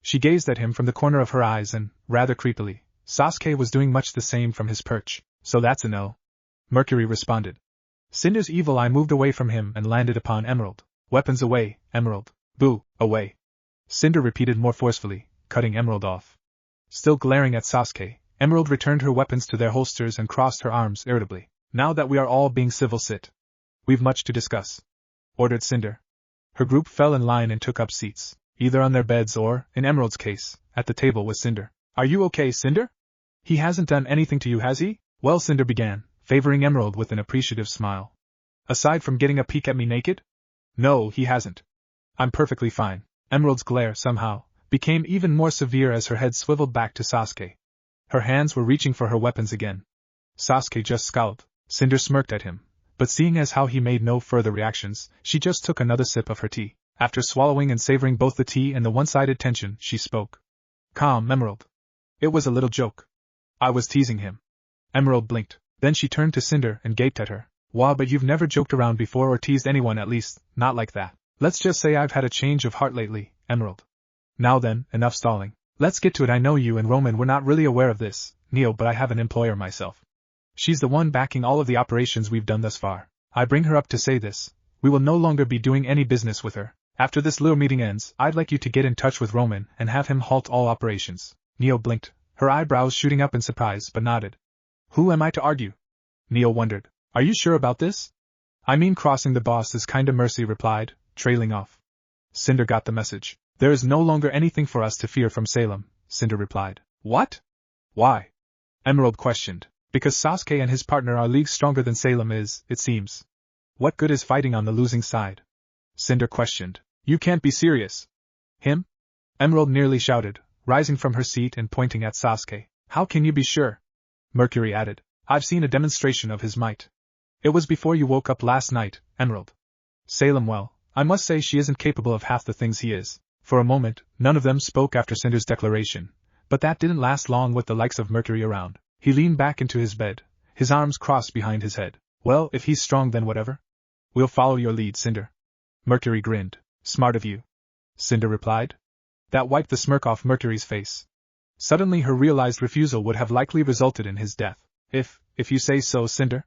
She gazed at him from the corner of her eyes and, rather creepily, Sasuke was doing much the same from his perch. So that's a no. Mercury responded. Cinder's evil eye moved away from him and landed upon Emerald. Weapons away, Emerald. Boo, away. Cinder repeated more forcefully, cutting Emerald off. Still glaring at Sasuke, Emerald returned her weapons to their holsters and crossed her arms irritably. Now that we are all being civil, sit. We've much to discuss, ordered Cinder. Her group fell in line and took up seats, either on their beds or, in Emerald's case, at the table with Cinder. Are you okay, Cinder? He hasn't done anything to you, has he? Well, Cinder began, favoring Emerald with an appreciative smile. Aside from getting a peek at me naked? No, he hasn't. I'm perfectly fine. Emerald's glare, somehow, became even more severe as her head swiveled back to Sasuke. Her hands were reaching for her weapons again. Sasuke just scowled. Cinder smirked at him, but seeing as how he made no further reactions, she just took another sip of her tea. After swallowing and savoring both the tea and the one-sided tension, she spoke. Calm, Emerald. It was a little joke. I was teasing him. Emerald blinked. Then she turned to Cinder and gaped at her. Wah, but you've never joked around before or teased anyone, at least, not like that. Let's just say I've had a change of heart lately, Emerald. Now then, enough stalling. Let's get to it. I know you and Roman were not really aware of this, Neo, but I have an employer myself. She's the one backing all of the operations we've done thus far. I bring her up to say this. We will no longer be doing any business with her. After this little meeting ends, I'd like you to get in touch with Roman and have him halt all operations. Neo blinked, her eyebrows shooting up in surprise, but nodded. Who am I to argue? Neo wondered. Are you sure about this? I mean, crossing the boss is kinda mercy, replied, trailing off. Cinder got the message. There is no longer anything for us to fear from Salem, Cinder replied. What? Why? Emerald questioned. Because Sasuke and his partner are leagues stronger than Salem is, it seems. What good is fighting on the losing side? Cinder questioned. You can't be serious. Him? Emerald nearly shouted, rising from her seat and pointing at Sasuke. How can you be sure? Mercury added. I've seen a demonstration of his might. It was before you woke up last night, Emerald. Salem, well, I must say she isn't capable of half the things he is. For a moment, none of them spoke after Cinder's declaration, but that didn't last long with the likes of Mercury around. He leaned back into his bed, his arms crossed behind his head. Well, if he's strong, then whatever. We'll follow your lead, Cinder. Mercury grinned. Smart of you. Cinder replied. That wiped the smirk off Mercury's face. Suddenly her realized refusal would have likely resulted in his death. If you say so, Cinder.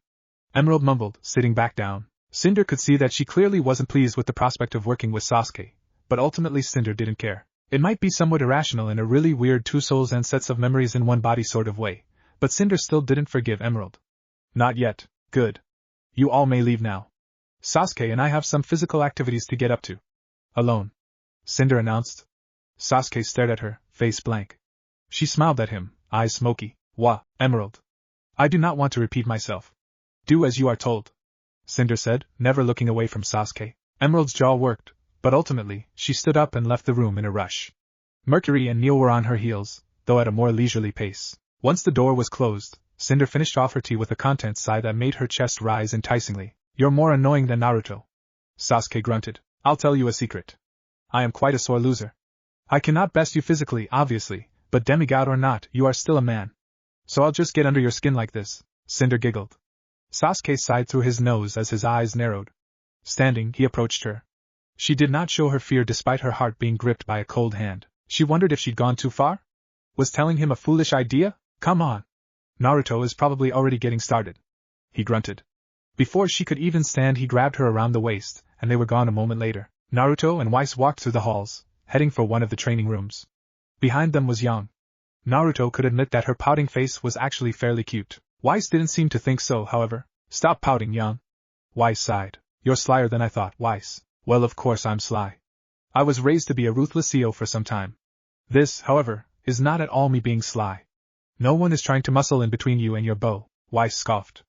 Emerald mumbled, sitting back down. Cinder could see that she clearly wasn't pleased with the prospect of working with Sasuke, but ultimately Cinder didn't care. It might be somewhat irrational in a really weird two souls and sets of memories in one body sort of way, but Cinder still didn't forgive Emerald. Not yet. Good. You all may leave now. Sasuke and I have some physical activities to get up to. Alone. Cinder announced. Sasuke stared at her, face blank. She smiled at him, eyes smoky. Wah, Emerald. I do not want to repeat myself. Do as you are told. Cinder said, never looking away from Sasuke. Emerald's jaw worked, but ultimately, she stood up and left the room in a rush. Mercury and Neo were on her heels, though at a more leisurely pace. Once the door was closed, Cinder finished off her tea with a contents sigh that made her chest rise enticingly. You're more annoying than Naruto. Sasuke grunted. I'll tell you a secret. I am quite a sore loser. I cannot best you physically, obviously, but demigod or not, you are still a man. So I'll just get under your skin like this. Cinder giggled. Sasuke sighed through his nose as his eyes narrowed. Standing, he approached her. She did not show her fear despite her heart being gripped by a cold hand. She wondered if she'd gone too far? Was telling him a foolish idea? Come on. Naruto is probably already getting started. He grunted. Before she could even stand, he grabbed her around the waist, and they were gone a moment later. Naruto and Reixe walked through the halls, heading for one of the training rooms. Behind them was Yang. Naruto could admit that her pouting face was actually fairly cute. Reixe didn't seem to think so, however. Stop pouting, Yang. Reixe sighed. You're slyer than I thought, Reixe. Well, of course I'm sly. I was raised to be a ruthless CEO for some time. This, however, is not at all me being sly. No one is trying to muscle in between you and your beau, Reixe scoffed.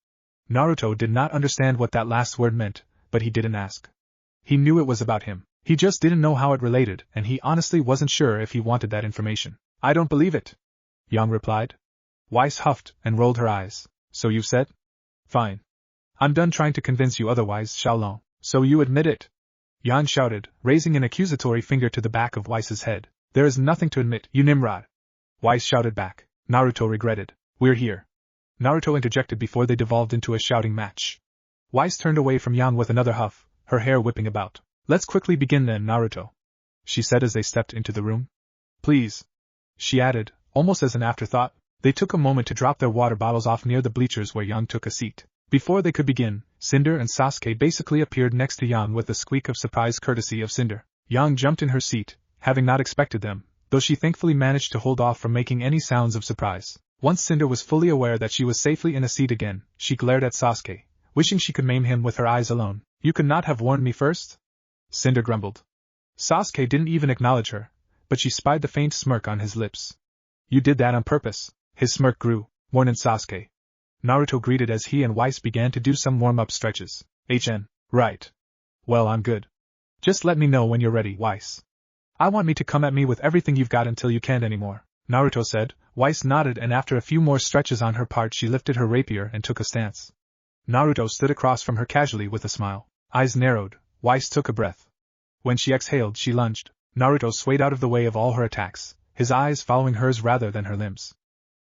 Naruto did not understand what that last word meant, but he didn't ask. He knew it was about him. He just didn't know how it related, and he honestly wasn't sure if he wanted that information. I don't believe it, Yang replied. Reixe huffed and rolled her eyes. So you said? Fine. I'm done trying to convince you otherwise, Xiaolong. So you admit it? Yang shouted, raising an accusatory finger to the back of Weiss's head. There is nothing to admit, you Nimrod. Weiss shouted back. Naruto regretted. We're here. Naruto interjected before they devolved into a shouting match. Weiss turned away from Yang with another huff, her hair whipping about. Let's quickly begin then, Naruto, she said as they stepped into the room. Please, she added, almost as an afterthought. They took a moment to drop their water bottles off near the bleachers where Yang took a seat. Before they could begin, Cinder and Sasuke basically appeared next to Yang with a squeak of surprise courtesy of Cinder. Yang jumped in her seat, having not expected them, though she thankfully managed to hold off from making any sounds of surprise. Once Cinder was fully aware that she was safely in a seat again, she glared at Sasuke, wishing she could maim him with her eyes alone. You could not have warned me first? Cinder grumbled. Sasuke didn't even acknowledge her, but she spied the faint smirk on his lips. You did that on purpose. His smirk grew, warned Sasuke. Naruto greeted as he and Weiss began to do some warm-up stretches. Right. Well, I'm good. Just let me know when you're ready, Weiss. I want me to come at me with everything you've got until you can't anymore, Naruto said. Weiss nodded, and after a few more stretches on her part she lifted her rapier and took a stance. Naruto stood across from her casually with a smile. Eyes narrowed, Weiss took a breath. When she exhaled she lunged. Naruto swayed out of the way of all her attacks, his eyes following hers rather than her limbs.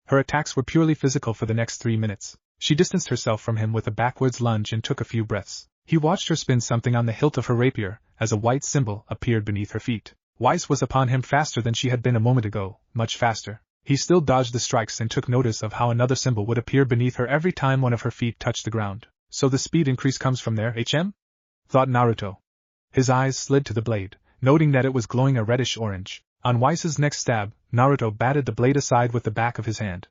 Her attacks were purely physical for the next 3 minutes. She distanced herself from him with a backwards lunge and took a few breaths. He watched her spin something on the hilt of her rapier, as a white symbol appeared beneath her feet. Weiss was upon him faster than she had been a moment ago, much faster. He still dodged the strikes and took notice of how another symbol would appear beneath her every time one of her feet touched the ground. So the speed increase comes from there, thought Naruto. His eyes slid to the blade, noting that it was glowing a reddish-orange. On Weiss's next stab, Naruto batted the blade aside with the back of his hand.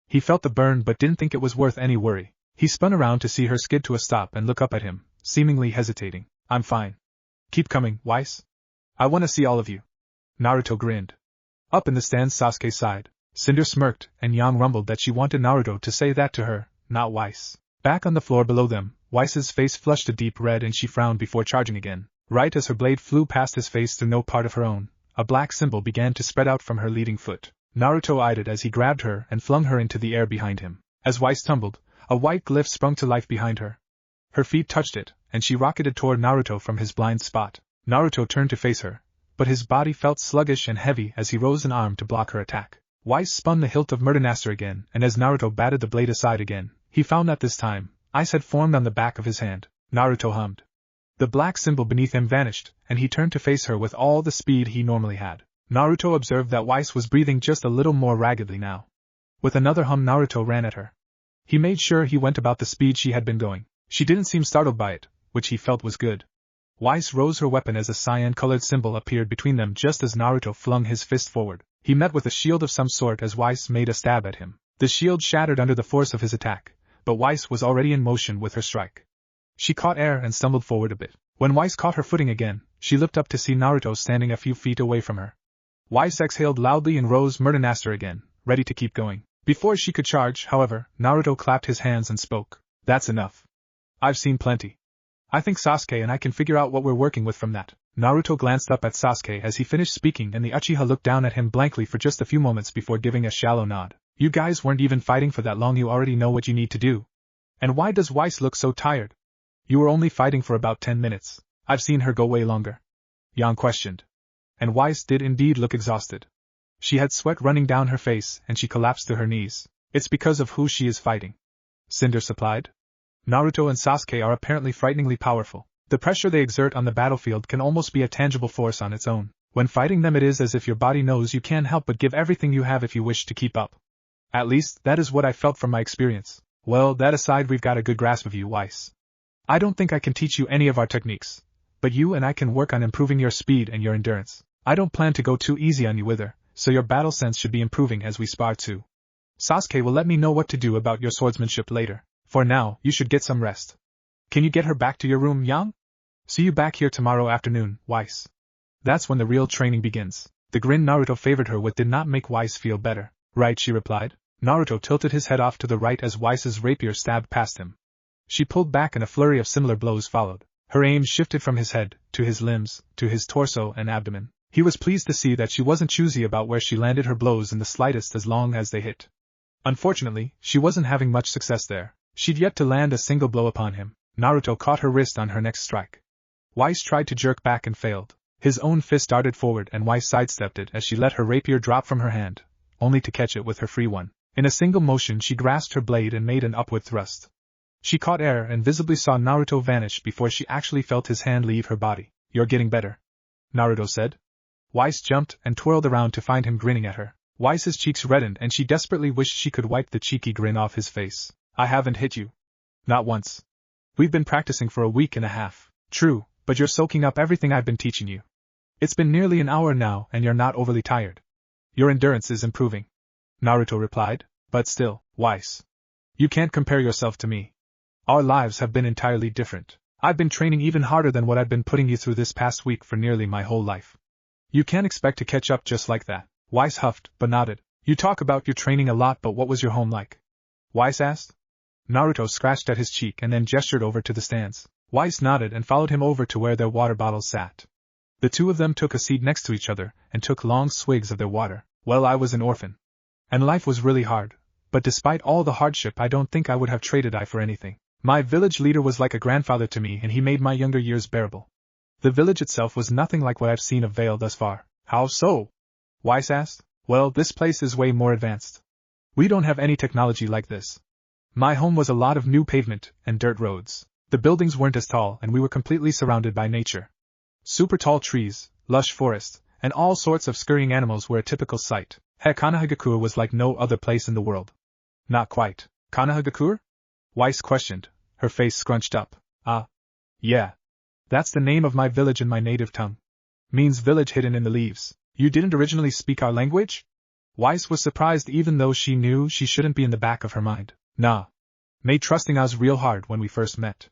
He felt the burn but didn't think it was worth any worry. He spun around to see her skid to a stop and look up at him, seemingly hesitating. I'm fine. Keep coming, Weiss. I want to see all of you. Naruto grinned. Up in the stands Sasuke sighed. Cinder smirked, and Yang rumbled that she wanted Naruto to say that to her, not Weiss. Back on the floor below them, Weiss's face flushed a deep red and she frowned before charging again. Right as her blade flew past his face through no part of her own, a black symbol began to spread out from her leading foot. Naruto eyed it as he grabbed her and flung her into the air behind him. As Weiss tumbled, a white glyph sprung to life behind her. Her feet touched it, and she rocketed toward Naruto from his blind spot. Naruto turned to face her, but his body felt sluggish and heavy as he rose an arm to block her attack. Weiss spun the hilt of Murdermaster again, and as Naruto batted the blade aside again, he found that this time, ice had formed on the back of his hand. Naruto hummed. The black symbol beneath him vanished, and he turned to face her with all the speed he normally had. Naruto observed that Weiss was breathing just a little more raggedly now. With another hum Naruto ran at her. He made sure he went about the speed she had been going. She didn't seem startled by it, which he felt was good. Weiss rose her weapon as a cyan-colored symbol appeared between them just as Naruto flung his fist forward. He met with a shield of some sort as Weiss made a stab at him. The shield shattered under the force of his attack, but Weiss was already in motion with her strike. She caught air and stumbled forward a bit. When Weiss caught her footing again, she looked up to see Naruto standing a few feet away from her. Weiss exhaled loudly and rose Murdermaster again, ready to keep going. Before she could charge, however, Naruto clapped his hands and spoke. That's enough. I've seen plenty. I think Sasuke and I can figure out what we're working with from that. Naruto glanced up at Sasuke as he finished speaking and the Uchiha looked down at him blankly for just a few moments before giving a shallow nod. You guys weren't even fighting for that long, you already know what you need to do. And why does Weiss look so tired? You were only fighting for about 10 minutes. I've seen her go way longer. Yang questioned. And Weiss did indeed look exhausted. She had sweat running down her face and she collapsed to her knees. It's because of who she is fighting. Cinder supplied. Naruto and Sasuke are apparently frighteningly powerful. The pressure they exert on the battlefield can almost be a tangible force on its own. When fighting them it is as if your body knows you can't help but give everything you have if you wish to keep up. At least, that is what I felt from my experience. Well, that aside, we've got a good grasp of you, Weiss. I don't think I can teach you any of our techniques, but you and I can work on improving your speed and your endurance. I don't plan to go too easy on you either, so your battle sense should be improving as we spar too. Sasuke will let me know what to do about your swordsmanship later. For now, you should get some rest. Can you get her back to your room, Yang? See you back here tomorrow afternoon, Weiss. That's when the real training begins. The grin Naruto favored her with did not make Weiss feel better. Right, she replied. Naruto tilted his head off to the right as Weiss's rapier stabbed past him. She pulled back and a flurry of similar blows followed. Her aim shifted from his head, to his limbs, to his torso and abdomen. He was pleased to see that she wasn't choosy about where she landed her blows in the slightest as long as they hit. Unfortunately, she wasn't having much success there. She'd yet to land a single blow upon him. Naruto caught her wrist on her next strike. Weiss tried to jerk back and failed. His own fist darted forward and Weiss sidestepped it as she let her rapier drop from her hand, only to catch it with her free one. In a single motion she grasped her blade and made an upward thrust. She caught air and visibly saw Naruto vanish before she actually felt his hand leave her body. "You're getting better," Naruto said. Weiss jumped and twirled around to find him grinning at her. Weiss's cheeks reddened and she desperately wished she could wipe the cheeky grin off his face. "I haven't hit you. Not once. We've been practicing for a week and a half." "True, but you're soaking up everything I've been teaching you. It's been nearly an hour now and you're not overly tired. Your endurance is improving," Naruto replied. "But still, Weiss, you can't compare yourself to me. Our lives have been entirely different. I've been training even harder than what I've been putting you through this past week for nearly my whole life. You can't expect to catch up just like that." Weiss huffed, but nodded. "You talk about your training a lot, but what was your home like?" Weiss asked. Naruto scratched at his cheek and then gestured over to the stands. Weiss nodded and followed him over to where their water bottles sat. The two of them took a seat next to each other and took long swigs of their water. "Well, I was an orphan. And life was really hard, but despite all the hardship I don't think I would have traded I for anything. My village leader was like a grandfather to me and he made my younger years bearable. The village itself was nothing like what I've seen of Vale thus far." "How so?" Weiss asked. "Well, this place is way more advanced. We don't have any technology like this. My home was a lot of new pavement and dirt roads. The buildings weren't as tall and we were completely surrounded by nature. Super tall trees, lush forests, and all sorts of scurrying animals were a typical sight. Heck, Konohagakure was like no other place in the world." "Not quite. Konohagakure?" Weiss questioned, her face scrunched up. Yeah. That's the name of my village in my native tongue. Means village hidden in the leaves. You didn't originally speak our language?" Weiss was surprised even though she knew she shouldn't be in the back of her mind. "Nah. Made trusting us real hard when we first met.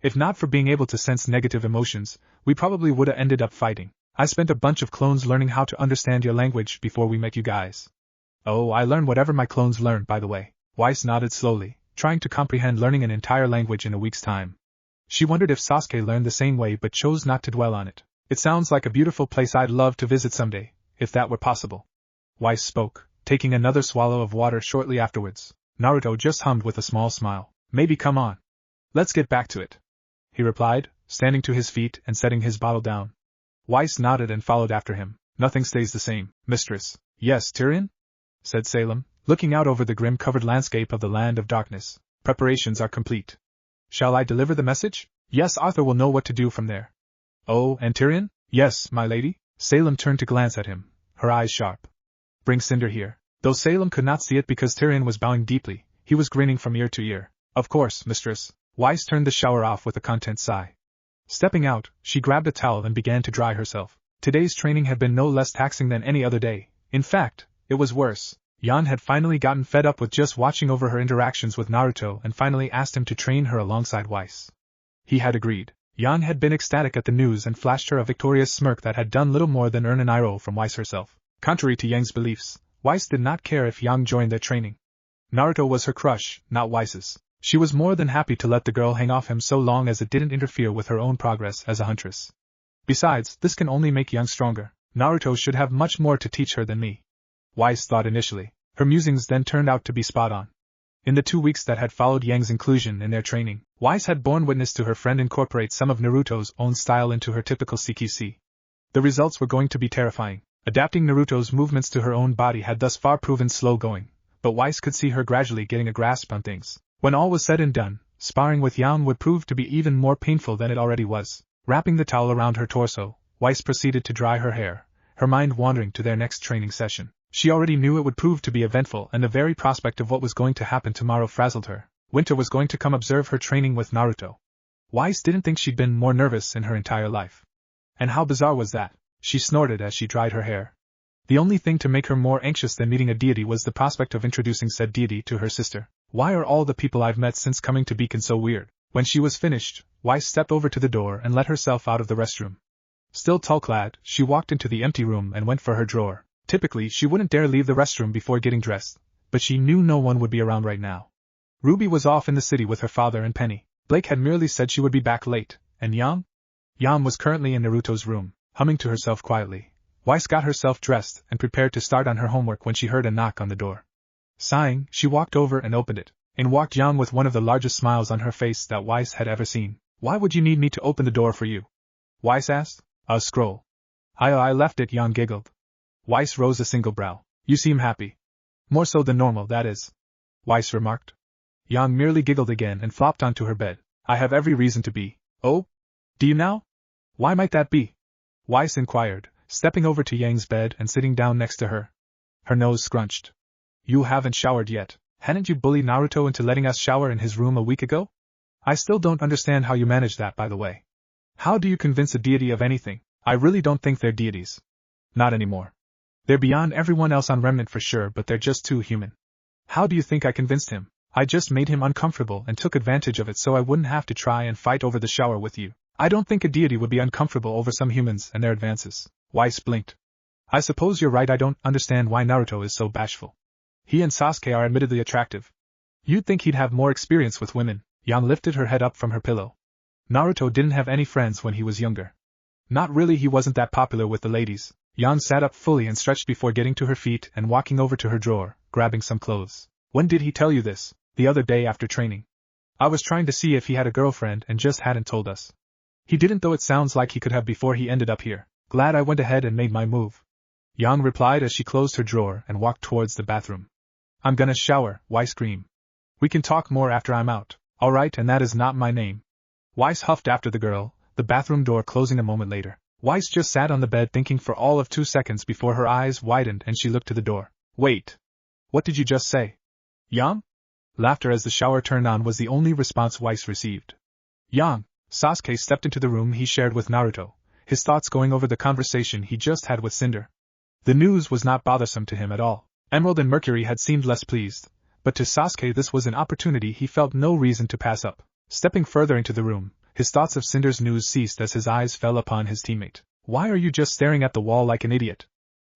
If not for being able to sense negative emotions, we probably would have ended up fighting. I spent a bunch of clones learning how to understand your language before we met you guys." "Oh, I learned whatever my clones learned, by the way." Weiss nodded slowly, trying to comprehend learning an entire language in a week's time. She wondered if Sasuke learned the same way but chose not to dwell on it. "It sounds like a beautiful place I'd love to visit someday, if that were possible." Weiss spoke, taking another swallow of water shortly afterwards. Naruto just hummed with a small smile. "Maybe. Come on. Let's get back to it," he replied, standing to his feet and setting his bottle down. Weiss nodded and followed after him. "Nothing stays the same, mistress." "Yes, Tyrion?" said Salem, looking out over the grim-covered landscape of the Land of Darkness. "Preparations are complete. Shall I deliver the message?" "Yes, Arthur will know what to do from there." "Oh, and Tyrion?" "Yes, my lady." Salem turned to glance at him, her eyes sharp. "Bring Cinder here." Though Salem could not see it because Tyrion was bowing deeply, he was grinning from ear to ear. "Of course, mistress." Weiss turned the shower off with a content sigh. Stepping out, she grabbed a towel and began to dry herself. Today's training had been no less taxing than any other day. In fact, it was worse. Yan had finally gotten fed up with just watching over her interactions with Naruto and finally asked him to train her alongside Weiss. He had agreed. Yan had been ecstatic at the news and flashed her a victorious smirk that had done little more than earn an eye roll from Weiss herself. Contrary to Yang's beliefs, Weiss did not care if Yang joined their training. Naruto was her crush, not Weiss's. She was more than happy to let the girl hang off him so long as it didn't interfere with her own progress as a huntress. Besides, this can only make Yang stronger. Naruto should have much more to teach her than me, Weiss thought initially. Her musings then turned out to be spot on. In the 2 weeks that had followed Yang's inclusion in their training, Weiss had borne witness to her friend incorporate some of Naruto's own style into her typical CQC. The results were going to be terrifying. Adapting Naruto's movements to her own body had thus far proven slow going, but Weiss could see her gradually getting a grasp on things. When all was said and done, sparring with Yang would prove to be even more painful than it already was. Wrapping the towel around her torso, Weiss proceeded to dry her hair, her mind wandering to their next training session. She already knew it would prove to be eventful and the very prospect of what was going to happen tomorrow frazzled her. Winter was going to come observe her training with Naruto. Weiss didn't think she'd been more nervous in her entire life. And how bizarre was that? She snorted as she dried her hair. The only thing to make her more anxious than meeting a deity was the prospect of introducing said deity to her sister. Why are all the people I've met since coming to Beacon so weird? When she was finished, Weiss stepped over to the door and let herself out of the restroom. Still tall-clad, she walked into the empty room and went for her drawer. Typically, she wouldn't dare leave the restroom before getting dressed, but she knew no one would be around right now. Ruby was off in the city with her father and Penny. Blake had merely said she would be back late, and Yang? Yang was currently in Naruto's room, humming to herself quietly. Weiss got herself dressed and prepared to start on her homework when she heard a knock on the door. Sighing, she walked over and opened it. In walked Yang with one of the largest smiles on her face that Weiss had ever seen. "Why would you need me to open the door for you?" Reixe asked. A scroll. I left it, Yang giggled. Reixe rose a single brow. You seem happy. More so than normal, that is. Reixe remarked. Yang merely giggled again and flopped onto her bed. I have every reason to be. Oh? Do you now? Why might that be? Reixe inquired, stepping over to Yang's bed and sitting down next to her. Her nose scrunched. You haven't showered yet. Hadn't you bullied Naruto into letting us shower in his room a week ago? I still don't understand how you managed that, by the way. How do you convince a deity of anything? I really don't think they're deities. Not anymore. They're beyond everyone else on Remnant for sure, but they're just too human. How do you think I convinced him? I just made him uncomfortable and took advantage of it so I wouldn't have to try and fight over the shower with you. I don't think a deity would be uncomfortable over some humans and their advances. Reixe blinked. I suppose you're right. I don't understand why Naruto is so bashful. He and Sasuke are admittedly attractive. You'd think he'd have more experience with women. Yang lifted her head up from her pillow. Naruto didn't have any friends when he was younger. Not really, he wasn't that popular with the ladies. Yang sat up fully and stretched before getting to her feet and walking over to her drawer, grabbing some clothes. When did he tell you this? The other day after training. I was trying to see if he had a girlfriend and just hadn't told us. He didn't, though it sounds like he could have before he ended up here. Glad I went ahead and made my move. Yang replied as she closed her drawer and walked towards the bathroom. I'm gonna shower, Reixe screamed. We can talk more after I'm out. Alright, and that is not my name. Reixe huffed after the girl, the bathroom door closing a moment later. Reixe just sat on the bed thinking for all of 2 seconds before her eyes widened and she looked to the door. Wait. What did you just say? Yang? Laughter as the shower turned on was the only response Reixe received. Yang. Sasuke stepped into the room he shared with Naruto, his thoughts going over the conversation he just had with Cinder. The news was not bothersome to him at all. Emerald and Mercury had seemed less pleased, but to Sasuke this was an opportunity he felt no reason to pass up. Stepping further into the room, his thoughts of Cinder's news ceased as his eyes fell upon his teammate. Why are you just staring at the wall like an idiot?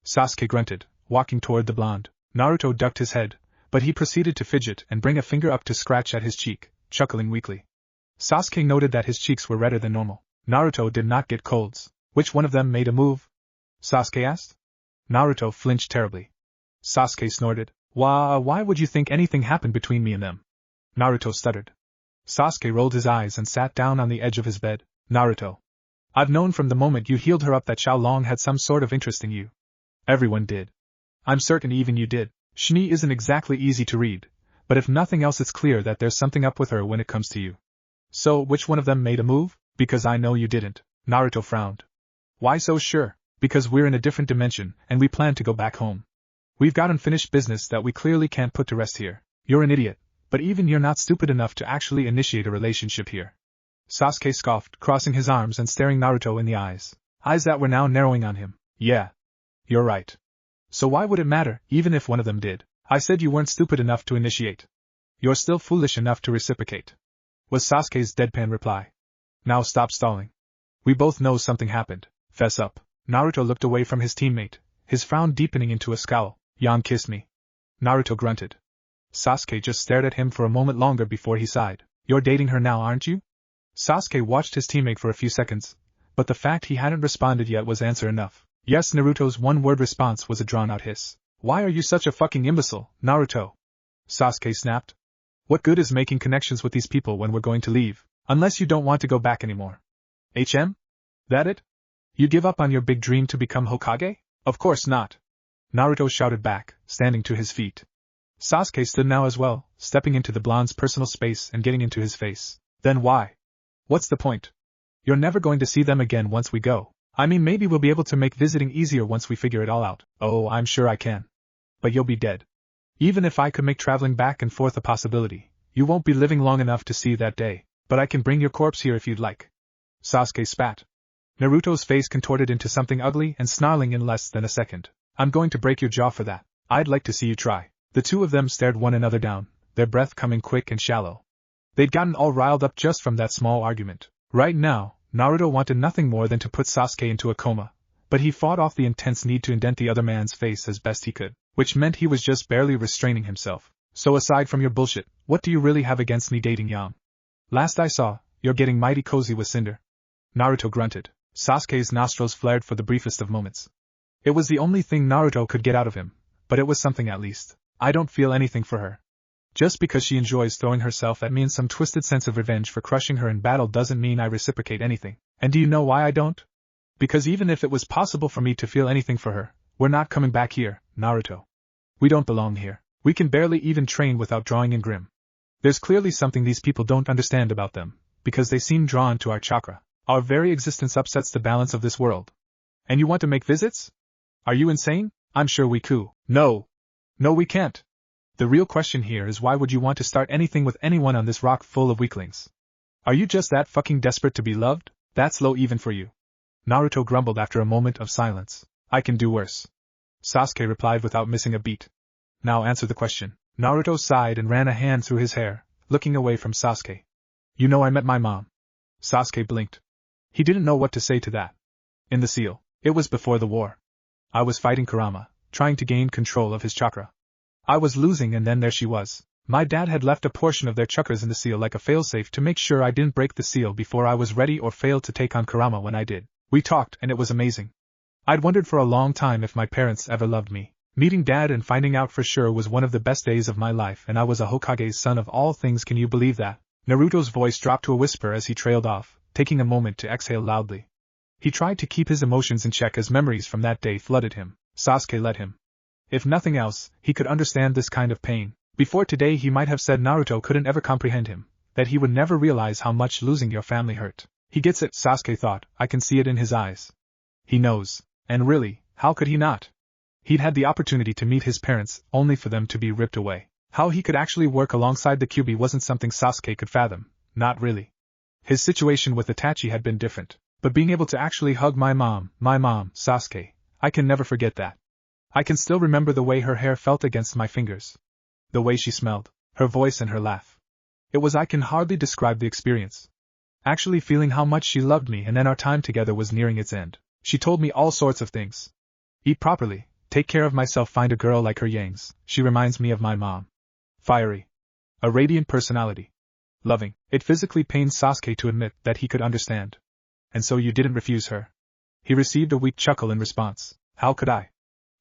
Sasuke grunted, walking toward the blonde. Naruto ducked his head, but he proceeded to fidget and bring a finger up to scratch at his cheek, chuckling weakly. Sasuke noted that his cheeks were redder than normal. Naruto did not get colds. Which one of them made a move? Sasuke asked. Naruto flinched terribly. Sasuke snorted. Why would you think anything happened between me and them? Naruto stuttered. Sasuke rolled his eyes and sat down on the edge of his bed. Naruto. I've known from the moment you healed her up that Xiaolong had some sort of interest in you. Everyone did. I'm certain even you did. Shini isn't exactly easy to read, but if nothing else it's clear that there's something up with her when it comes to you. So, which one of them made a move? Because I know you didn't. Naruto frowned. Why so sure? Because we're in a different dimension, and we plan to go back home. We've got unfinished business that we clearly can't put to rest here. You're an idiot, but even you're not stupid enough to actually initiate a relationship here. Sasuke scoffed, crossing his arms and staring Naruto in the eyes. Eyes that were now narrowing on him. Yeah. You're right. So why would it matter, even if one of them did? I said you weren't stupid enough to initiate. You're still foolish enough to reciprocate. Was Sasuke's deadpan reply. Now stop stalling. We both know something happened. Fess up. Naruto looked away from his teammate, his frown deepening into a scowl. Yang kissed me. Naruto grunted. Sasuke just stared at him for a moment longer before he sighed. You're dating her now, aren't you? Sasuke watched his teammate for a few seconds, but the fact he hadn't responded yet was answer enough. Yes, Naruto's one-word response was a drawn-out hiss. Why are you such a fucking imbecile, Naruto? Sasuke snapped. What good is making connections with these people when we're going to leave, unless you don't want to go back anymore? That it? You give up on your big dream to become Hokage? Of course not. Naruto shouted back, standing to his feet. Sasuke stood now as well, stepping into the blonde's personal space and getting into his face. Then why? What's the point? You're never going to see them again once we go. I mean, maybe we'll be able to make visiting easier once we figure it all out. Oh, I'm sure I can. But you'll be dead. Even if I could make traveling back and forth a possibility, you won't be living long enough to see that day. But I can bring your corpse here if you'd like. Sasuke spat. Naruto's face contorted into something ugly and snarling in less than a second. I'm going to break your jaw for that. I'd like to see you try. The two of them stared one another down, their breath coming quick and shallow. They'd gotten all riled up just from that small argument. Right now, Naruto wanted nothing more than to put Sasuke into a coma, but he fought off the intense need to indent the other man's face as best he could, which meant he was just barely restraining himself. So aside from your bullshit, what do you really have against me dating Yang? Last I saw, you're getting mighty cozy with Cinder. Naruto grunted. Sasuke's nostrils flared for the briefest of moments. It was the only thing Naruto could get out of him, but it was something at least. I don't feel anything for her. Just because she enjoys throwing herself at me in some twisted sense of revenge for crushing her in battle doesn't mean I reciprocate anything. And do you know why I don't? Because even if it was possible for me to feel anything for her, we're not coming back here, Naruto. We don't belong here. We can barely even train without drawing in Grim. There's clearly something these people don't understand about them, because they seem drawn to our chakra. Our very existence upsets the balance of this world. And you want to make visits? Are you insane? I'm sure we could. No, we can't. The real question here is why would you want to start anything with anyone on this rock full of weaklings? Are you just that fucking desperate to be loved? That's low even for you. Naruto grumbled after a moment of silence. I can do worse. Sasuke replied without missing a beat. Now answer the question. Naruto sighed and ran a hand through his hair, looking away from Sasuke. You know I met my mom. Sasuke blinked. He didn't know what to say to that. In the seal. It was before the war. I was fighting Kurama, trying to gain control of his chakra. I was losing and then there she was. My dad had left a portion of their chakras in the seal like a failsafe to make sure I didn't break the seal before I was ready or failed to take on Kurama when I did. We talked and it was amazing. I'd wondered for a long time if my parents ever loved me. Meeting Dad and finding out for sure was one of the best days of my life, and I was a Hokage's son of all things. Can you believe that? Naruto's voice dropped to a whisper as he trailed off, taking a moment to exhale loudly. He tried to keep his emotions in check as memories from that day flooded him. Sasuke let him. If nothing else, he could understand this kind of pain. Before today he might have said Naruto couldn't ever comprehend him, that he would never realize how much losing your family hurt. He gets it, Sasuke thought, I can see it in his eyes. He knows. And really, how could he not? He'd had the opportunity to meet his parents, only for them to be ripped away. How he could actually work alongside the Kyuubi wasn't something Sasuke could fathom, not really. His situation with Itachi had been different, but being able to actually hug my mom, Sasuke, I can never forget that. I can still remember the way her hair felt against my fingers. The way she smelled, her voice and her laugh. I can hardly describe the experience. Actually feeling how much she loved me, and then our time together was nearing its end. She told me all sorts of things. Eat properly, take care of myself, find a girl like her Yangs. She reminds me of my mom. Fiery. A radiant personality. Loving. It physically pained Sasuke to admit that he could understand. And so you didn't refuse her? He received a weak chuckle in response. How could I?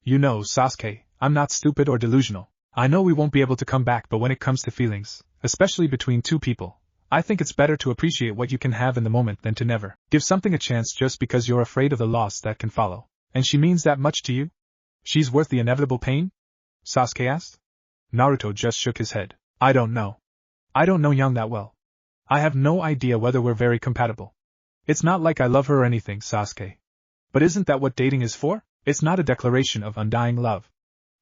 You know, Sasuke, I'm not stupid or delusional. I know we won't be able to come back, but when it comes to feelings, especially between two people, I think it's better to appreciate what you can have in the moment than to never give something a chance just because you're afraid of the loss that can follow. And she means that much to you? She's worth the inevitable pain? Sasuke asked. Naruto just shook his head. I don't know. I don't know Yang that well. I have no idea whether we're very compatible. It's not like I love her or anything, Sasuke. But isn't that what dating is for? It's not a declaration of undying love.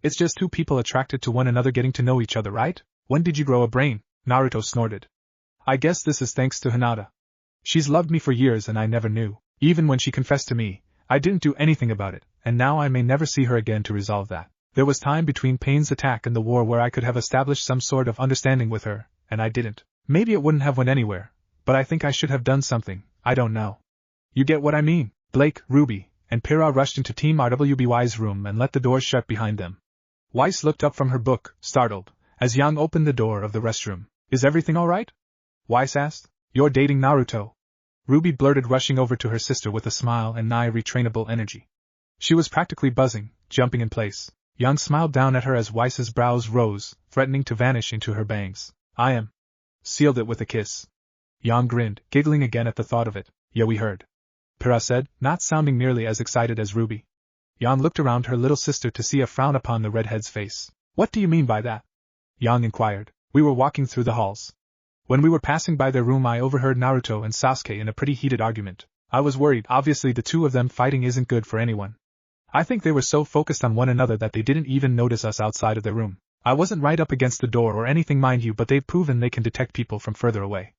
It's just two people attracted to one another getting to know each other, right? When did you grow a brain? Naruto snorted. I guess this is thanks to Hinata. She's loved me for years and I never knew. Even when she confessed to me, I didn't do anything about it, and now I may never see her again to resolve that. There was time between Pain's attack and the war where I could have established some sort of understanding with her, and I didn't. Maybe it wouldn't have went anywhere, but I think I should have done something, I don't know. You get what I mean? Blake, RWBY, and Pyrrha rushed into Team RWBY's room and let the doors shut behind them. Weiss looked up from her book, startled, as Yang opened the door of the restroom. Is everything alright? Weiss asked. You're dating Naruto. RWBY blurted, rushing over to her sister with a smile and nigh retrainable energy. She was practically buzzing, jumping in place. Yang smiled down at her as Weiss's brows rose, threatening to vanish into her bangs. I am. Sealed it with a kiss. Yang grinned, giggling again at the thought of it. Yeah, we heard. Pyrrha said, not sounding nearly as excited as RWBY. Yang looked around her little sister to see a frown upon the redhead's face. What do you mean by that? Yang inquired. We were walking through the halls. When we were passing by their room, I overheard Naruto and Sasuke in a pretty heated argument. I was worried. Obviously the two of them fighting isn't good for anyone. I think they were so focused on one another that they didn't even notice us outside of their room. I wasn't right up against the door or anything, mind you, but they've proven they can detect people from further away.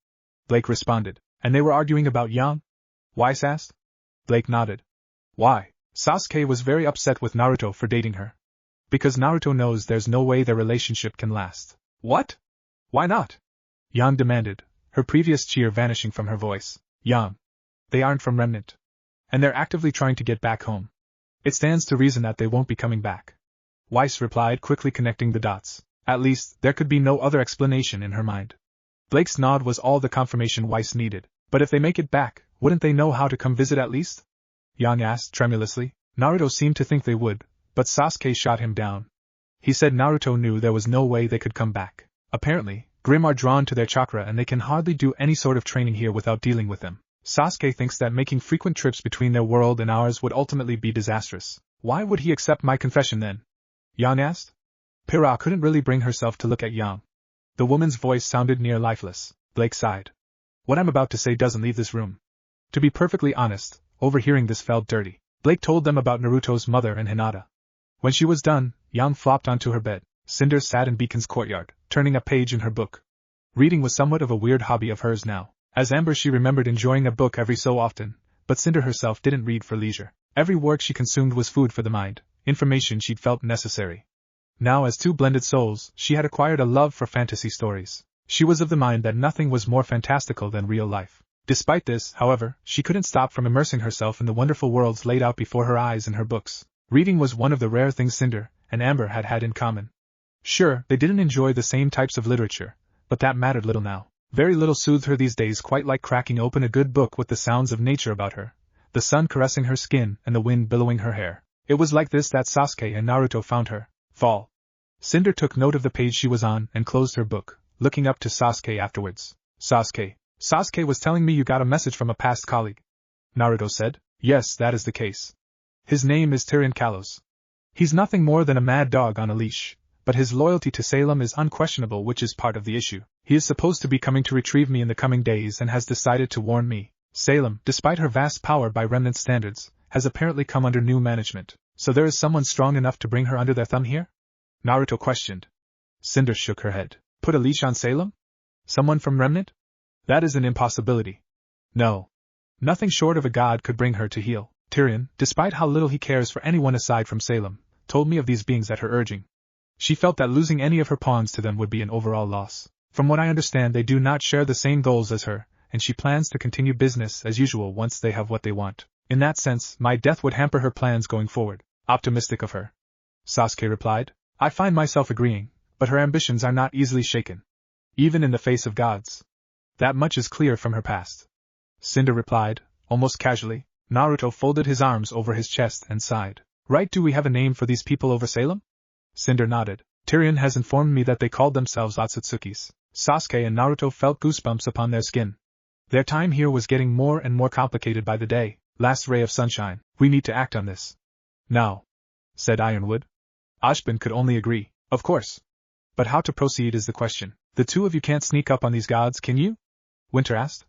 Blake responded. And they were arguing about Yang? Weiss asked. Blake nodded. Why? Sasuke was very upset with Naruto for dating her. Because Naruto knows there's no way their relationship can last. What? Why not? Yang demanded, her previous cheer vanishing from her voice. Yang. They aren't from Remnant. And they're actively trying to get back home. It stands to reason that they won't be coming back. Weiss replied, quickly connecting the dots. At least, there could be no other explanation in her mind. Blake's nod was all the confirmation Weiss needed. But if they make it back, wouldn't they know how to come visit at least? Yang asked tremulously. Naruto seemed to think they would, but Sasuke shot him down. He said Naruto knew there was no way they could come back. Apparently, Grimm are drawn to their chakra and they can hardly do any sort of training here without dealing with them. Sasuke thinks that making frequent trips between their world and ours would ultimately be disastrous. Why would he accept my confession then? Yang asked. Pyrrha couldn't really bring herself to look at Yang. The woman's voice sounded near lifeless. Blake sighed. What I'm about to say doesn't leave this room. To be perfectly honest, overhearing this felt dirty. Blake told them about Naruto's mother and Hinata. When she was done, Yang flopped onto her bed. Cinder sat in Beacon's courtyard, turning a page in her book. Reading was somewhat of a weird hobby of hers now. As Amber she remembered enjoying a book every so often, but Cinder herself didn't read for leisure. Every work she consumed was food for the mind, information she'd felt necessary. Now as two blended souls, she had acquired a love for fantasy stories. She was of the mind that nothing was more fantastical than real life. Despite this, however, she couldn't stop from immersing herself in the wonderful worlds laid out before her eyes in her books. Reading was one of the rare things Cinder and Amber had in common. Sure, they didn't enjoy the same types of literature, but that mattered little now. Very little soothed her these days, quite like cracking open a good book with the sounds of nature about her, the sun caressing her skin and the wind billowing her hair. It was like this that Sasuke and Naruto found her. Fall. Cinder took note of the page she was on and closed her book, looking up to Sasuke afterwards. Sasuke was telling me you got a message from a past colleague. Naruto said. Yes, that is the case. His name is Tyrion Kalos. He's nothing more than a mad dog on a leash, but his loyalty to Salem is unquestionable, which is part of the issue. He is supposed to be coming to retrieve me in the coming days and has decided to warn me. Salem, despite her vast power by remnant standards, has apparently come under new management. So there is someone strong enough to bring her under their thumb here? Naruto questioned. Cinder shook her head. Put a leash on Salem? Someone from remnant? That is an impossibility. No. Nothing short of a god could bring her to heel. Tyrion, despite how little he cares for anyone aside from Salem, told me of these beings at her urging. She felt that losing any of her pawns to them would be an overall loss. From what I understand, they do not share the same goals as her, and she plans to continue business as usual once they have what they want. In that sense, my death would hamper her plans going forward. Optimistic of her. Sasuke replied. I find myself agreeing, but her ambitions are not easily shaken. Even in the face of gods. That much is clear from her past. Cinder replied, almost casually. Naruto folded his arms over his chest and sighed. Right, do we have a name for these people over Salem? Cinder nodded. Tyrion has informed me that they called themselves Otsutsukis. Sasuke and Naruto felt goosebumps upon their skin. Their time here was getting more and more complicated by the day. Last ray of sunshine. We need to act on this. Now, said Ironwood. Ashbin could only agree. Of course. But how to proceed is the question. The two of you can't sneak up on these gods, can you? Winter asked.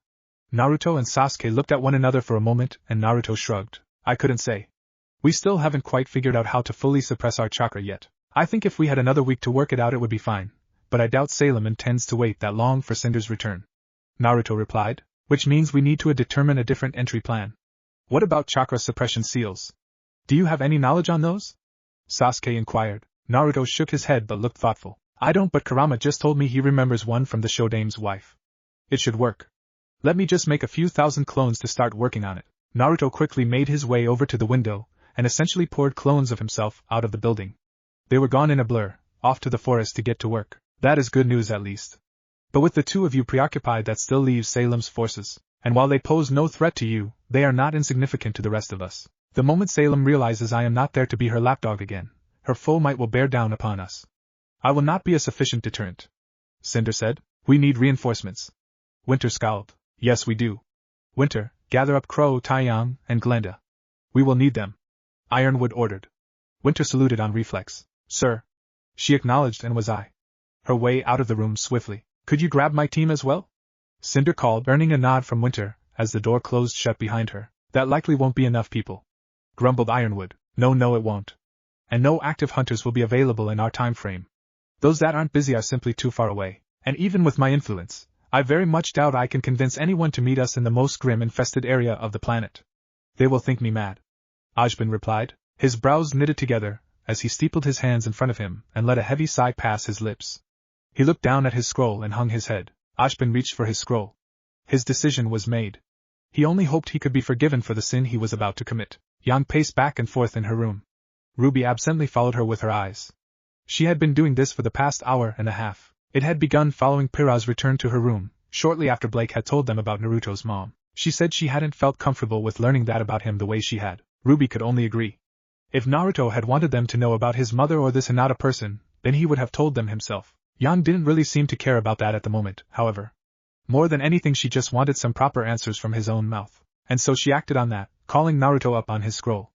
Naruto and Sasuke looked at one another for a moment, and Naruto shrugged. I couldn't say. We still haven't quite figured out how to fully suppress our chakra yet. I think if we had another week to work it out it would be fine, but I doubt Salem intends to wait that long for Cinder's return. Naruto replied, which means we need to determine a different entry plan. What about chakra suppression seals? Do you have any knowledge on those? Sasuke inquired. Naruto shook his head but looked thoughtful. I don't, but Kurama just told me he remembers one from the Shodame's wife. It should work. Let me just make a few thousand clones to start working on it. Naruto quickly made his way over to the window, and essentially poured clones of himself out of the building. They were gone in a blur, off to the forest to get to work. That is good news at least. But with the two of you preoccupied, that still leaves Salem's forces, and while they pose no threat to you, they are not insignificant to the rest of us. The moment Salem realizes I am not there to be her lapdog again, her full might will bear down upon us. I will not be a sufficient deterrent. Cinder said. We need reinforcements. Winter scowled. Yes, we do. Winter, gather up Crow, Taiyang, and Glenda. We will need them. Ironwood ordered. Winter saluted on reflex. Sir. She acknowledged and was her way out of the room swiftly. Could you grab my team as well? Cinder called, earning a nod from Winter, as the door closed shut behind her. That likely won't be enough people. Grumbled Ironwood. No, it won't. And no active hunters will be available in our time frame. Those that aren't busy are simply too far away. And even with my influence, I very much doubt I can convince anyone to meet us in the most grim-infested area of the planet. They will think me mad. Ashbin replied, his brows knitted together, as he steepled his hands in front of him and let a heavy sigh pass his lips. He looked down at his scroll and hung his head. Ashbin reached for his scroll. His decision was made. He only hoped he could be forgiven for the sin he was about to commit. Yang paced back and forth in her room. Ruby absently followed her with her eyes. She had been doing this for the past hour and a half. It had begun following Pyrrha's return to her room, shortly after Blake had told them about Naruto's mom. She said she hadn't felt comfortable with learning that about him the way she had. Ruby could only agree. If Naruto had wanted them to know about his mother or this Hinata person, then he would have told them himself. Yang didn't really seem to care about that at the moment, however. More than anything she just wanted some proper answers from his own mouth, and so she acted on that, calling Naruto up on his scroll.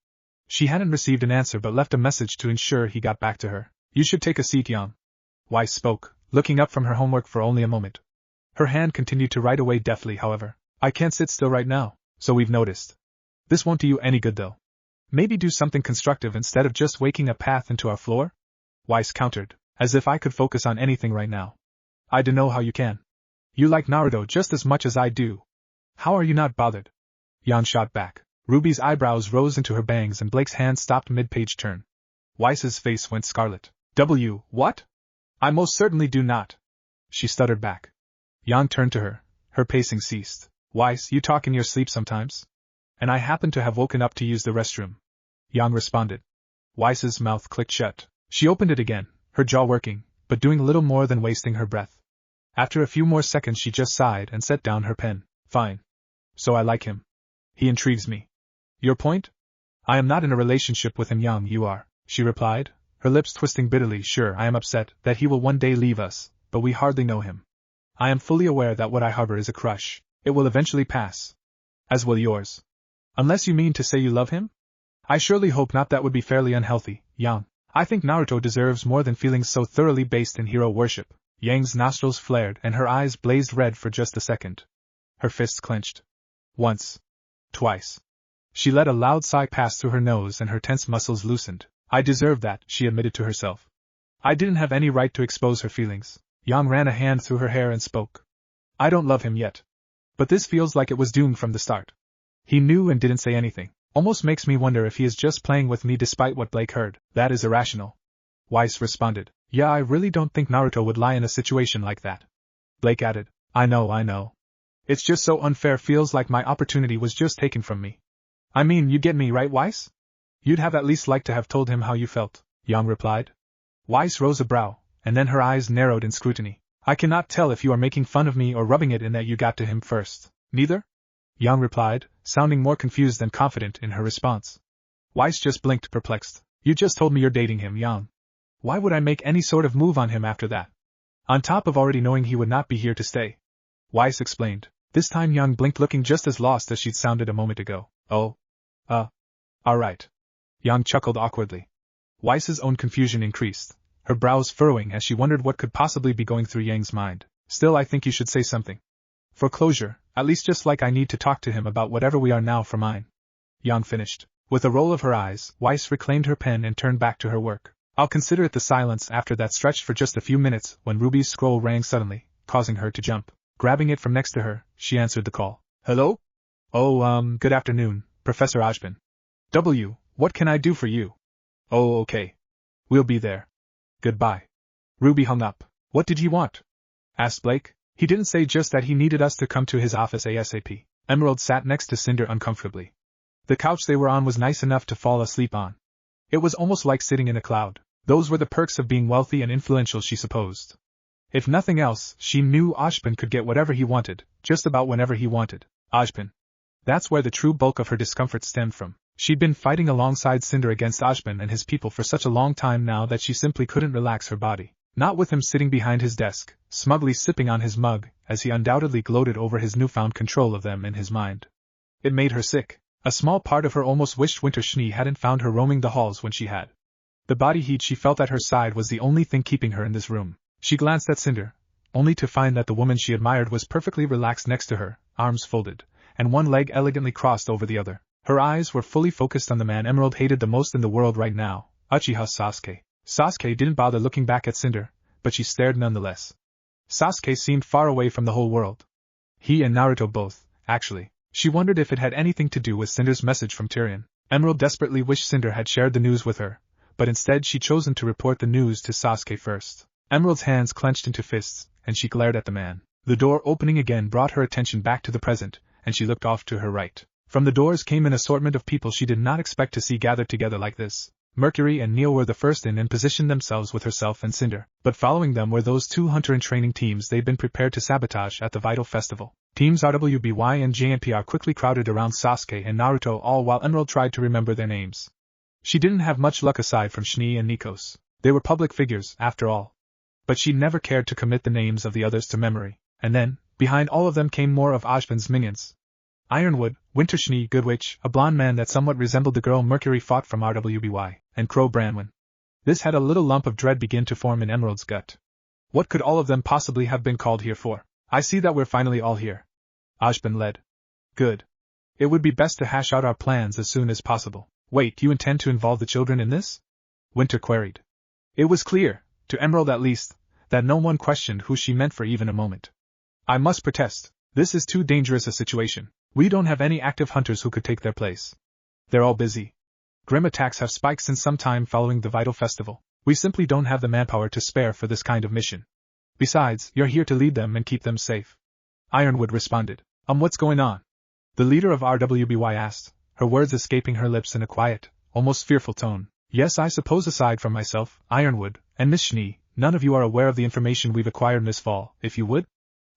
She hadn't received an answer but left a message to ensure he got back to her. You should take a seat, Yang. Reixe spoke, looking up from her homework for only a moment. Her hand continued to write away deftly, however. I can't sit still right now, so we've noticed. This won't do you any good though. Maybe do something constructive instead of just waking a path into our floor? Reixe countered, as if I could focus on anything right now. I dunno how you can. You like Naruto just as much as I do. How are you not bothered? Yang shot back. Ruby's eyebrows rose into her bangs and Blake's hand stopped mid-page turn. Weiss's face went scarlet. What? I most certainly do not. She stuttered back. Yang turned to her. Her pacing ceased. Reixe, you talk in your sleep sometimes? And I happen to have woken up to use the restroom. Yang responded. Weiss's mouth clicked shut. She opened it again, her jaw working, but doing little more than wasting her breath. After a few more seconds she just sighed and set down her pen. Fine. So I like him. He intrigues me. Your point? I am not in a relationship with him, Yang, you are, she replied, her lips twisting bitterly. Sure, I am upset that he will one day leave us, but we hardly know him. I am fully aware that what I harbor is a crush. It will eventually pass. As will yours. Unless you mean to say you love him? I surely hope not. That would be fairly unhealthy, Yang. I think Naruto deserves more than feelings so thoroughly based in hero worship. Yang's nostrils flared and her eyes blazed red for just a second. Her fists clenched. Once. Twice. She let a loud sigh pass through her nose and her tense muscles loosened. I deserve that, she admitted to herself. I didn't have any right to expose her feelings. Yang ran a hand through her hair and spoke. I don't love him yet. But this feels like it was doomed from the start. He knew and didn't say anything. Almost makes me wonder if he is just playing with me despite what Blake heard. That is irrational. Reixe responded. Yeah, I really don't think Naruto would lie in a situation like that. Blake added. I know. It's just so unfair, feels like my opportunity was just taken from me. I mean, you get me, right, Reixe? You'd have at least liked to have told him how you felt, Yang replied. Reixe rose a brow, and then her eyes narrowed in scrutiny. I cannot tell if you are making fun of me or rubbing it in that you got to him first. Neither? Yang replied, sounding more confused than confident in her response. Reixe just blinked, perplexed. You just told me you're dating him, Yang. Why would I make any sort of move on him after that? On top of already knowing he would not be here to stay. Reixe explained. This time Yang blinked, looking just as lost as she'd sounded a moment ago. Oh. Alright. Yang chuckled awkwardly. Weiss's own confusion increased, her brows furrowing as she wondered what could possibly be going through Yang's mind. Still, I think you should say something. For closure, at least, just like I need to talk to him about whatever we are now for mine. Yang finished. With a roll of her eyes, Reixe reclaimed her pen and turned back to her work. I'll consider it. The silence after that stretched for just a few minutes when Ruby's scroll rang suddenly, causing her to jump. Grabbing it from next to her, she answered the call. Hello? Oh, good afternoon, Professor Ojban. What can I do for you? Oh, okay. We'll be there. Goodbye. Ruby hung up. What did he want? Asked Blake. He didn't say, just that he needed us to come to his office ASAP. Emerald sat next to Cinder uncomfortably. The couch they were on was nice enough to fall asleep on. It was almost like sitting in a cloud. Those were the perks of being wealthy and influential, she supposed. If nothing else, she knew Ojban could get whatever he wanted, just about whenever he wanted. Ojban. That's where the true bulk of her discomfort stemmed from. She'd been fighting alongside Cinder against Ojban and his people for such a long time now that she simply couldn't relax her body. Not with him sitting behind his desk, smugly sipping on his mug, as he undoubtedly gloated over his newfound control of them in his mind. It made her sick. A small part of her almost wished Winter Schnee hadn't found her roaming the halls when she had. The body heat she felt at her side was the only thing keeping her in this room. She glanced at Cinder, only to find that the woman she admired was perfectly relaxed next to her, arms folded, and one leg elegantly crossed over the other. Her eyes were fully focused on the man Emerald hated the most in the world right now, Uchiha Sasuke. Sasuke didn't bother looking back at Cinder, but she stared nonetheless. Sasuke seemed far away from the whole world. He and Naruto both, actually. She wondered if it had anything to do with Cinder's message from Tyrion. Emerald desperately wished Cinder had shared the news with her, but instead she'd chosen to report the news to Sasuke first. Emerald's hands clenched into fists, and she glared at the man. The door opening again brought her attention back to the present, and she looked off to her right. From the doors came an assortment of people she did not expect to see gathered together like this. Mercury and Neo were the first in and positioned themselves with herself and Cinder, but following them were those two hunter-in-training teams they'd been prepared to sabotage at the Vital Festival. Teams RWBY and JNPR quickly crowded around Sasuke and Naruto, all while Emerald tried to remember their names. She didn't have much luck aside from Schnee and Nikos. They were public figures, after all. but she never cared to commit the names of the others to memory. And then, behind all of them came more of Ashbin's minions. Ironwood, Winterschnee Goodwitch, a blonde man that somewhat resembled the girl Mercury fought from RWBY, and Crow Branwen. This had a little lump of dread begin to form in Emerald's gut. What could all of them possibly have been called here for? I see that we're finally all here. Ashbin led. Good. It would be best to hash out our plans as soon as possible. Wait, you intend to involve the children in this? Winter queried. It was clear, to Emerald at least, that no one questioned who she meant for even a moment. I must protest, this is too dangerous a situation. We don't have any active hunters who could take their place. They're all busy. Grim attacks have spiked since some time following the Vital Festival. We simply don't have the manpower to spare for this kind of mission. Besides, you're here to lead them and keep them safe. Ironwood responded. What's going on? The leader of RWBY asked, her words escaping her lips in a quiet, almost fearful tone. Yes, I suppose aside from myself, Ironwood, and Miss Schnee, none of you are aware of the information we've acquired this fall, if you would?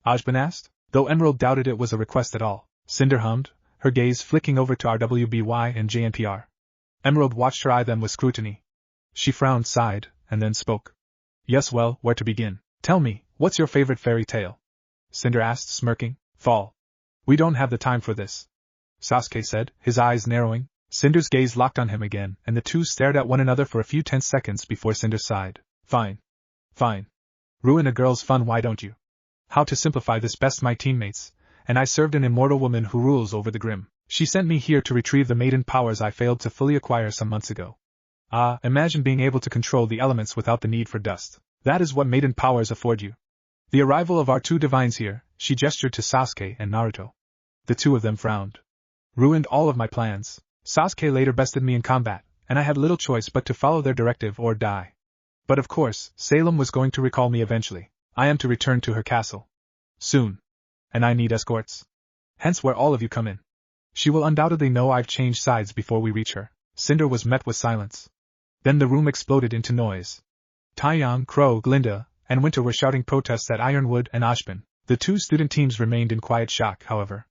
Ashbin asked, though Emerald doubted it was a request at all. Cinder hummed, her gaze flicking over to RWBY and JNPR. Emerald watched her eye them with scrutiny. She frowned, sighed, and then spoke. Yes, well, where to begin? Tell me, what's your favorite fairy tale? Cinder asked, smirking. Fall. We don't have the time for this. Sasuke said, his eyes narrowing. Cinder's gaze locked on him again, and the two stared at one another for a few tense seconds before Cinder sighed. Fine. Fine. Ruin a girl's fun, why don't you? How to simplify this best, my teammates, and I served an immortal woman who rules over the Grim. She sent me here to retrieve the maiden powers I failed to fully acquire some months ago. Ah, imagine being able to control the elements without the need for dust. That is what maiden powers afford you. The arrival of our two divines here, she gestured to Sasuke and Naruto. The two of them frowned. Ruined all of my plans. Sasuke later bested me in combat, and I had little choice but to follow their directive or die. But of course, Salem was going to recall me eventually. I am to return to her castle. Soon. And I need escorts. Hence where all of you come in. She will undoubtedly know I've changed sides before we reach her. Cinder was met with silence. Then the room exploded into noise. Taeyang, Crow, Glinda, and Winter were shouting protests at Ironwood and Ashbin. The two student teams remained in quiet shock, however.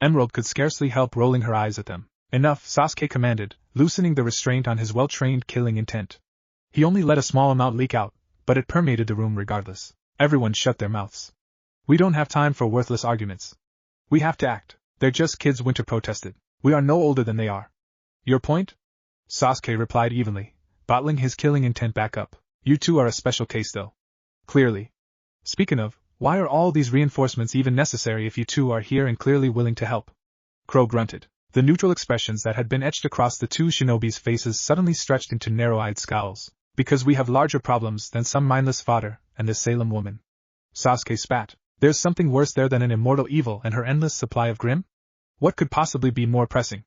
Emerald could scarcely help rolling her eyes at them. Enough, Sasuke commanded, loosening the restraint on his well-trained killing intent. He only let a small amount leak out, but it permeated the room regardless. Everyone shut their mouths. We don't have time for worthless arguments. We have to act. They're just kids, Winter protested. We are no older than they are. Your point? Sasuke replied evenly, bottling his killing intent back up. You two are a special case though. Clearly. Speaking of, why are all these reinforcements even necessary if you two are here and clearly willing to help? Crow grunted. The neutral expressions that had been etched across the two shinobis' faces suddenly stretched into narrow-eyed scowls. Because we have larger problems than some mindless fodder and this Salem woman. Sasuke spat. There's something worse there than an immortal evil and her endless supply of Grim? What could possibly be more pressing?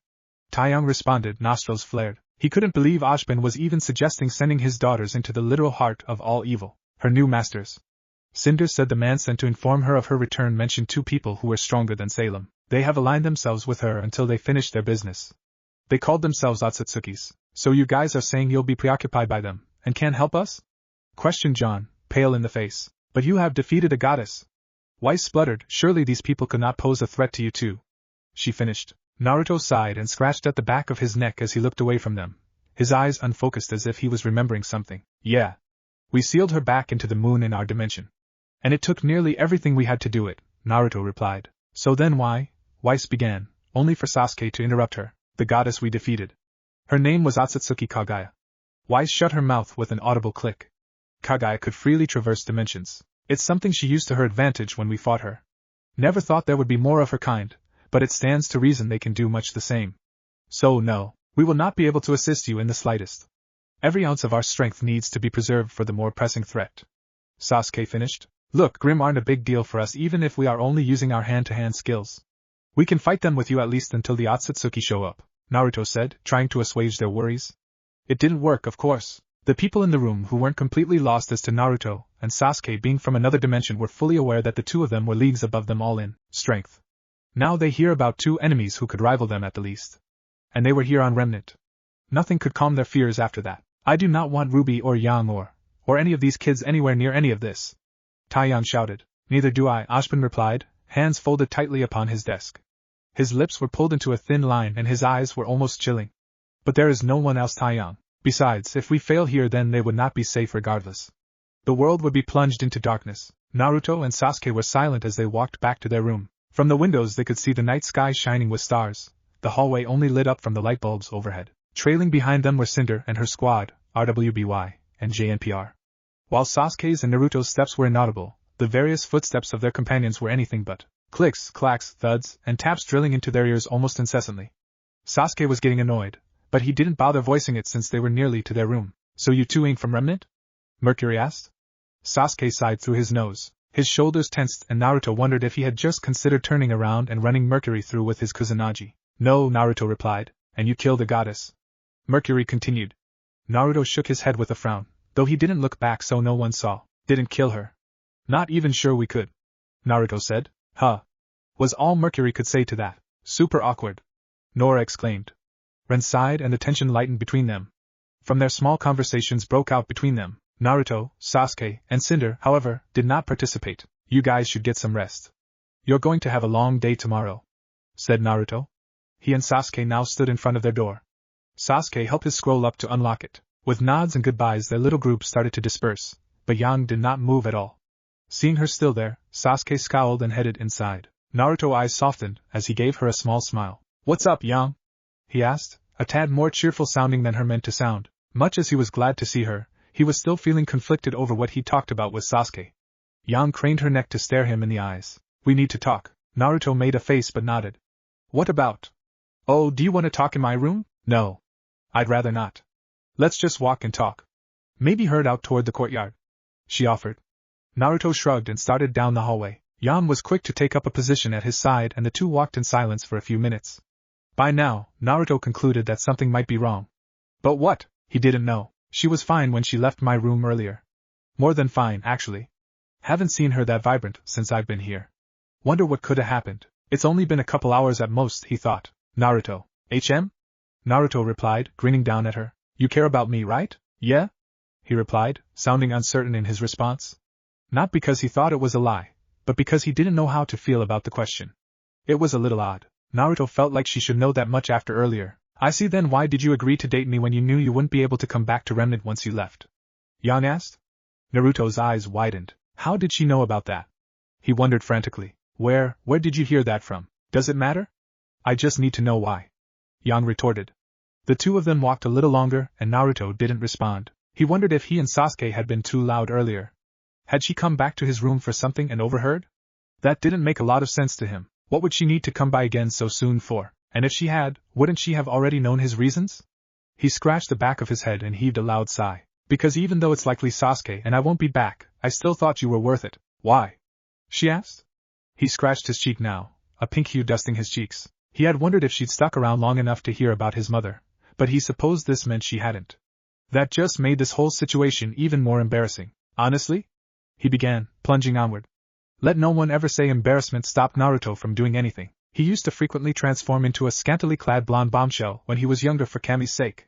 Taeyang responded, nostrils flared. He couldn't believe Ashbin was even suggesting sending his daughters into the literal heart of all evil, her new masters. Cinder said the man sent to inform her of her return mentioned two people who were stronger than Salem. They have aligned themselves with her until they finish their business. They called themselves Otsutsukis. So you guys are saying you'll be preoccupied by them, and can't help us? Questioned John, pale in the face. But you have defeated a goddess. Weiss spluttered, surely these people could not pose a threat to you too. She finished. Naruto sighed and scratched at the back of his neck as he looked away from them, his eyes unfocused as if he was remembering something. Yeah. We sealed her back into the moon in our dimension. And it took nearly everything we had to do it, Naruto replied. So then why? Weiss began, only for Sasuke to interrupt her. The goddess we defeated. Her name was Otsutsuki Kagaya. Weiss shut her mouth with an audible click. Kagaya could freely traverse dimensions. It's something she used to her advantage when we fought her. Never thought there would be more of her kind, but it stands to reason they can do much the same. So no, we will not be able to assist you in the slightest. Every ounce of our strength needs to be preserved for the more pressing threat. Sasuke finished. Look, Grim aren't a big deal for us even if we are only using our hand-to-hand skills. We can fight them with you at least until the Otsutsuki show up, Naruto said, trying to assuage their worries. It didn't work, of course. The people in the room who weren't completely lost as to Naruto and Sasuke being from another dimension were fully aware that the two of them were leagues above them all in strength. Now they hear about two enemies who could rival them at the least. And they were here on Remnant. Nothing could calm their fears after that. I do not want RWBY or Yang or any of these kids anywhere near any of this. Taeyang shouted. Neither do I, Ashbin replied, hands folded tightly upon his desk. His lips were pulled into a thin line and his eyes were almost chilling. But there is no one else, Taeyang. Besides, if we fail here then they would not be safe regardless. The world would be plunged into darkness. Naruto and Sasuke were silent as they walked back to their room. From the windows they could see the night sky shining with stars, the hallway only lit up from the light bulbs overhead. Trailing behind them were Cinder and her squad, RWBY, and JNPR. While Sasuke's and Naruto's steps were inaudible, the various footsteps of their companions were anything but. Clicks, clacks, thuds, and taps drilling into their ears almost incessantly. Sasuke was getting annoyed, but he didn't bother voicing it since they were nearly to their room. So you two ain't from Remnant? Mercury asked. Sasuke sighed through his nose. His shoulders tensed and Naruto wondered if he had just considered turning around and running Mercury through with his Kusanagi. No, Naruto replied, and you killed a goddess. Mercury continued. Naruto shook his head with a frown, though he didn't look back so no one saw. Didn't kill her. Not even sure we could. Naruto said. Huh. Was all Mercury could say to that. Super awkward. Nora exclaimed. Ren sighed and the tension lightened between them. From their small conversations broke out between them. Naruto, Sasuke, and Cinder, however, did not participate. You guys should get some rest. You're going to have a long day tomorrow, said Naruto. He and Sasuke now stood in front of their door. Sasuke helped his scroll up to unlock it. With nods and goodbyes their little group started to disperse, but Yang did not move at all. Seeing her still there, Sasuke scowled and headed inside. Naruto's eyes softened as he gave her a small smile. What's up, Yang? He asked, a tad more cheerful sounding than her meant to sound. Much as he was glad to see her, he was still feeling conflicted over what he talked about with Sasuke. Yang craned her neck to stare him in the eyes. We need to talk. Naruto made a face but nodded. What about? Oh, do you want to talk in my room? No. I'd rather not. Let's just walk and talk. Maybe head out toward the courtyard, she offered. Naruto shrugged and started down the hallway. Yang was quick to take up a position at his side and the two walked in silence for a few minutes. By now, Naruto concluded that something might be wrong. But what? He didn't know. She was fine when she left my room earlier. More than fine, actually. Haven't seen her that vibrant since I've been here. Wonder what could have happened. It's only been a couple hours at most, he thought. Naruto. HM? Naruto replied, grinning down at her. You care about me, right? Yeah? He replied, sounding uncertain in his response. Not because he thought it was a lie, but because he didn't know how to feel about the question. It was a little odd. Naruto felt like she should know that much after earlier. I see, then why did you agree to date me when you knew you wouldn't be able to come back to Remnant once you left? Yang asked. Naruto's eyes widened. How did she know about that? He wondered frantically. Where did you hear that from? Does it matter? I just need to know why. Yang retorted. The two of them walked a little longer and Naruto didn't respond. He wondered if he and Sasuke had been too loud earlier. Had she come back to his room for something and overheard? That didn't make a lot of sense to him. What would she need to come by again so soon for? And if she had, wouldn't she have already known his reasons? He scratched the back of his head and heaved a loud sigh. Because even though it's likely Sasuke and I won't be back, I still thought you were worth it. Why? She asked. He scratched his cheek now, a pink hue dusting his cheeks. He had wondered if she'd stuck around long enough to hear about his mother, but he supposed this meant she hadn't. That just made this whole situation even more embarrassing. Honestly? He began, plunging onward. Let no one ever say embarrassment stopped Naruto from doing anything. He used to frequently transform into a scantily clad blonde bombshell when he was younger for Kami's sake.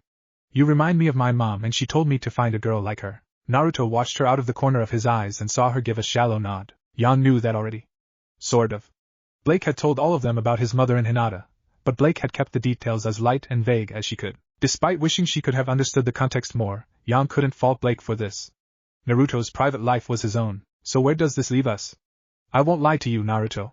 You remind me of my mom and she told me to find a girl like her. Naruto watched her out of the corner of his eyes and saw her give a shallow nod. Yang knew that already. Sort of. Blake had told all of them about his mother and Hinata, but Blake had kept the details as light and vague as she could. Despite wishing she could have understood the context more, Yang couldn't fault Blake for this. Naruto's private life was his own, so where does this leave us? I won't lie to you, Naruto.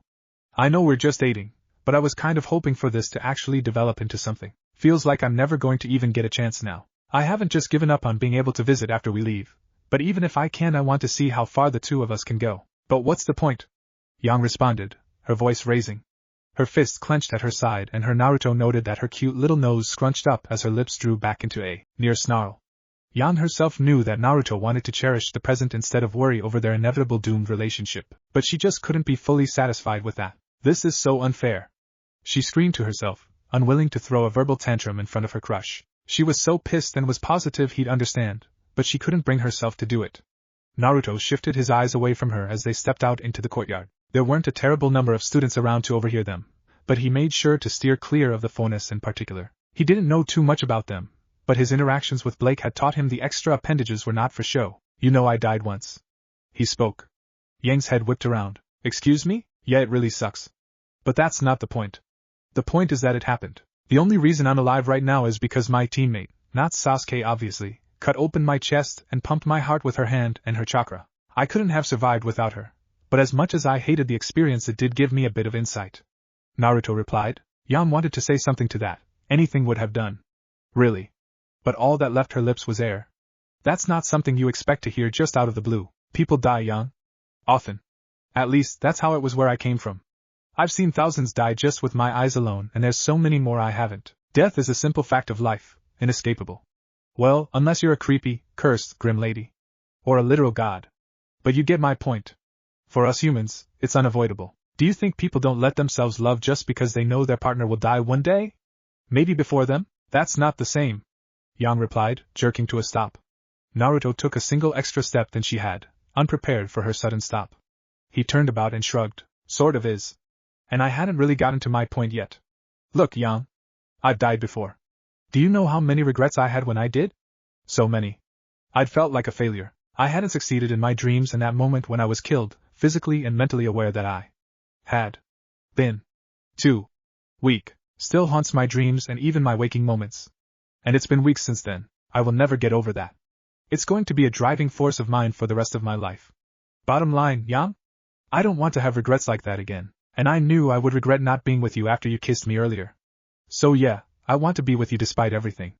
I know we're just dating, but I was kind of hoping for this to actually develop into something. Feels like I'm never going to even get a chance now. I haven't just given up on being able to visit after we leave, but even if I can, I want to see how far the two of us can go. But what's the point? Yang responded, her voice raising. Her fist clenched at her side and Naruto noted that her cute little nose scrunched up as her lips drew back into a near snarl. Yang herself knew that Naruto wanted to cherish the present instead of worry over their inevitable doomed relationship, but she just couldn't be fully satisfied with that. This is so unfair. She screamed to herself, unwilling to throw a verbal tantrum in front of her crush. She was so pissed and was positive he'd understand, but she couldn't bring herself to do it. Naruto shifted his eyes away from her as they stepped out into the courtyard. There weren't a terrible number of students around to overhear them, but he made sure to steer clear of the phonus in particular. He didn't know too much about them, but his interactions with Blake had taught him the extra appendages were not for show. You know I died once. He spoke. Yang's head whipped around. Excuse me? Yeah, it really sucks. But that's not the point. The point is that it happened. The only reason I'm alive right now is because my teammate, not Sasuke obviously, cut open my chest and pumped my heart with her hand and her chakra. I couldn't have survived without her, but as much as I hated the experience, it did give me a bit of insight. Naruto replied. Yang wanted to say something to that. Anything would have done. Really? But all that left her lips was air. That's not something you expect to hear just out of the blue. People die young. Often. At least, that's how it was where I came from. I've seen thousands die just with my eyes alone, and there's so many more I haven't. Death is a simple fact of life, inescapable. Well, unless you're a creepy, cursed, grim lady. Or a literal god. But you get my point. For us humans, it's unavoidable. Do you think people don't let themselves love just because they know their partner will die one day? Maybe before them? That's not the same. Yang replied, jerking to a stop. Naruto took a single extra step than she had, unprepared for her sudden stop. He turned about and shrugged. Sort of is. And I hadn't really gotten to my point yet. Look, Yang. I've died before. Do you know how many regrets I had when I did? So many. I'd felt like a failure. I hadn't succeeded in my dreams, and that moment when I was killed, physically and mentally aware that I had been too weak, still haunts my dreams and even my waking moments. And it's been weeks since then. I will never get over that. It's going to be a driving force of mine for the rest of my life. Bottom line, Yang? I don't want to have regrets like that again. And I knew I would regret not being with you after you kissed me earlier. So yeah, I want to be with you despite everything.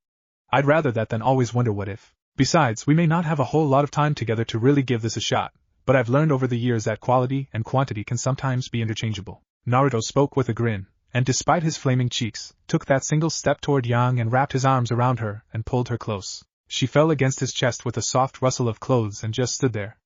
I'd rather that than always wonder what if. Besides, we may not have a whole lot of time together to really give this a shot, but I've learned over the years that quality and quantity can sometimes be interchangeable. Naruto spoke with a grin, and despite his flaming cheeks, took that single step toward Yang and wrapped his arms around her and pulled her close. She fell against his chest with a soft rustle of clothes and just stood there.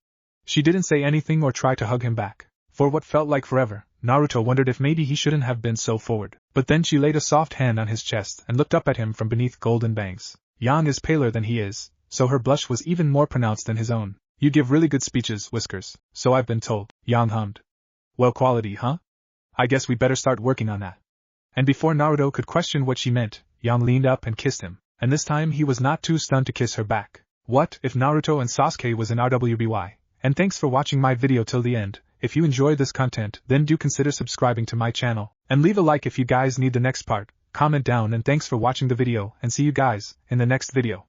She didn't say anything or try to hug him back. For what felt like forever, Naruto wondered if maybe he shouldn't have been so forward. But then she laid a soft hand on his chest and looked up at him from beneath golden bangs. Yang is paler than he is, so her blush was even more pronounced than his own. You give really good speeches, Whiskers, so I've been told, Yang hummed. Well, quality, huh? I guess we better start working on that. And before Naruto could question what she meant, Yang leaned up and kissed him, and this time he was not too stunned to kiss her back. What if Naruto and Sasuke was in RWBY? And thanks for watching my video till the end. If you enjoyed this content, then do consider subscribing to my channel, and leave a like if you guys need the next part. Comment down, and thanks for watching the video, and see you guys in the next video.